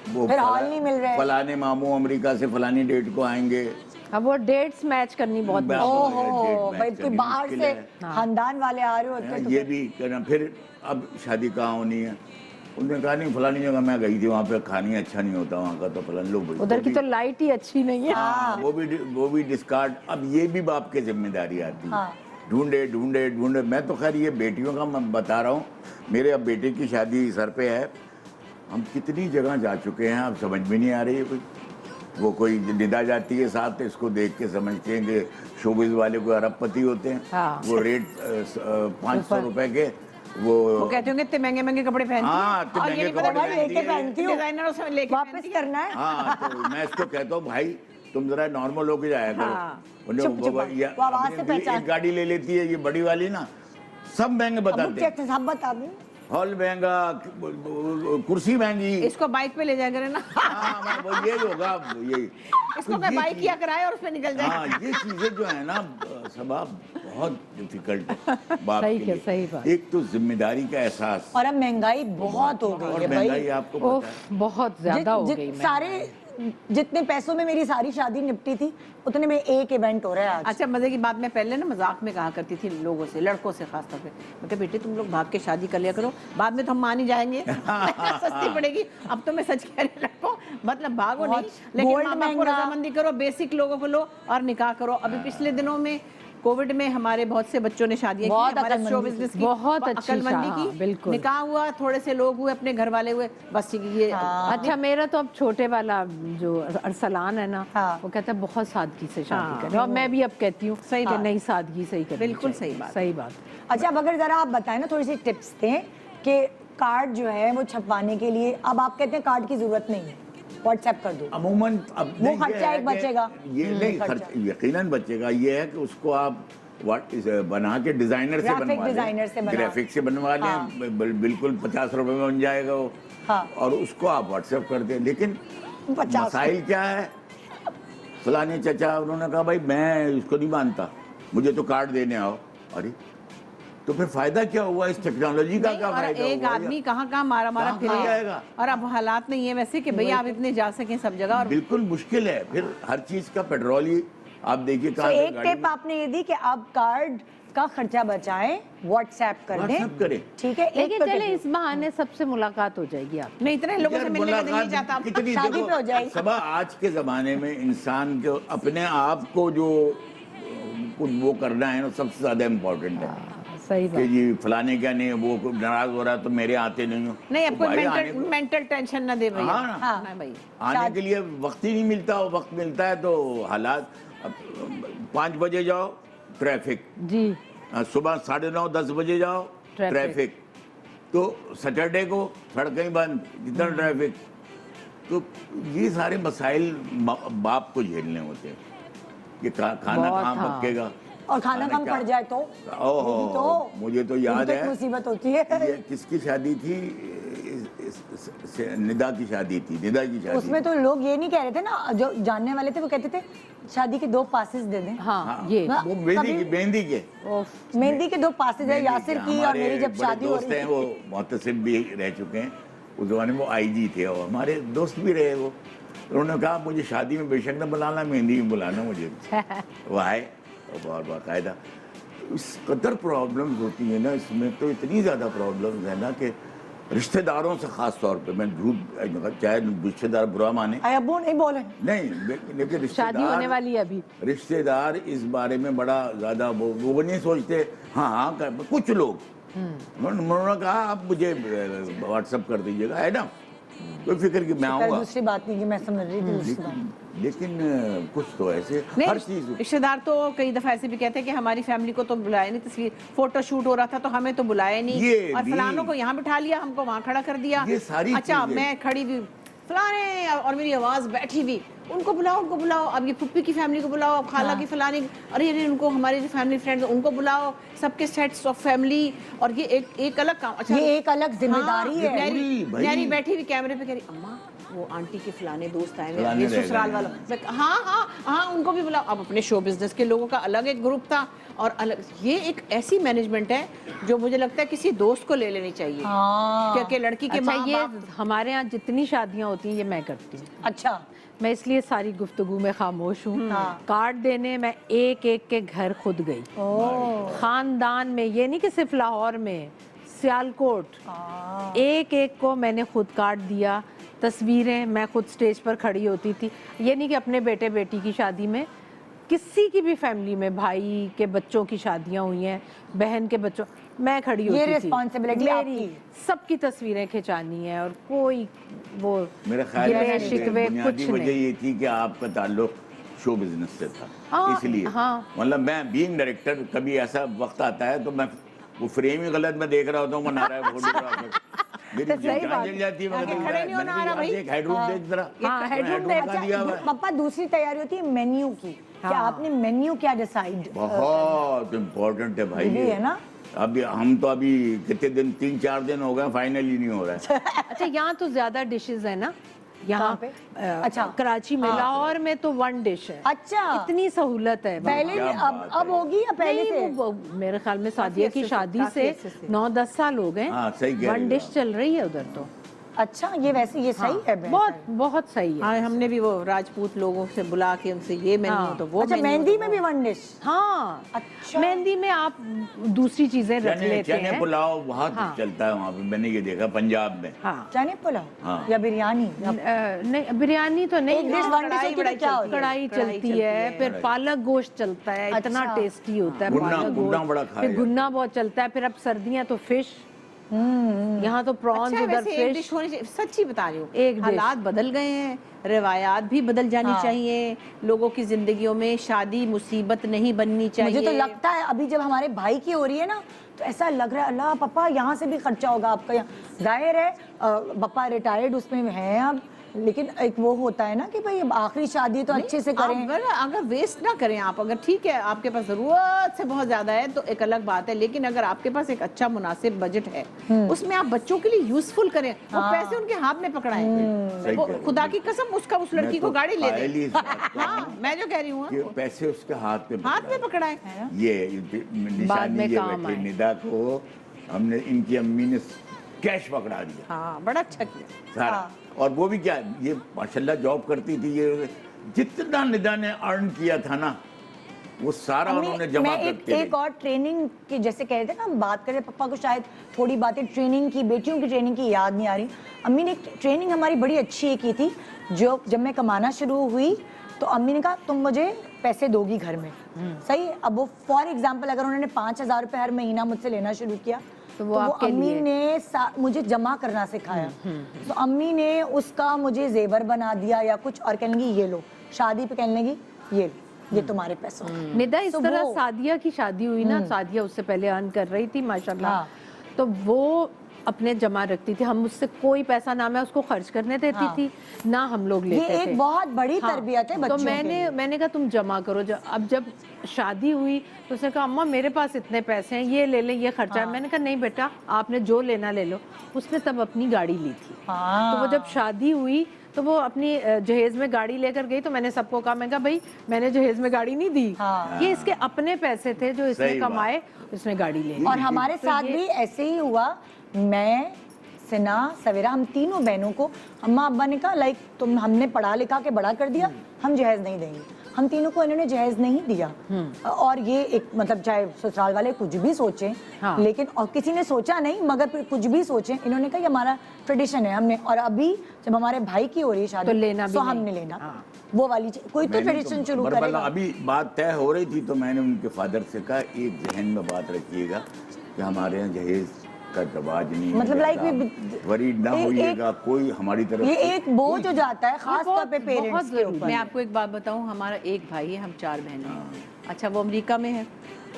वो फिर हॉल नहीं मिल रहा है। फलाने मामू अमेरिका से फलानी डेट को आएंगे। अब वो डेट्स मैच करनी बहुत ओहो भाई, कोई बाहर से खानदान वाले आ रहे होते हैं तो ये भी करना। फिर अब शादी कहाँ होनी है, उन्होंने कहा नहीं फलानी जगह मैं गई थी, वहाँ पे खानी अच्छा नहीं होता वहाँ का, तो फलान लोग उधर की तो लाइट ही अच्छी नहीं है। हाँ, वो भी डिस्कार्ड। अब ये भी बाप की जिम्मेदारी आती है। ढूंढे। मैं तो खैर ये बेटियों का मैं बता रहा हूँ, मेरे अब बेटे की शादी सर पे है, हम कितनी जगह जा चुके हैं, अब समझ में नहीं आ रही है कुछ। वो कोई निदा जाती है साथ, इसको देख के समझते हैं कि शोबिज वाले कोई अरबपति होते हैं। हाँ। वो रेट 500 रुपए के, वो कहते होंगे इतने महंगे कपड़े पहनती हैं। हाँ, इतने और ये महंगे नहीं पता कपड़े भाई पहनती है। पहनती हूँ, डिजाइनरों से लेके वापस करना है। हाँ, तो मैं इसको कहता हूँ भाई तुम जरा नॉर्मल होके जाया करो। हाँ। वो आवाज से पहचान। एक गाड़ी ले लेती है ये बड़ी वाली ना, सब महंगे बताते हैं, सब बता दें। हॉल महंगा, कुर्सी महंगी। इसको बाइक पे ले जाया करे ना। हाँ, वो यही होगा, यही इसको मैं बाइक किया कराए और उसमें निकल जाए। हाँ, ये चीजें जो है ना सबा बहुत डिफिकल्ट है बाप सही के है, लिए। सही बात। एक तो जिम्मेदारी का एहसास, और अब महंगाई बहुत हो गई और है महंगाई भाई। आपको पता है। बहुत ज्यादा हो गई। सारे जितने पैसों में मेरी सारी शादी निपटी थी, उतने में एक इवेंट हो रहा है आज। अच्छा, मजे की बात मैं पहले ना मजाक में कहा करती थी लोगों से, लड़कों से खास तौर पे, मैं कहा बेटे तुम लोग भाग के शादी कर लिया करो, बाद में तो हम मान ही जाएंगे। सस्ती पड़ेगी। अब तो मैं सच कह रही लड़कों, मतलब भागो नहीं, लेकिन माँ बाप को रजामंदी करो, बेसिक लोगों को लो और निकाह करो। अभी पिछले दिनों में کووڈ میں ہمارے بہت سے بچوں نے شادیاں کی, بہت ہمارے عقل شو مندی بزنس کی بہت اچھی عقل مندی ہاں، کی, بالکل. نکاح ہوا, تھوڑے سے لوگ ہوئے, اپنے گھر والے ہوئے, بس ٹھیک ہے. یہ اچھا میرا تو اب چھوٹے والا جو ارسلان ہے نا, ہاں. وہ کہتا ہے بہت سادگی سے شادی کریں, اور میں بھی اب کہتی ہوں صحیح کہ بات. نہیں سادگی سے ہی کرنی بالکل چاہیے. صحیح بات. صحیح بات. اچھا اب اگر ذرا آپ بتائیں نا, تھوڑی سی ٹپس دیں کہ کارڈ جو ہے وہ چھپوانے کے لیے اب آپ کہتے ہیں کارڈ کی ضرورت نہیں ہے, واٹس ایپ کر دو. عموماً اب وہ خرچہ ایک بچے گا. یہ نہیں خرچہ یقیناً بچے گا. یہ ہے کہ اس کو آپ بنا کے ڈیزائنر سے گرافک بنوا ڈیزائنر سے لیں, بنا. گرافک سے بنوا لیں, بالکل 50 روپے میں بن جائے گا وہ, اور اس کو آپ واٹس ایپ کر دیں. لیکن 50 مسائل کیا ہے, فلانے چچا انہوں نے کہا بھائی میں اس کو نہیں مانتا, مجھے تو کارڈ دینے آؤ. ارے تو پھر فائدہ کیا ہوا اس ٹیکنالوجی کا, کیا اور فائدہ ایک ہوا؟ آدمی کہاں کہاں مارا مارا کہاں پھرے جائے گا؟ اور اب حالات نہیں ہے ویسے کہ بھئی آپ اتنے جا سکیں سب جگہ. اور بالکل مشکل ہے پھر ہر چیز کا. پیٹرول ہی آپ دیکھیے تو ایک ٹپ آپ نے یہ دی کہ آپ کارڈ کا خرچہ بچائیں, واٹس ایپ کر دیں, کریں. ٹھیک ہے. لیکن چلے اس بہانے سب سے ملاقات ہو جائے گی آپ. نہیں اتنے لوگوں سے ملنے کا دل نہیں چاہتا. کتنی شادی پہ ہو جائے گی. صبح آج کے زمانے میں انسان کو اپنے آپ کو جو وہ کرنا ہے نا سب سے زیادہ امپورٹنٹ ہے. صحیح کہ جی فلانے کیا نہیں, وہ ناراض ہو رہا تو میرے آتے نہیں ہو. نہیں اب کوئی مینٹل ٹینشن نہ دے بھائی. ہاں بھائی آنے کے لیے وقت ہی نہیں ملتا. وقت ملتا ہے تو حالات, 5 بجے جاؤ ٹریفک, جی صبح 9:30 10 بجے جاؤ ٹریفک, تو سیٹرڈے کو سڑکیں بند, کتنا ٹریفک. تو یہ سارے مسائل باپ کو جھیلنے ہوتے ہیں کہ کھانا کہاں پکے گا, اور کھانا کم پڑ جائے تو مجھے تو یاد ہے مصیبت ہوتی ہے. یہ کس کی شادی تھی, ندا کی شادی تھی. ندا کی شادی اس میں تو لوگ یہ نہیں کہہ رہے تھے نا, جو جاننے والے تھے وہ کہتے تھے شادی کے 2 پاسز دے دیں. ہاں یہ وہ مہندی کے مہندی کے 2 پاسز ہے, یاسر کی اور میری جب شادی ہو رہی ہیں. وہ محتسب بھی رہ چکے ہیں اس زمانے میں, وہ آئی جی تھے اور ہمارے دوست بھی رہے. وہ انہوں نے کہا مجھے شادی میں بے شک نہ بلانا, مہندی میں بلانا مجھے. وہ آئے اور باقاعدہ. اس قدر پرابلمز ہوتی ہیں نا اس میں, تو اتنی زیادہ پرابلمز ہیں نا کہ رشتہ داروں سے خاص طور پہ, میں جھوٹ چاہے رشتہ دار برا مانے ابو نہیں بولے نہیں, لیکن شادی ہونے والی ہے ابھی. رشتہ دار اس بارے میں بڑا زیادہ وہ نہیں سوچتے. ہاں کچھ لوگ انہوں نے کہا آپ مجھے واٹس ایپ کر دیجیے گا, ہے نا, کوئی فکر کی میں آؤں گا. دوسری بات نہیں کہ میں سمجھ رہی تھی. لیکن کچھ تو ایسے ہر چیز. رشتہ دار تو کئی دفعہ ایسے بھی کہتے ہیں کہ ہماری فیملی کو تو بلایا نہیں, تصویر فوٹو شوٹ ہو رہا تھا تو ہمیں تو بلایا نہیں, اور فلانوں کو یہاں بٹھا لیا, ہم کو وہاں کھڑا کر دیا. اچھا میں کھڑی ہوئی فلانے اور میری آواز بیٹھی ہوئی, ان کو بلاؤ, ان کو بلاؤ. اب یہ پھپھی کی فیملی کو بلاؤ, اب خالہ کی فلانی, ارے ان کو ہمارے فیملی فرینڈ ان کو بلاؤ, سب کے سیٹس آف فیملی. اور یہ ایک الگ کام. اچھا یہ ایک الگ ذمہ داری ہے. نیری بیٹھی ہوئی کیمرے پہ کہہ رہی اماں وہ آنٹی کے فلانے دوست آئے ہوئے سسرال والا. ہاں ہاں ہاں ان کو بھی بلاؤ. اب اپنے شو بزنس کے لوگوں کا الگ ایک گروپ تھا اور الگ. یہ ایک ایسی مینجمنٹ ہے جو مجھے لگتا ہے کسی دوست کو لے لینی چاہیے, کیونکہ لڑکی کے ماں یہ ہمارے ہاں جتنی شادیاں ہوتی ہیں یہ میں کرتی ہوں. اچھا میں اس لیے ساری گفتگو میں خاموش ہوں. کارڈ دینے میں ایک ایک کے گھر خود گئی, خاندان میں, یہ نہیں کہ صرف لاہور میں, سیالکوٹ, ایک ایک کو میں نے خود کارڈ دیا. تصویریں میں خود سٹیج پر کھڑی ہوتی تھی. یہ نہیں کہ اپنے بیٹے بیٹی کی شادی میں, کسی کی بھی فیملی میں, بھائی کے بچوں کی شادیاں ہوئی ہیں, بہن کے بچوں, میں کھڑی ہوتی تھی. یہ رسپانسبلٹی آپ کی, سب کی تصویریں کھچانی ہے, اور کوئی وہ میرا خیال ہے شکوے بنیادی وجہ یہ تھی کہ آپ کا تعلق شو بزنس سے تھا, اس لیے. مطلب میں بینگ ڈائریکٹر, کبھی ایسا وقت آتا ہے تو میں وہ فریم ہی غلط میں دیکھ رہا ہوتا ہوں, بنا رہا ہے فوٹوگرافر, میری جان جل جاتی ہے. کھڑے نہیں ہونا آ رہا بھائی, ہیڈ روم دیکھ ذرا, ہیڈ روم دیکھ. پپا دوسری تیاری ہوتی ہے مینیو کی, کیا آپ نے مینیو کیا ڈیسائیڈ؟ بہت امپورٹنٹ ہے بھائی, یہ ہے نا. ابھی ہم تو ابھی کتنے دن 3-4 دن ہو گئے, فائنلی نہیں ہو رہا ہے. اچھا یہاں تو زیادہ ڈشز ہیں نا یہاں پہ, اچھا کراچی میں, لاہور میں تو 1 ڈش ہے. اچھا اتنی سہولت ہے. پہلے اب ہوگی یا پہلے سے؟ میرے خیال میں سعدیہ کی شادی سے 9-10 سال ہو گئے, 1 ڈش چل رہی ہے ادھر. تو अच्छा, ये वैसे ये सही है बेहतर। बहुत बहुत सही है। हाँ, हमने भी वो राजपूत लोगों से बुला के उनसे ये मेन्यू तो वो अच्छा, मेन्यू मेहंदी तो में वो। भी वन डिश। हाँ, अच्छा। मेहंदी में आप दूसरी चीजें रख चने लेते चने हैं। पुलाव बहुत हाँ। चलता है वहाँ पे, मैंने ये देखा पंजाब में। हाँ, चने पुलाव हाँ। या बिरयानी नहीं बिरयानी तो नहीं, एक डिश वन डिश होती है, क्या होती है? कढ़ाई चलती है, फिर पालक गोश्त चलता है, इतना अच्छा। टेस्टी होता है गुन्ना- पालक गुन्ना गोश्त। बड़ा खाया फिर जाता है। गुन्ना बहुत चलता है, फिर अब सर्दियां तो फिश, यहाँ तो प्रॉन्स, अच्छा, उधर वैसे एक फिश। डिश होनी चाहिए, सच्ची बता रही हूँ। एक डिश। हालात बदल गए हैं, रिवायात भी बदल जानी हाँ। चाहिए लोगों की जिंदगियों में, शादी मुसीबत नहीं बननी चाहिए। मुझे तो लगता है अभी जब हमारे भाई की हो रही है ना, तो ऐसा लग रहा है अल्लाह पापा यहाँ से भी खर्चा होगा आपका। यहाँ जाहिर है पापा रिटायर्ड उसमें हैं अब, लेकिन एक वो होता है ना कि भाई अब आखिरी शादी तो अच्छे से करें। अगर वेस्ट ना करें आप, अगर ठीक है आपके पास जरूरत से बहुत ज्यादा है तो एक अलग बात है, लेकिन अगर आपके पास एक अच्छा मुनासिब बजट है उसमें आप बच्चों के लिए यूजफुल करें, वो पैसे उनके हाथ में पकड़ाएं। सही वो कह रही हो। खुदा की कसम उसका उस लड़की को गाड़ी ले कायल ही दे। इस बात का हाँ, हूँ मैं जो कह रही हूँ कि पैसे उसके हाथ में हाथ में पकड़ाएं। ये बाद में निशानी ये काम बैठी आए। निदा को हमने, इनकी अम्मी ने कैश पकड़ा दिया हाँ, बड़ा अच्छा किया। सारा। और वो भी क्या, ये माशाल्लाह जॉब करती थी, ये जितना निदा ने अर्न किया था ना वो सारा उन्होंने जमा मैं करके एक और ट्रेनिंग की, जैसे कह रहे थे ना हम बात करें, पापा को शायद थोड़ी बातें ट्रेनिंग की, बेटियों की ट्रेनिंग की याद नहीं आ रही। अम्मी ने एक ट्रेनिंग हमारी बड़ी अच्छी की थी, जो जब मैं कमाना शुरू हुई तो अम्मी ने कहा तुम मुझे पैसे दोगी घर में, सही है। अब वो फॉर एग्जाम्पल अगर उन्होंने 5,000 रुपये हर महीना मुझसे लेना शुरू किया तो वो आपके अम्मी लिए। ने मुझे जमा करना सिखाया। तो अम्मी ने उसका मुझे जेवर बना दिया या कुछ, और कहने लगी ये लो, शादी पे कहने लगी ये तुम्हारे पैसों का। निदा इस तो तरह वो- सादिया की शादी हुई ना, सादिया उससे पहले अर्न कर रही थी माशाल्लाह, हाँ। तो वो अपने जमा रखती थी, हम उससे कोई पैसा ना मैं उसको खर्च करने देती हाँ। थी ना हम लोग ये लेते थे। एक बहुत बड़ी तरबियत है बच्चों तो के लिए। मैंने कहा तुम जमा करो। अब जब शादी हुई तो उसने कहा अम्मा मेरे पास इतने पैसे हैं, ये ले ले, ये खर्चा है। मैंने कहा नहीं बेटा, आपने जो लेना ले लो। उसने तब अपनी गाड़ी ली थी। हाँ। तो वो जब शादी हुई तो वो अपनी जहेज में गाड़ी लेकर गई, तो मैंने सबको कहा, मैं कहा भाई मैंने जहेज में गाड़ी नहीं दी, हाँ। ये इसके अपने पैसे थे जो इसने सही बात। कमाए, उसने गाड़ी ले ली। और हमारे साथ भी ऐसे ही हुआ। मैं, सिना, सवेरा, हम तीनों बहनों को अम्मा अब्बा ने कहा लाइक तुम, हमने पढ़ा लिखा के बड़ा कर दिया, हम जहेज नहीं देंगे। हम तीनों को इन्होंने जहेज नहीं दिया। और ये एक मतलब चाहे ससुराल वाले कुछ भी सोचें, हाँ। लेकिन और किसी ने सोचा नहीं, मगर फिर कुछ भी सोचें, इन्होंने कहा ये हमारा ट्रेडिशन है। हमने, और अभी जब हमारे भाई की हो रही है शादी तो लेना भी तो नहीं। हमने लेना। हाँ। वो वाली कोई तो मैंने ट्रेडिशन शुरू बरबला, करेगा। अभी बात तय हो रही थी तो मैंने उनके फादर से कहा एक जहन में बात रखिएगा कि हमारे यहाँ जहेज का रवाज नहीं है, मतलब लाइक वरीड ना होइएगा, कोई हमारी तरफ ये से एक बोझ हो जाता है खास तौर पे पेरेंट्स बहुत के जरूरी। ऊपर। मैं आपको एक बात बताऊं, हमारा एक भाई है, हम 4 बहनें हैं। अच्छा, वो अमेरिका में है।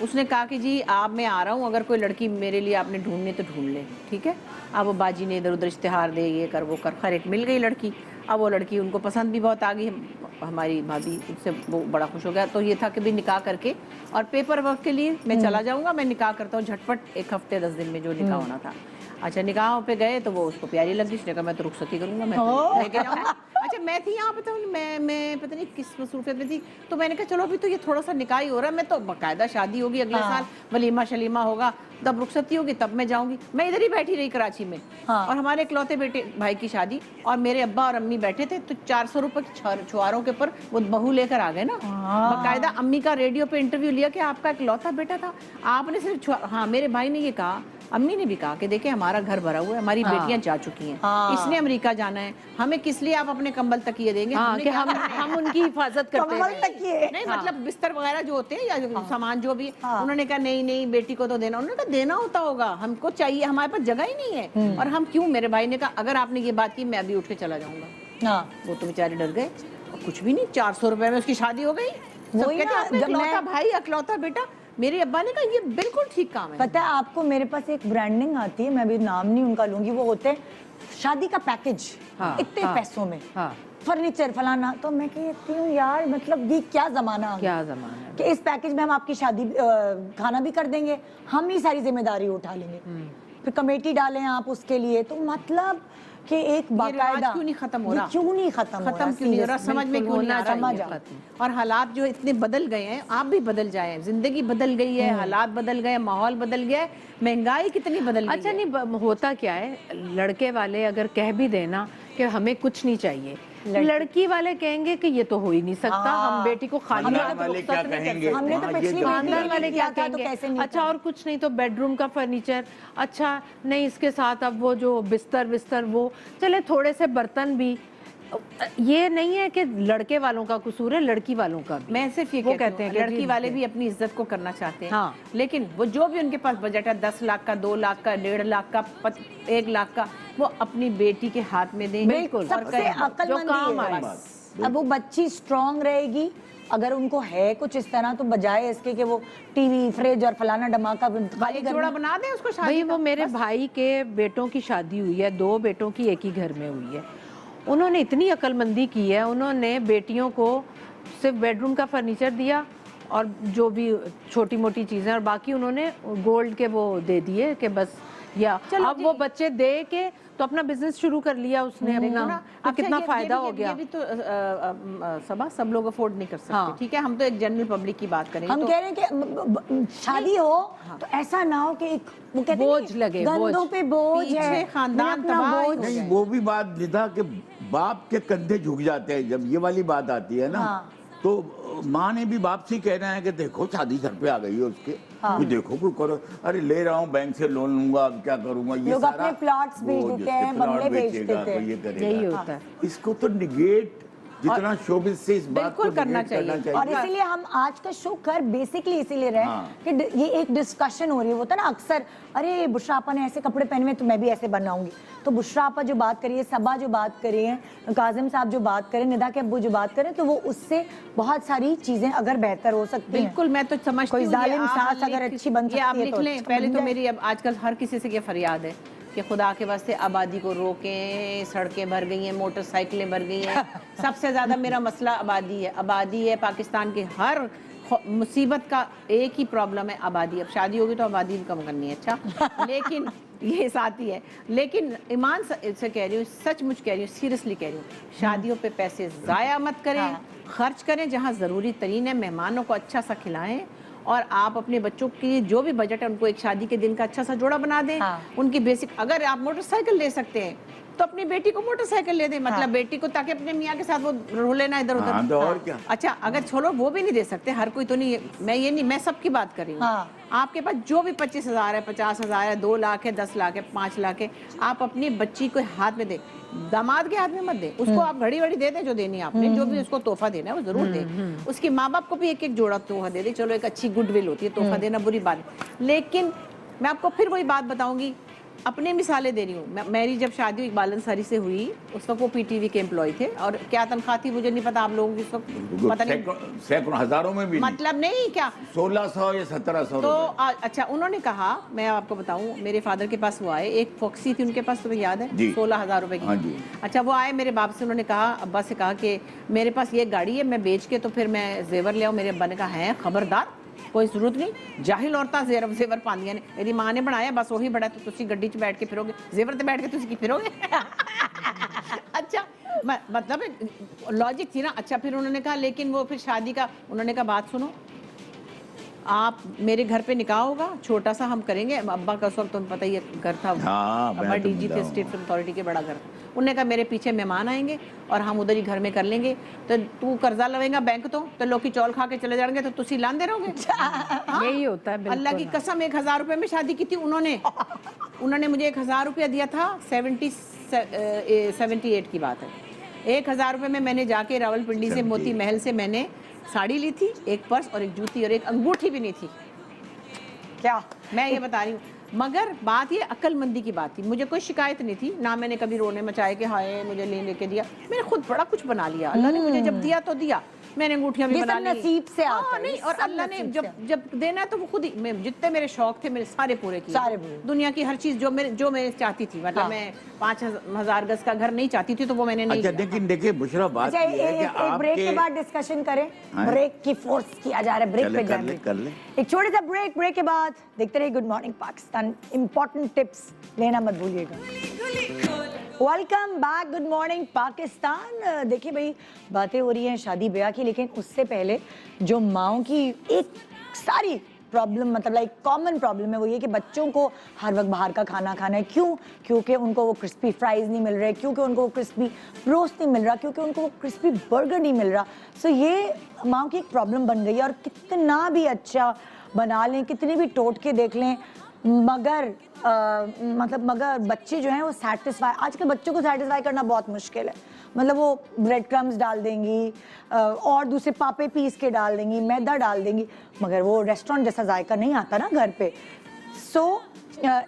उसने कहा कि जी आप, मैं आ रहा हूँ, अगर कोई लड़की मेरे लिए आपने ढूंढनी तो ढूंढ ले, ठीक है। अब वो बाजी ने इधर उधर इश्तिहार दे, ये कर वो कर, खैर एक मिल गई लड़की। अब वो लड़की उनको पसंद भी बहुत आ गई, हमारी भाभी, उससे वो बड़ा खुश हो गया। तो ये था कि भी निकाह करके और पेपर वर्क के लिए मैं चला जाऊँगा, मैं निकाह करता हूँ झटपट, 1 हफ्ते 10 दिन में जो निकाह होना था। अच्छा, निकाह पे गए तो वो उसको प्यारी लगी, उसने कहा मैं तो रुखसती करूंगा, मैं तो लेके जाऊंगा। अच्छा, मैं थी यहाँ पता नहीं, मैं पता नहीं किस मसरूफियत में थी, तो मैंने कहा चलो अभी तो ये थोड़ा सा निकाह ही हो रहा है, मैं तो बाकायदा शादी होगी अगले साल, वलीमा शलीमा होगा, तब रुखसती होगी, तब मैं जाऊंगी। मैं इधर ही बैठी रही कराची में। हाँ। और हमारे इकलौते बेटे भाई की शादी, और मेरे अब्बा और अम्मी बैठे थे, तो 400 रुपए की छुआरों के ऊपर वो बहू लेकर आ गए ना। बाकायदा अम्मी का रेडियो पे इंटरव्यू लिया कि आपका इकलौता बेटा था, आपने सिर्फ हाँ, मेरे भाई ने ये कहा, अम्मी ने भी कहा कि देखिए हमारा घर भरा हुआ है, हमारी बेटियां जा चुकी हैं, इसने अमेरिका जाना है, हमें किस लिए आप अपने कंबल तकिए देंगे? हाँ, हमने कि क्या करना है? हम उनकी हिफाजत करते कमल हैं। तकिए। नहीं मतलब बिस्तर वगैरह जो होते हैं या सामान जो भी, उन्होंने कहा नहीं नहीं बेटी को तो देना। उन्होंने कहा देना होता होगा, हमको चाहिए, हमारे पास जगह ही नहीं है। और हम क्यों? मेरे भाई ने कहा अगर आपने ये बात की मैं अभी उठ के चला जाऊंगा। हाँ। वो तो बेचारे डर गए, और कुछ भी नहीं, 400 रुपए में उसकी शादी हो गई। सब वही कहते ना, हैं, "आपने जब मैं- इकलौता भाई, इकलौता बेटा।" मेरे अब्बा ने कहा ये बिल्कुल ठीक काम है। पता है आपको, मेरे पास एक ब्रांडिंग आती है, मैं अभी नाम नहीं उनका लूंगी, वो होते हैं शादी का पैकेज, हाँ, इतने हाँ, पैसों में, हाँ। फर्नीचर फलाना। तो मैं कहती हूँ यार, मतलब ये क्या जमाना आ गया क्या जमाना है। कि इस पैकेज में हम आपकी शादी खाना भी कर देंगे, हम ही सारी जिम्मेदारी उठा लेंगे, फिर कमेटी डालें आप उसके लिए। तो मतलब کہ ایک باقاعدہ کیوں نہیں ختم ہو یہ رہا؟ کیوں نہیں ختم ہو رہا؟ ختم کیوں نہیں ہو رہا؟ سمجھ میں کیوں نہیں آ رہا؟ سمجھ آ اور حالات جو اتنے بدل گئے ہیں، آپ بھی بدل جائیں، زندگی بدل گئی ہے، حالات بدل گئے، ماحول بدل گیا ہے، مہنگائی کتنی بدل گئی اچھا ہے۔ نہیں ہوتا کیا ہے، لڑکے والے اگر کہہ بھی دینا کہ ہمیں کچھ نہیں چاہیے، لڑکی والے کہیں گے کہ یہ تو ہو ہی نہیں سکتا، ہم بیٹی کو خالی خاندان والے کیا کہیں گے؟ ہم نے تو ہاں، پچھلی یہ تو خاندان والے کیا تھا کہیں تو گے؟ کیسے نہیں اچھا اور کچھ نہیں تو بیڈ روم کا فرنیچر، اچھا نہیں اس کے ساتھ اب وہ جو بستر وہ چلے تھوڑے سے برتن بھی، یہ نہیں ہے کہ لڑکے والوں کا قصور ہے، لڑکی والوں کا بھی۔ میں صرف یہ وہ کہتی ہوں کہ لڑکی جی والے بھی اپنی عزت کو کرنا چاہتے ہیں، ہاں۔ لیکن وہ جو بھی ان کے پاس بجٹ ہے 10 لاکھ کا، 2 لاکھ کا، 1.5 لاکھ کا، 1 لاکھ کا، وہ اپنی بیٹی کے ہاتھ میں دیں۔ بالکل، سب سے عقل جو مند کام یہ ہے آئے۔ اب وہ بچی سٹرونگ رہے گی، اگر ان کو ہے کچھ اس طرح تو بجائے اس کے کہ وہ ٹی وی فریج اور فلانا ڈماکہ خالی ایک جوڑا بنا دیں اس کو شادی بھائی کا۔ وہ میرے بھائی کے بیٹوں کی شادی ہوئی ہے، 2 بیٹوں کی ایک ہی گھر میں ہوئی ہے، انہوں نے اتنی عقل مندی کی ہے، انہوں نے بیٹیوں کو صرف بیڈ روم کا فرنیچر دیا اور جو بھی چھوٹی موٹی چیزیں، اور باقی انہوں نے گولڈ کے وہ دے دیے کہ بس، یا اب وہ بچے دے کے تو اپنا بزنس شروع کر لیا اس نے اپنا، تو کتنا فائدہ ہو گیا۔ یہ بھی تو صبا سب لوگ افورڈ نہیں کر سکتے، ٹھیک ہے، ہم تو ایک جنرل پبلک کی بات کریں۔ ہم کہہ رہے ہیں کہ شادی ہو تو ایسا نہ ہو کہ ایک وہ کہتے ہیں بوجھ لگے، گندوں پہ بوجھ ہے، پیچھے خاندان تباہ ہو گیا۔ نہیں، وہ بھی بات ندا کہ باپ کے کندھے جھک جاتے ہیں جب یہ والی بات آتی ہے نا، تو ماں نے بھی باپ سے کہنا ہے کہ دیکھو شادی گھر پہ آ گئی ہے اس کے، کوئی دیکھو کوئی کرو، ارے لے رہا ہوں بینک سے لون لوں گا، اب کیا کروں گا، یہ لوگ سارا اپنے پلاٹس بیچ دیتے ہیں، بنگلے بیچ دیتے ہیں، یہ کرے یہی گا۔ ہوتا ہے۔ اس کو تو نگیٹ جتنا شوبز سے اس بات کو بالکل کرنا نگیٹ کرنا چاہیے۔ اور اسی لیے ہم آج کا شو کر بیسکلی اسی لیے رہے کہ یہ ایک ڈسکشن ہو رہی ہے، وہ ہوتا ہے نا اکثر، ارے بشرا آپا نے ایسے کپڑے پہنے ہوئے تو میں بھی ایسے بناؤں گی، تو بشرا آپا جو بات کری ہے، صبا جو بات کری ہے، کاظم صاحب جو بات کریں، ندا کے ابو جو بات کریں، تو وہ اس سے بہت ساری چیزیں اگر بہتر ہو سکتی ہیں۔ بالکل، میں تو سمجھتی کوئی ہوں ظالم ساس اگر اچھی بن سکتی ہے آپ تو لکھ لیں، اچھا پہلے بن تو جائے۔ میری اب آج کل ہر کسی سے یہ فریاد ہے کہ خدا کے واسطے آبادی کو روکیں، سڑکیں بھر گئی ہیں، موٹر سائیکلیں بھر گئی ہیں، سب سے زیادہ میرا مسئلہ آبادی ہے، پاکستان کی ہر مصیبت کا ایک ہی پرابلم ہے، آبادی۔ اب شادی ہوگی تو آبادی بھی کم کرنی ہے، اچھا، لیکن یہ ساتھ ہی ہے، لیکن ایمان سے کہہ رہی ہوں، سچ مچ کہہ رہی ہوں، سیریسلی کہہ رہی ہوں، شادیوں پہ پیسے ضائع مت کریں، خرچ کریں جہاں ضروری ترین ہے، مہمانوں کو اچھا سا کھلائیں، اور آپ اپنے بچوں کی جو بھی بجٹ ہے ان کو ایک شادی کے دن کا اچھا سا جوڑا بنا دیں، ان کی بیسک، اگر آپ موٹر سائیکل لے سکتے ہیں تو اپنی بیٹی کو موٹر سائیکل لے دیں، مطلب بیٹی کو، تاکہ اپنے میاں کے ساتھ وہ رولے نہ ادھر ہاں ادھر۔ تو اور کیا۔ اچھا اگر چھوڑو وہ بھی نہیں دے سکتے، ہر کوئی تو نہیں، میں یہ نہیں، میں سب کی بات کر رہی ہوں، آپ کے پاس جو بھی 25,000 ہے، 50,000 ہے، 2 لاکھ ہے، 10 لاکھ ہے، 5 لاکھ ہے، آپ اپنی بچی کو ہاتھ میں دیں، داماد کے ہاتھ میں مت دیں، اس کو آپ گھڑی وڑی دے دیں جو دینی ہے آپ نے، جو بھی اس کو تحفہ دینا ہے وہ ضرور دیں، اس کے ماں باپ کو بھی ایک ایک جوڑا تحفہ دے دیں، چلو ایک اچھی گڈ ول ہوتی ہے، تحفہ دینا بری بات ہے، لیکن میں آپ کو پھر وہی بات بتاؤں گی، اپنے مثالیں دے رہی ہوں، میری جب شادی اقبال انصاری سے ہوئی، اس وقت وہ پی ٹی وی کے امپلائی تھے، اور کیا تنخواہ تھی مجھے نہیں پتا، آپ لوگوں کی اس وقت پتہ نہیں، سینکڑوں ہزاروں میں بھی مطلب نہیں کیا 1600 یا 1700 تو اچھا انہوں نے کہا، میں آپ کو بتاؤں، میرے فادر کے پاس وہ آئے، ایک فوکسی تھی ان کے پاس، تمہیں یاد ہے، 16,000 روپے کی، اچھا وہ آئے میرے باپ سے، انہوں نے کہا، ابا سے کہا کہ میرے پاس یہ گاڑی ہے، میں بیچ کے تو پھر میں زیور لے آؤں، میرے ابا نے کہا ہے خبردار، کوئی ضرورت نہیں، جاہل عورتاں زیور پاندیاں نے، میری ماں نے بنایا بس وہی بڑا، تو تسی گڈی چ بیٹھ کے پھرو گے، زیور تے بیٹھ کے تسی کی پھرو گے، اچھا مطلب لاجک تھی نا، اچھا پھر انہوں نے کہا، لیکن وہ پھر شادی کا، انہوں نے کہا بات سنو، آپ میرے گھر پہ نکاح ہوگا، چھوٹا سا ہم کریں گے، ابا کا اس وقت تمہیں پتہ ہی ہے گھر تھا، ابا ڈی جی تھے اسٹیٹ فلم اتھارٹی کے، بڑا گھر، انہوں نے کہا میرے پیچھے مہمان آئیں گے اور ہم ادھر ہی گھر میں کر لیں گے، تو قرضہ لویں گا بینک تو لوگ کی چول کھا کے چلے جائیں گے، تو تسی لاندے رہو گے، یہی ہوتا ہے، اللہ کی قسم 1,000 روپے میں شادی کی تھی انہوں نے مجھے 1,000 روپیہ دیا تھا، 78 کی بات ہے، 1,000 روپے میں نے جا کے راول پنڈی سے موتی محل سے میں نے ساڑی لی تھی، ایک پرس اور ایک جوتی اور ایک انگوٹھی بھی نہیں تھی، کیا میں یہ بتا رہی ہوں، مگر بات یہ عقل مندی کی بات تھی، مجھے کوئی شکایت نہیں تھی، نہ میں نے کبھی رونے مچائے کہ ہائے مجھے لے کے دیا، میں نے خود بڑا کچھ بنا لیا، اللہ نے مجھے جب دیا تو دیا، میں نے انگوٹھیاں بھی بنا لی، نصیب سے آتا ہے، نہیں، اور اللہ نے جب دینا ہے تو وہ خود ہی، جتنے میرے شوق تھے میرے سارے پورے کیے، دنیا کی ہر چیز جو میں چاہتی تھی، مطلب میں 5,000 گز کا گھر نہیں چاہتی تھی تو وہ میں نے نہیں اچھا لیکن دیکھیں بشرا بات یہ ہے کہ آپ بریک کے بعد ڈسکشن کریں، بریک کی فورس کیا جا رہا ہے، بریک پہ جائیں، کر لیں ایک چھوٹے سا بریک کے بعد دیکھتے رہے good morning Pakistan, important tips لینا مت بھولیے گا۔ Welcome back, good morning Pakistan. देखिए भाई, बातें हो रही हैं शादी ब्याह की, लेकिन उससे पहले जो माओं की एक सारी प्रॉब्लम, मतलब लाइक कॉमन प्रॉब्लम है, वो ये कि बच्चों को हर वक्त बाहर का खाना खाना है। क्यों? क्योंकि उनको वो क्रिस्पी फ्राइज़ नहीं मिल रहे, क्योंकि उनको वो क्रिस्पी रोस्ट नहीं मिल रहा, क्योंकि उनको वो क्रिस्पी बर्गर नहीं मिल रहा। सो ये माओं की एक प्रॉब्लम बन गई है। और कितना भी अच्छा बना लें, कितने भी टोटके देख लें, मगर मगर बच्चे जो हैं वो सेटिस्फाई, आजकल बच्चों को सेटिस्फाई करना बहुत मुश्किल है। मतलब वो ब्रेड क्रम्स डाल देंगी और दूसरे पापे पीस के डाल देंगी, मैदा डाल देंगी, मगर वो रेस्टोरेंट जैसा जायका नहीं आता ना घर पे। सो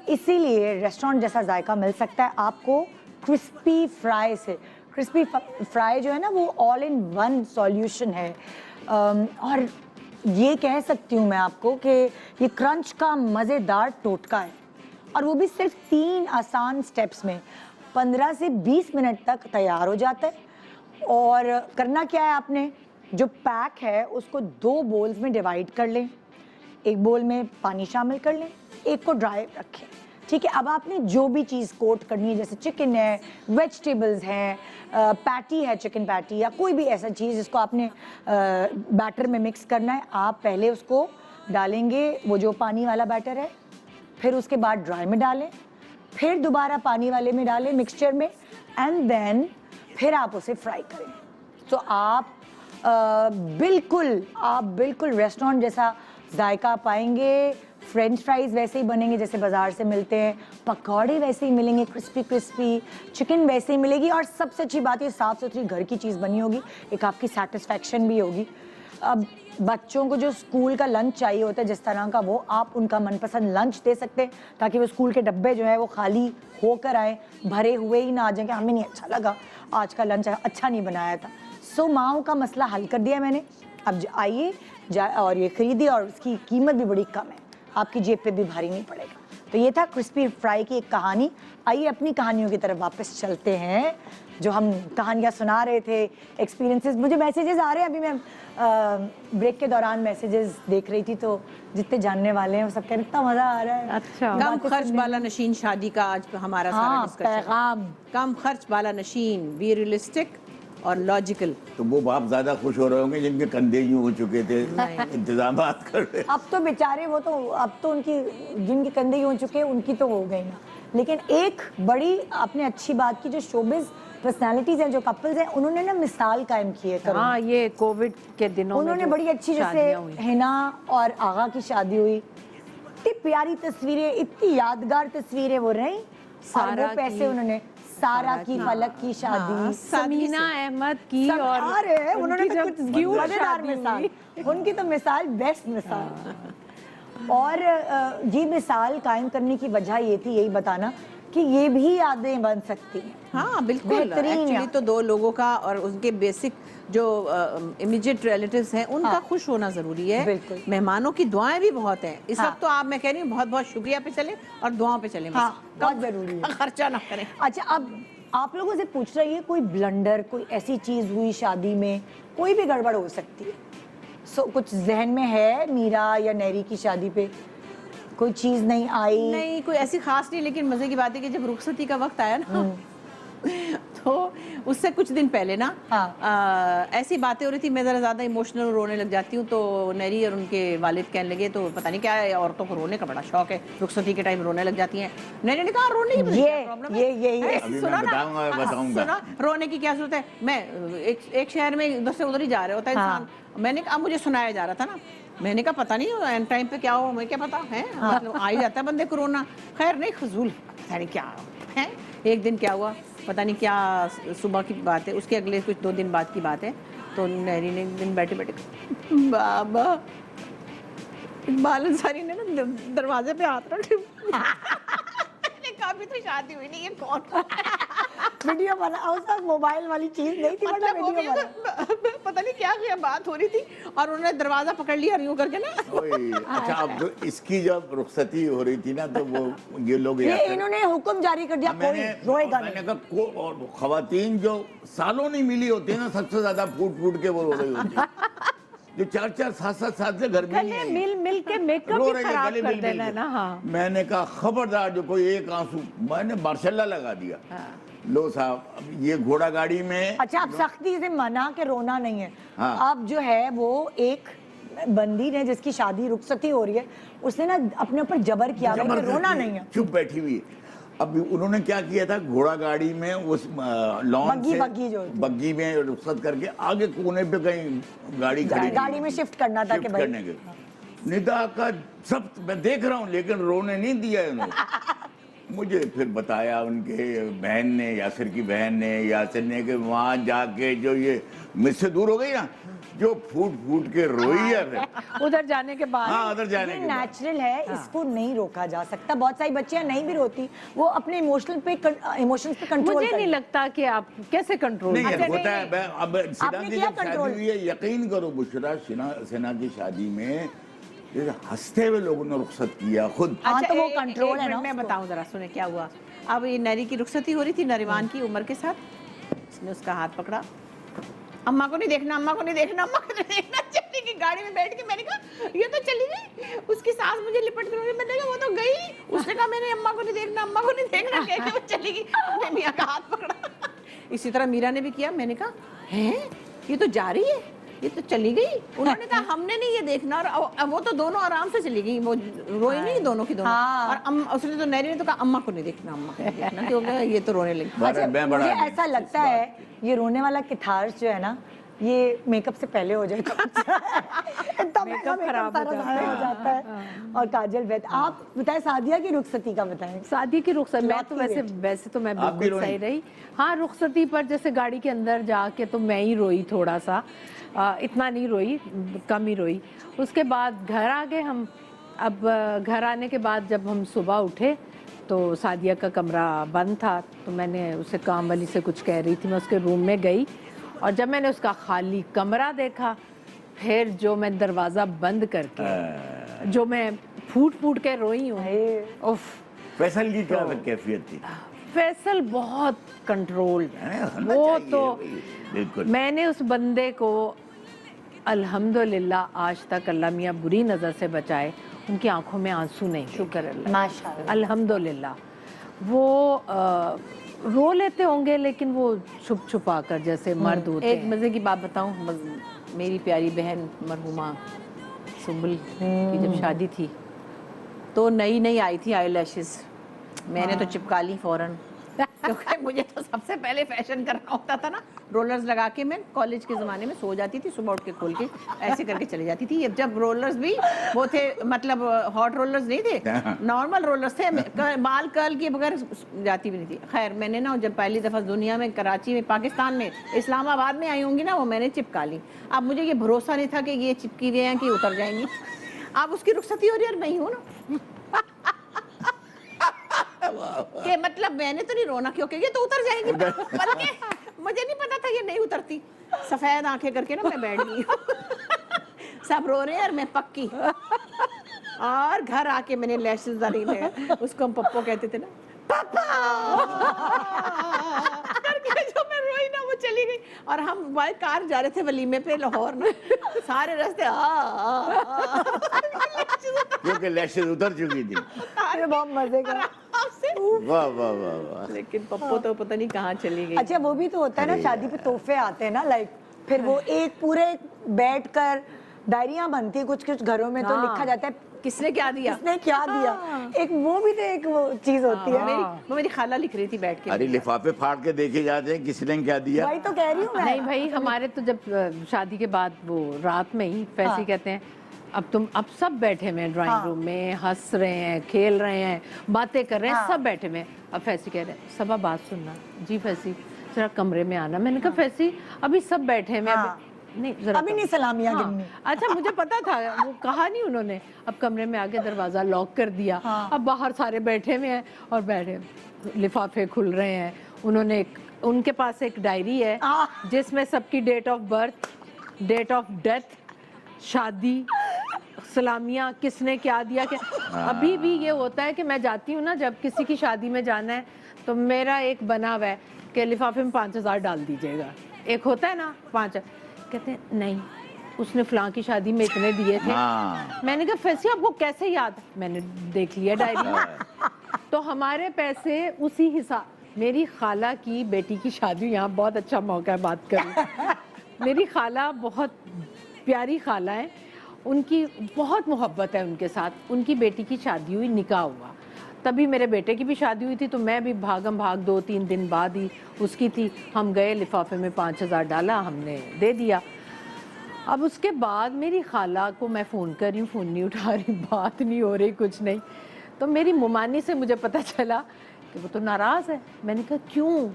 इसीलिए रेस्टोरेंट जैसा जायका मिल सकता है आपको क्रिस्पी फ्राई से। क्रिस्पी फ्राई जो है ना, वो ऑल इन वन सॉल्यूशन है। और ये कह सकती हूँ मैं आपको कि ये क्रंच का मज़ेदार टोटका है, और वो भी सिर्फ 3 आसान स्टेप्स में 15 से 20 मिनट तक तैयार हो जाता है। और करना क्या है, आपने जो पैक है उसको 2 बोल्स में डिवाइड कर लें। एक बोल में पानी शामिल कर लें, एक को ड्राई रखें, ठीक है। अब आपने जो भी चीज़ कोट करनी है, जैसे चिकन है, वेजिटेबल्स हैं, पैटी है, चिकन पैटी, या कोई भी ऐसा चीज़ जिसको आपने बैटर में मिक्स करना है, आप पहले उसको डालेंगे वो जो पानी वाला बैटर है, फिर उसके बाद ड्राई में डालें, फिर दोबारा पानी वाले में डालें मिक्सचर में, एंड देन फिर आप उसे फ्राई करें। तो आप बिल्कुल रेस्टोरेंट जैसा जायका पाएंगे। फ्रेंच फ्राइज़ वैसे ही बनेंगे जैसे बाज़ार से मिलते हैं, पकौड़े वैसे ही मिलेंगे क्रिस्पी, चिकन वैसे ही मिलेगी, और सबसे अच्छी बात ये साफ़ सुथरी घर की चीज़ बनी होगी, एक आपकी सेटिस्फैक्शन भी होगी। अब बच्चों को जो स्कूल का लंच चाहिए होता है जिस तरह का, वो आप उनका मनपसंद लंच दे सकते हैं, ताकि वो स्कूल के डब्बे जो है वो खाली होकर आए, भरे हुए ही ना आ जाए कि हमें नहीं अच्छा लगा, आज का लंच अच्छा नहीं बनाया था। सो माओं का मसला हल कर दिया मैंने। अब आइए और ये खरीदिए, और इसकी कीमत भी बड़ी कम है, आपकी जेब पे भी भारी नहीं पड़ेगा। तो ये था क्रिस्पी फ्राई की एक कहानी। आइए अपनी कहानियों की तरफ वापस चलते हैं, जो हम कहानियाँ सुना रहे थे, एक्सपीरियंसेस। मुझे मैसेजेस आ रहे हैं, अभी मैं ब्रेक के दौरान मैसेजेस देख रही थी, तो जितने जानने वाले हैं वो सब कह रहे इतना मज़ा आ रहा है। अच्छा, कम खर्च वाला नशीन शादी का आज हमारा सारा डिस्कशन। पैगाम कम खर्च वाला नशीन, बी रियलिस्टिक और लॉजिकल। तो वो बाप ज्यादा खुश हो रहे होंगे जिनके कंधे यूं हो चुके थे इंतजाम कर रहे। अब तो बेचारे वो तो, अब तो उनकी जिनके कंधे हो चुके हैं उनकी तो हो गई ना। लेकिन एक बड़ी आपने अच्छी बात की, जो शोबिज पर्सनालिटीज हैं, जो कपल्स हैं, उन्होंने ना मिसाल कायम की है। हाँ, ये कोविड के दिनों उन्होंने बड़ी अच्छी, जैसे हिना और आगा की शादी हुई, इतनी प्यारी तस्वीरें, इतनी यादगार तस्वीरें वो रही। और वो पैसे उन्होंने सारा की, फलक की शादी, समीना अहमद की, और अरे उन्होंने तो कुछ क्यूट मजेदार शादी मिसाल, हुई। उनकी तो मिसाल बेस्ट मिसाल। और ये मिसाल कायम करने की वजह ये थी, यही बताना कि ये भी यादें बन सकती हैं। हाँ बिल्कुल, बेहतरीन एक्चुअली तो 2 लोगों का और उनके बेसिक जो इमीडिएट रिलेटिव्स हैं उनका खुश होना जरूरी है। बिल्कुल। मेहमानों की दुआएं भी बहुत हैं इस वक्त। तो आप, मैं कह रही हूँ, बहुत बहुत शुक्रिया पे चले और दुआओं पे चले, हाँ, बहुत जरूरी है। खर्चा ना करें। अच्छा, अब आप लोगों से पूछ रही है, कोई ब्लंडर, कोई ऐसी चीज हुई शादी में, कोई भी गड़बड़ हो सकती है। कुछ जहन में है मीरा या नैरी की शादी पे कोई चीज नहीं आई? नहीं, कोई ऐसी खास नहीं, लेकिन मजे की बात है कि जब रुखसती का वक्त आया ना तो उससे कुछ दिन पहले ना ऐसी बातें हो रही थी, मैं ज़रा ज़्यादा इमोशनल रोने लग जाती हूँ। तो नैरी और उनके वालिद कहने लगे, तो पता नहीं क्या है, औरतों को रोने का बड़ा शौक है, रुखसती के टाइम रोने लग जाती हैं। नैरी ने कहा रोने की प्रॉब्लम है, अभी मैं बताऊंगा। रोने की क्या जरूरत है। मैं एक शहर में उधर से उधर ही जा रहे होता है इंसान। मैंने कहा, मुझे सुनाया जा रहा था ना, मैंने कहा पता नहीं एंड टाइम पे क्या हो, हमें क्या पता है, मतलब आ ही जाता है बंदे को रोना। खैर नहीं, फजूल पता नहीं क्या है। एक दिन क्या हुआ पता नहीं क्या, सुबह की बात है, उसके अगले कुछ 2 दिन बाद की बात है। तो नैरी ने एक दिन बैठे बैठे, बाबा इकबाल अंसारी ने ना दरवाजे पे हाथ रखे। अभी तो शादी हुई नहीं, ये कौन वीडियो बना, उस वक्त मोबाइल वाली चीज नहीं थी, मतलब वीडियो बना। पता नहीं क्या बात हो रही थी, और उन्होंने दरवाजा पकड़ लिया यूं करके ना। अच्छा, अब जो इसकी जब रुखसती हो रही थी ना, तो वो ये लोग इन्होंने हुक्म जारी कर दिया, कोई रोएगा नहीं। मैंने कहा खवातीन जो सालों नहीं मिली होती है ना, सबसे ज्यादा फूट के वो रो रही होती है, जो 4-4, 7-7 साल से घर में नहीं मिल के मेकअप भी खराब कर देना है ना। हाँ, मैंने कहा खबरदार जो कोई एक आंसू, मैंने मार्शल्ला लगा दिया। लो साहब, अब ये घोड़ा गाड़ी में अच्छा, अब सख्ती से मना के रोना नहीं है। हाँ। अब जो है वो एक बंदी ने जिसकी शादी रुखसती हो रही है, उसने ना अपने ऊपर जबर किया है कि रोना जबरदस्ती नहीं है। चुप बैठी हुई है। अब उन्होंने क्या किया था, घोड़ा गाड़ी में उस लॉन से बग्गी जो होती है। बग्गी में रुखसत करके आगे कोने पे कहीं गाड़ी खड़ी गाड़ी में शिफ्ट करना था कि शिफ्ट भाई करने के। निदा का सब मैं देख रहा हूँ, लेकिन रोने नहीं दिया उन्होंने। मुझे फिर बताया उनके बहन ने, यासिर की बहन ने, यासिर ने, कि वहाँ जाके जो ये मुझसे दूर हो गई ना, जो फूट फूट के रोई है। उधर जाने के बाद हाँ, उधर जाने ये के बाद। नेचुरल है, इसको नहीं रोका जा सकता। बहुत सारी बच्चियां नहीं भी रोती, वो अपने इमोशंस पे कंट्रोल मुझे नहीं लगता कि आप कैसे कंट्रोल नहीं अच्छा, होता नहीं, है। अब सिन्हा आपने की किया जब शादी control? हुई है, यकीन करो बुशरा, सिन्हा की शादी में जैसे हंसते हुए लोगों ने रुखसत किया खुद। हाँ, तो वो एक control है मिनट ना मैं उसको। बताऊं जरा, सुने क्या हुआ। अब ये नरी की रुखसती हो रही थी नरीमान की उम्र के साथ, उसने उसका हाथ पकड़ा, अम्मा को नहीं देखना, अम्मा को नहीं देखना, अम्मा को नहीं देखना। चली गई गाड़ी में बैठ के। मैंने कहा ये तो चली गई। उसकी सास मुझे लिपट कर, मैंने कहा वो तो गई। उसने कहा मैंने अम्मा को नहीं देखना, अम्मा को नहीं देखना, कह के वो चली गई। अपने मियाँ का हाथ पकड़ा। इसी तरह मीरा ने भी किया। मैंने कहा हैं ये तो जा रही है, ये तो चली गई। उन्होंने कहा हमने नहीं ये देखना। और वो तो दोनों आराम से चली गई, वो रोई नहीं दोनों की दोनों। हाँ। और उसने तो नैरी ने तो कहा अम्मा को नहीं देखना, अम्मा को नहीं देखना, क्योंकि ये तो रोने लगी। अच्छा, मैं बड़ा मुझे ऐसा लगता है ये रोने वाला किथार्स जो है ना, ये मेकअप से पहले हो जाए तो अच्छा है। इतना मेकअप खराब हो सारा जाता ज़ाया हो है। जाता है। और काजल वैद, आप बताएं सादिया की रुखसती का बताएं। शादी की रुखसत, मैं तो लौटती वैसे तो मैं आप भी बिल्कुल रोई? सही रही। हाँ, रुखसती पर जैसे गाड़ी के अंदर जाके तो मैं ही रोई थोड़ा सा, इतना नहीं रोई, कम ही रोई। उसके बाद घर आ गए हम। अब घर आने के बाद जब हम सुबह उठे तो सादिया का कमरा बंद था, तो मैंने उसे काम वाली से कुछ कह रही थी, मैं उसके रूम में गई और जब मैंने उसका खाली कमरा देखा, फिर जो मैं दरवाज़ा बंद करके जो मैं फूट फूट के रोई हूँ, उफ। फैसल की क्या कैफियत थी? फैसल बहुत कंट्रोल्ड है, होना वो चाहिए तो भाई, बिल्कुल। मैंने उस बंदे को अल्हम्दुलिल्लाह आज तक अल्लाह मियाँ बुरी नज़र से बचाए, उनकी आंखों में आंसू नहीं, शुक्र अल्लाह, माशाल्लाह। अल्हम्दुलिल्लाह। वो रो लेते होंगे लेकिन वो छुप छुपा कर जैसे मर्द होते एक हैं। मजे की बात बताऊं, मेरी प्यारी बहन मरहुमा सुम्बुल की जब शादी थी तो नई नई आई थी आई लैशेस, मैंने तो चिपका ली फौरन, क्योंकि मुझे तो सबसे पहले फैशन करना होता था ना। रोलर्स लगा के मैं कॉलेज के ज़माने में सो जाती थी, सुबह उठ के खोल के ऐसे करके चली जाती थी। ये जब रोलर्स भी वो थे, मतलब हॉट रोलर्स नहीं थे, नॉर्मल रोलर्स थे, बाल कर्ल के बगैर जाती भी नहीं थी। खैर मैंने ना जब पहली दफ़ा दुनिया में, कराची में, पाकिस्तान में, इस्लामाबाद में आई होंगी ना, वो मैंने चिपका ली। अब मुझे ये भरोसा नहीं था कि ये चिपकी हुई हैं कि उतर जाएंगी। अब उसकी रुखसती हो रही है और मैं ही हूँ ना कि मतलब मैंने तो नहीं रोना, क्योंकि ये तो उतर जाएंगी, बल्कि मुझे नहीं पता था ये नहीं उतरती। सफेद आंखें करके ना मैं बैठ गई सब रो रहे हैं और मैं पक्की। और घर आके मैंने लैशेस डाली है, उसको हम पप्पो कहते थे ना, पापा करके जो मैं रोई ना, वो चली गई। और हम बाइक कार जा रहे थे वलीमे पे लाहौर में, सारे रास्ते क्योंकि लैशेस उतर चुकी थी। ये बहुत मजे का। वाह वाह वाह वाह। लेकिन पप्पो तो पता नहीं कहाँ चली गई। अच्छा, वो भी तो होता है ना, शादी पे तोहफे आते हैं ना, लाइक फिर वो एक पूरे बैठ कर डायरियां बनती है, कुछ कुछ घरों में तो हाँ। लिखा जाता है किसने क्या दिया, किसने क्या दिया। एक वो भी तो एक वो चीज होती है। वो मेरी खाला लिख रही थी बैठ के। अरे लिफाफे फाड़ के देखे जाते हैं किसने क्या दिया। वही तो कह रही हूँ मैं। नहीं भाई, हमारे तो जब शादी के बाद वो रात में ही फैसी कहते हैं अब सब बैठे हुए हैं ड्राइंग रूम में, हंस रहे हैं, खेल रहे हैं, बातें कर रहे हैं, सब बैठे हुए हैं। अब फैसी कह रहे हैं सबा बात सुनना, जी फैसी जरा कमरे में आना। मैंने कहा फैसी अभी सब बैठे हुए हैं, नहीं जरा अभी नहीं सलामियाँ हाँ। गिननी। अच्छा मुझे पता था, वो कहा नहीं उन्होंने। अब कमरे में आके दरवाजा लॉक कर दिया। अब बाहर सारे बैठे हुए हैं और बैठे लिफाफे खुल रहे हैं। उन्होंने उनके पास एक डायरी है जिसमें सबकी date of birth, date of death, शादी, सलामियाँ, किसने क्या दिया क्या। अभी भी ये होता है कि मैं जाती हूँ ना, जब किसी की शादी में जाना है तो मेरा एक बना हुआ है कि लिफाफे में 5000 डाल दीजिएगा। एक होता है ना 5, कहते हैं नहीं उसने फलां की शादी में इतने दिए थे। मैंने कहा फैसी आपको कैसे याद, मैंने देख लिया डायरी में। तो हमारे पैसे उसी हिसाब, میری خالہ کی بیٹی کی شادی, یہاں بہت اچھا موقع ہے بات کروں. میری خالہ بہت پیاری خالہ ہیں, ان کی بہت محبت ہے ان کے ساتھ. ان کی بیٹی کی شادی ہوئی, نکاح ہوا, تبھی میرے بیٹے کی بھی شادی ہوئی تھی, تو میں بھی بھاگم بھاگ 2-3 دن بعد ہی اس کی تھی. ہم گئے, لفافے میں 5,000 ڈالا, ہم نے دے دیا. اب اس کے بعد میری خالہ کو میں فون کر رہی ہوں, فون نہیں اٹھا رہی, بات نہیں ہو رہی, کچھ نہیں. تو میری ممانی سے مجھے پتہ چلا کہ وہ تو ناراض ہے. میں نے کہا کیوں؟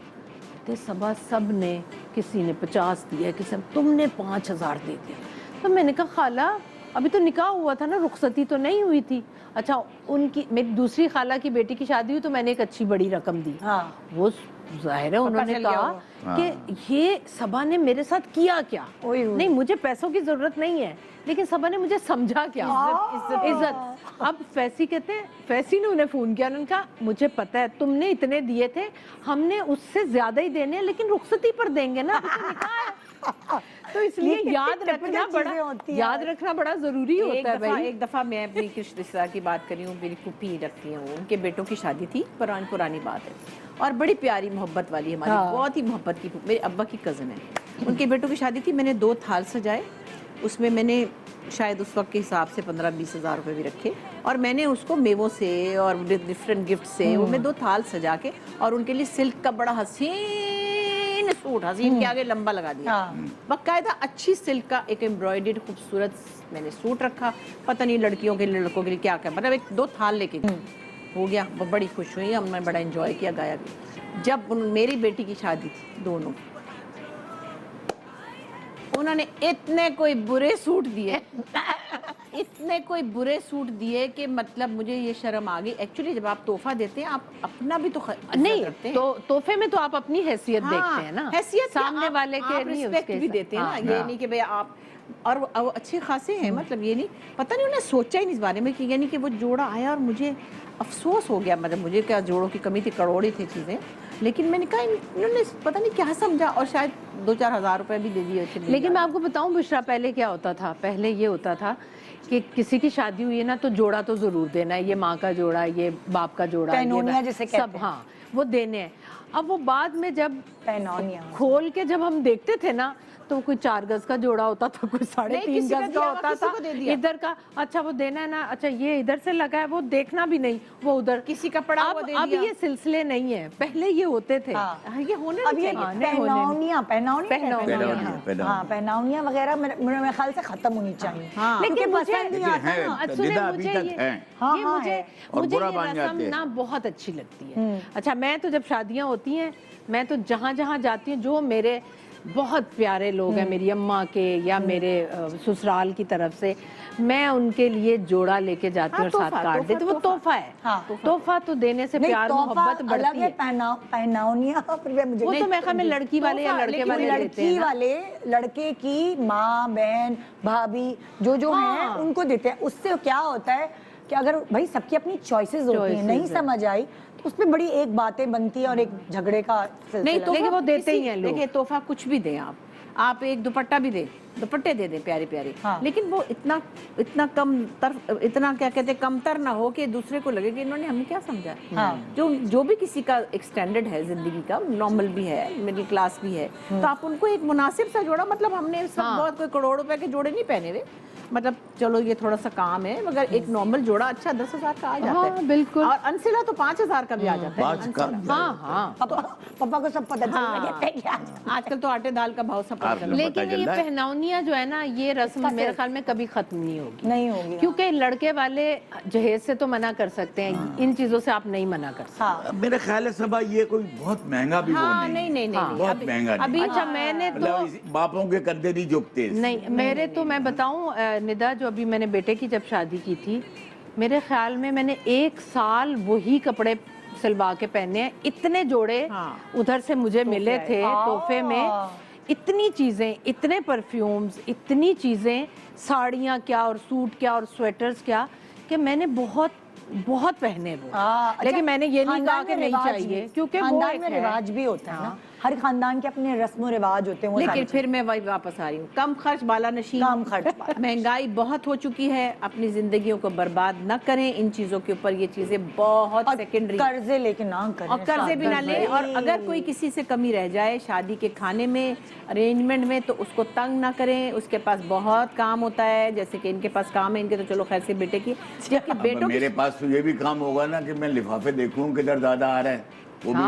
کہتے صبح سب نے, کسی نے 50 دیا, کسی نے, تم نے 5,000 دے دیا. تو میں نے کہا خالہ ابھی تو نکاح ہوا تھا نا, رخصتی تو نہیں ہوئی تھی. اچھا ان کی, میری دوسری خالہ کی بیٹی کی شادی ہوئی تو میں نے ایک اچھی بڑی رقم دی. وہ ظاہر ہے انہوں نے کہا کہ یہ صبا نے میرے ساتھ کیا کیا. نہیں مجھے پیسوں کی ضرورت نہیں ہے, لیکن صبا نے مجھے سمجھا کیا, عزت. اب فیسی کہتے ہیں, فیسی نے انہیں فون کیا, انہوں نے کہا مجھے پتا ہے تم نے اتنے دیے تھے, ہم نے اس سے زیادہ ہی دینے ہیں, لیکن رخصتی پر دیں گے نا, تو اس لیے یاد رکھنا بڑا ضروری ہوتا ہے بھائی. ایک دفعہ میں اپنی کچھ رشتہ دار کی بات کری ہوں, میری پھوپھی رکھتی ہیں, وہ ان کے بیٹوں کی شادی تھی, پرانی بات ہے, اور بڑی پیاری محبت والی ہماری, بہت ہی محبت کی, میرے ابا کی کزن ہے. ان کے بیٹوں کی شادی تھی, میں نے 2 تھال سجائے, اس میں میں نے شاید اس وقت کے حساب سے 15-20 ہزار روپے بھی رکھے, اور میں نے اس کو میووں سے اور ڈفرینٹ گفٹ سے وہ میں 2 تھال سجا کے, اور ان کے لیے سلک کا بڑا حسین سوٹ, حسین کے آگے لمبا لگا دیا, باقاعدہ اچھی سلک کا ایک ایمبرائڈرڈ خوبصورت میں نے سوٹ رکھا. پتہ نہیں لڑکیوں کے لیے لڑکوں کے لیے کیا مطلب, ایک 2 تھال لے کے ہو گیا. وہ بڑی خوش ہوئی, ہم نے بڑا انجوائے کیا, گایا بھی. جب میری بیٹی کی شادی تھی, دونوں, انہوں نے اتنے کوئی برے سوٹ دیے, اتنے کوئی برے سوٹ دیے کہ مطلب مجھے یہ شرم آ گئی. ایکچولی جب آپ تحفہ دیتے ہیں آپ اپنا بھی تو نہیں, تو تحفے میں تو آپ اپنی حیثیت دیکھتے ہیں نا, حیثیت سامنے والے کے نہیں, رسپیکٹ بھی دیتے ہیں نا, یہ نہیں کہ بھئی آپ, اور وہ اچھے خاصے ہیں, مطلب یہ نہیں, پتہ نہیں انہیں سوچا ہی نہیں اس بارے میں کہ یعنی کہ وہ جوڑا آیا, اور مجھے افسوس ہو گیا, مطلب مجھے کیا جوڑوں کی کمی تھی, کروڑی تھی چیزیں, لیکن میں نے کہا انہوں نے پتہ نہیں کیا سمجھا, اور شاید 2-4 ہزار روپے بھی دے دیے. لیکن میں آپ کو بتاؤں بشرا, پہلے کیا ہوتا تھا, پہلے یہ ہوتا تھا کہ کسی کی شادی ہوئی ہے نا, تو جوڑا تو ضرور دینا ہے, یہ ماں کا جوڑا, یہ باپ کا جوڑا, سب, ہاں وہ دینے ہیں. اب وہ بعد میں جب کھول کے جب ہم دیکھتے تھے نا, تو کوئی 4 گز کا جوڑا ہوتا تھا, کوئی 3.5 گز کا ہوتا تھا, ادھر کا, اچھا وہ دینا ہے نا, اچھا یہ ادھر سے لگا ہے, وہ دیکھنا بھی نہیں, وہ ادھر کسی کا پڑا ہوا دے دیا. اب یہ سلسلے نہیں ہیں, پہلے یہ ہوتے تھے, یہ ہونے پہناؤنیاں وغیرہ میرے خیال سے ختم ہونی چاہیے, لیکن پسند نہیں آتا. مجھے یہ رسم نا بہت اچھی لگتی ہے. اچھا میں تو جب شادیاں ہوتی ہیں, میں تو جہاں جاتی ہوں, جو میرے بہت پیارے لوگ ہیں, میری اماں کے یا میرے سسرال کی طرف سے, میں ان کے لیے جوڑا لے کے جاتی ہوں, اور ساتھ کاٹ دیتی ہوں. وہ تحفہ ہے, تحفہ تو دینے سے پیار محبت بڑھتی ہے. پہناؤنیاں وہ تو میں خیال میں لڑکی والے یا لڑکے والے دیتے ہیں, لڑکی والے لڑکے کی ماں, بہن, بھابھی جو ہیں ان کو دیتے ہیں. اس سے کیا ہوتا ہے کہ اگر بھائی سب کی اپنی چوائسیز ہوتی ہیں, نہیں سمجھ آئی تو اس میں بڑی ایک باتیں بنتی ہیں اور ایک جھگڑے کا سلسلہ. نہیں تو وہ دیتے ہی ہیں لوگ. دیکھیں تحفہ کچھ بھی دیں آپ ایک دوپٹہ بھی دیں, دوپٹے دے دیں پیارے پیارے, لیکن وہ اتنا کم تر, اتنا کیا کہتے ہیں کم تر نہ ہو کہ دوسرے کو لگے کہ انہوں نے ہمیں کیا سمجھا. جو بھی کسی کا ایک سٹینڈرڈ ہے زندگی کا, نارمل بھی ہے, مڈل کلاس بھی ہے, تو آپ ان کو ایک مناسب سا جوڑا, مطلب ہم نے سب بہت کوئی کروڑ روپے کے جوڑے نہیں پہنے ہوئے, مطلب چلو یہ تھوڑا سا کام ہے, مگر ایک نارمل جوڑا اچھا 10,000 کا آ جاتا ہے. بالکل. اور انسلہ تو 5,000 کا بھی آ جاتا ہے. پاپا کو سب پتہ چل گیا, آج کل تو آٹے دال کا بھاؤ سب پتہ چل. لیکن یہ پہناؤنیاں جو ہے نا, یہ رسم میرے خیال میں کبھی ختم نہیں ہوگی, ہوگی, کیونکہ لڑکے والے جہیز سے تو منع کر سکتے ہیں, ان چیزوں سے آپ نہیں منع کر سکتے. میرے خیال ہے صبح یہ کوئی بہت مہنگا بھی نہیں, بہت مہنگا نہیں. اچھا میں نے تو باپوں کے کندھے نہیں جھکتے نہیں, میرے تو میں بتاؤں ندا, جو ابھی میں نے بیٹے کی جب شادی کی تھی, میرے خیال میں میں نے 1 سال وہی کپڑے سلوا کے پہنے ہیں. اتنے جوڑے ادھر سے مجھے ملے تھے تحفے میں, اتنی چیزیں, اتنے پرفیومز, اتنی چیزیں, ساڑیاں کیا اور سوٹ کیا اور سویٹرز کیا, کہ میں نے بہت پہنے وہ. لیکن میں نے یہ نہیں کہا کہ نہیں چاہیے, کیونکہ وہ ایک رواج بھی ہوتا ہے نا. हर खानदान के अपने रस्म रिवाज होते हैं, वो लेकिन सारी फिर मैं वही वापस आ रही हूँ, कम खर्च बाला नशीन, कम खर्च वाला। महंगाई बहुत हो चुकी है, अपनी जिंदगियों को बर्बाद न करें इन चीजों के ऊपर, ये चीजें बहुत और सेकेंडरी, कर्जे लेके ना करें, और कर्जे भी ना लें, और अगर कोई किसी से कमी रह जाए शादी के खाने में, अरेंजमेंट में, तो उसको तंग ना करें, उसके पास बहुत काम होता है, जैसे कि इनके पास काम है, इनके तो चलो खैर से बेटे की, जबकि बेटों मेरे पास तो ये भी काम होगा ना कि मैं लिफाफे देखूं किधर दादा आ रहा है, वो भी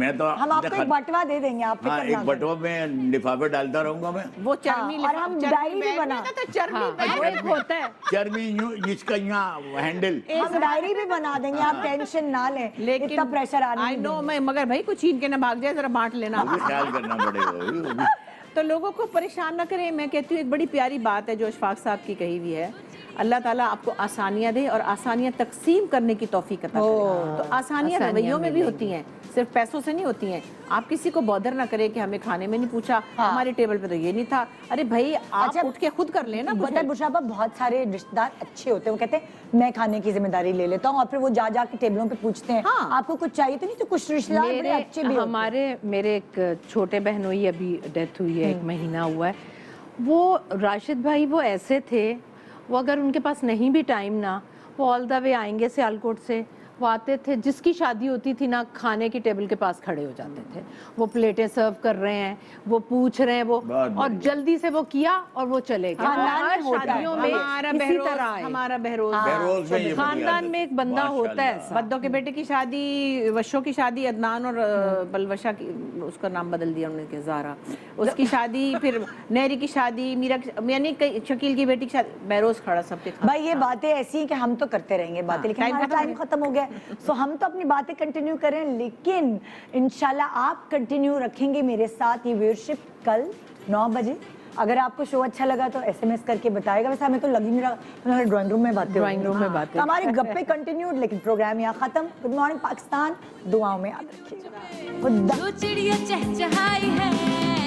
मैं तो हम आपको एक बटवा दे देंगे, आप हाँ, फिक्र एक ना करें। बटवा में लिफाफे डालता रहूंगा मैं। वो चर्मी हाँ, और हम चर्मी डायरी भी बैग बना- में ना, तो चर्मी हाँ, बैग वो एक होता है। चर्मी यूं इसका यहाँ हैंडल, हम डायरी भी बना देंगे, आप टेंशन ना लें, लेकिन इतना प्रेशर आने आई नहीं नो, देंगे। मैं मगर भाई कुछ छीन के ना भाग जाए, जरा बांट लेना। वो भी ख्याल करना पड़ेगा वो भी। तो लोगों को परेशान ना करें। मैं कहती हूँ एक बड़ी प्यारी बात है जो अशफाक साहब की कही हुई है, अल्लाह ताला आपको आसानियाँ दे और आसानियाँ तकसीम करने की तौफीक अता करे। तो आसानियाँ रवैयों में भी होती हैं, सिर्फ पैसों से नहीं होती हैं। आप किसी को बॉदर ना करें कि हमें खाने में नहीं पूछा, हमारे टेबल पे तो ये नहीं था, अरे भाई आप उठ के खुद कर लेना। पता है बुशरा, बहुत सारे रिश्तेदार अच्छे होते हैं, वो कहते हैं मैं खाने की जिम्मेदारी ले लेता हूँ, और फिर वो जा जा के टेबलों पे पूछते हैं हाँ। आपको कुछ चाहिए तो नहीं, तो कुछ रिश्तेदार बड़े अच्छे भी होते हैं। मेरे एक छोटे बहनोई अभी डेथ हुई है, 1 महीना हुआ है, वो राशिद भाई वो ऐसे थे, वो अगर उनके पास नहीं भी टाइम ना, वो ऑल द वे आएंगे सियालकोट से, वो आते थे, जिसकी शादी होती थी ना खाने की टेबल के पास खड़े हो जाते थे, वो प्लेटें सर्व कर रहे हैं, वो पूछ रहे हैं, वो और जल्दी से वो किया और वो चले गए। हर शादियों में इसी तरह है। हमारा बहरोज बहरोज में ये बड़ी खानदान आदत में है। एक बंदा होता है ऐसा। बद्दो के बेटे की शादी, वशो की शादी, अदनान और बलवशा की, उसका नाम बदल दिया उन्होंने, ज़ारा, उसकी शादी, फिर नहरी की शादी, मीरा यानी कई, शकील की बेटी की शादी, बहरोज खड़ा सबके खाना। भाई ये बातें ऐसी हैं कि हम तो करते रहेंगे बातें, लेकिन हमारा टाइम खत्म हो गया, सो हम तो अपनी बातें कंटिन्यू करें, लेकिन इंशाल्लाह आप कंटिन्यू रखेंगे मेरे साथ ये व्यूअरशिप कल 9 बजे। अगर आपको शो अच्छा लगा तो SMS करके बताएगा। वैसे हमें तो लग ही नहीं रहा, हमारे ड्राइंग रूम में बातें, तो हमारी गप्पे कंटिन्यूड, लेकिन प्रोग्राम यहाँ खत्म। गुड मॉर्निंग पाकिस्तान, दुआओं में याद रखिएगा। जो चिड़िया चहचहाई है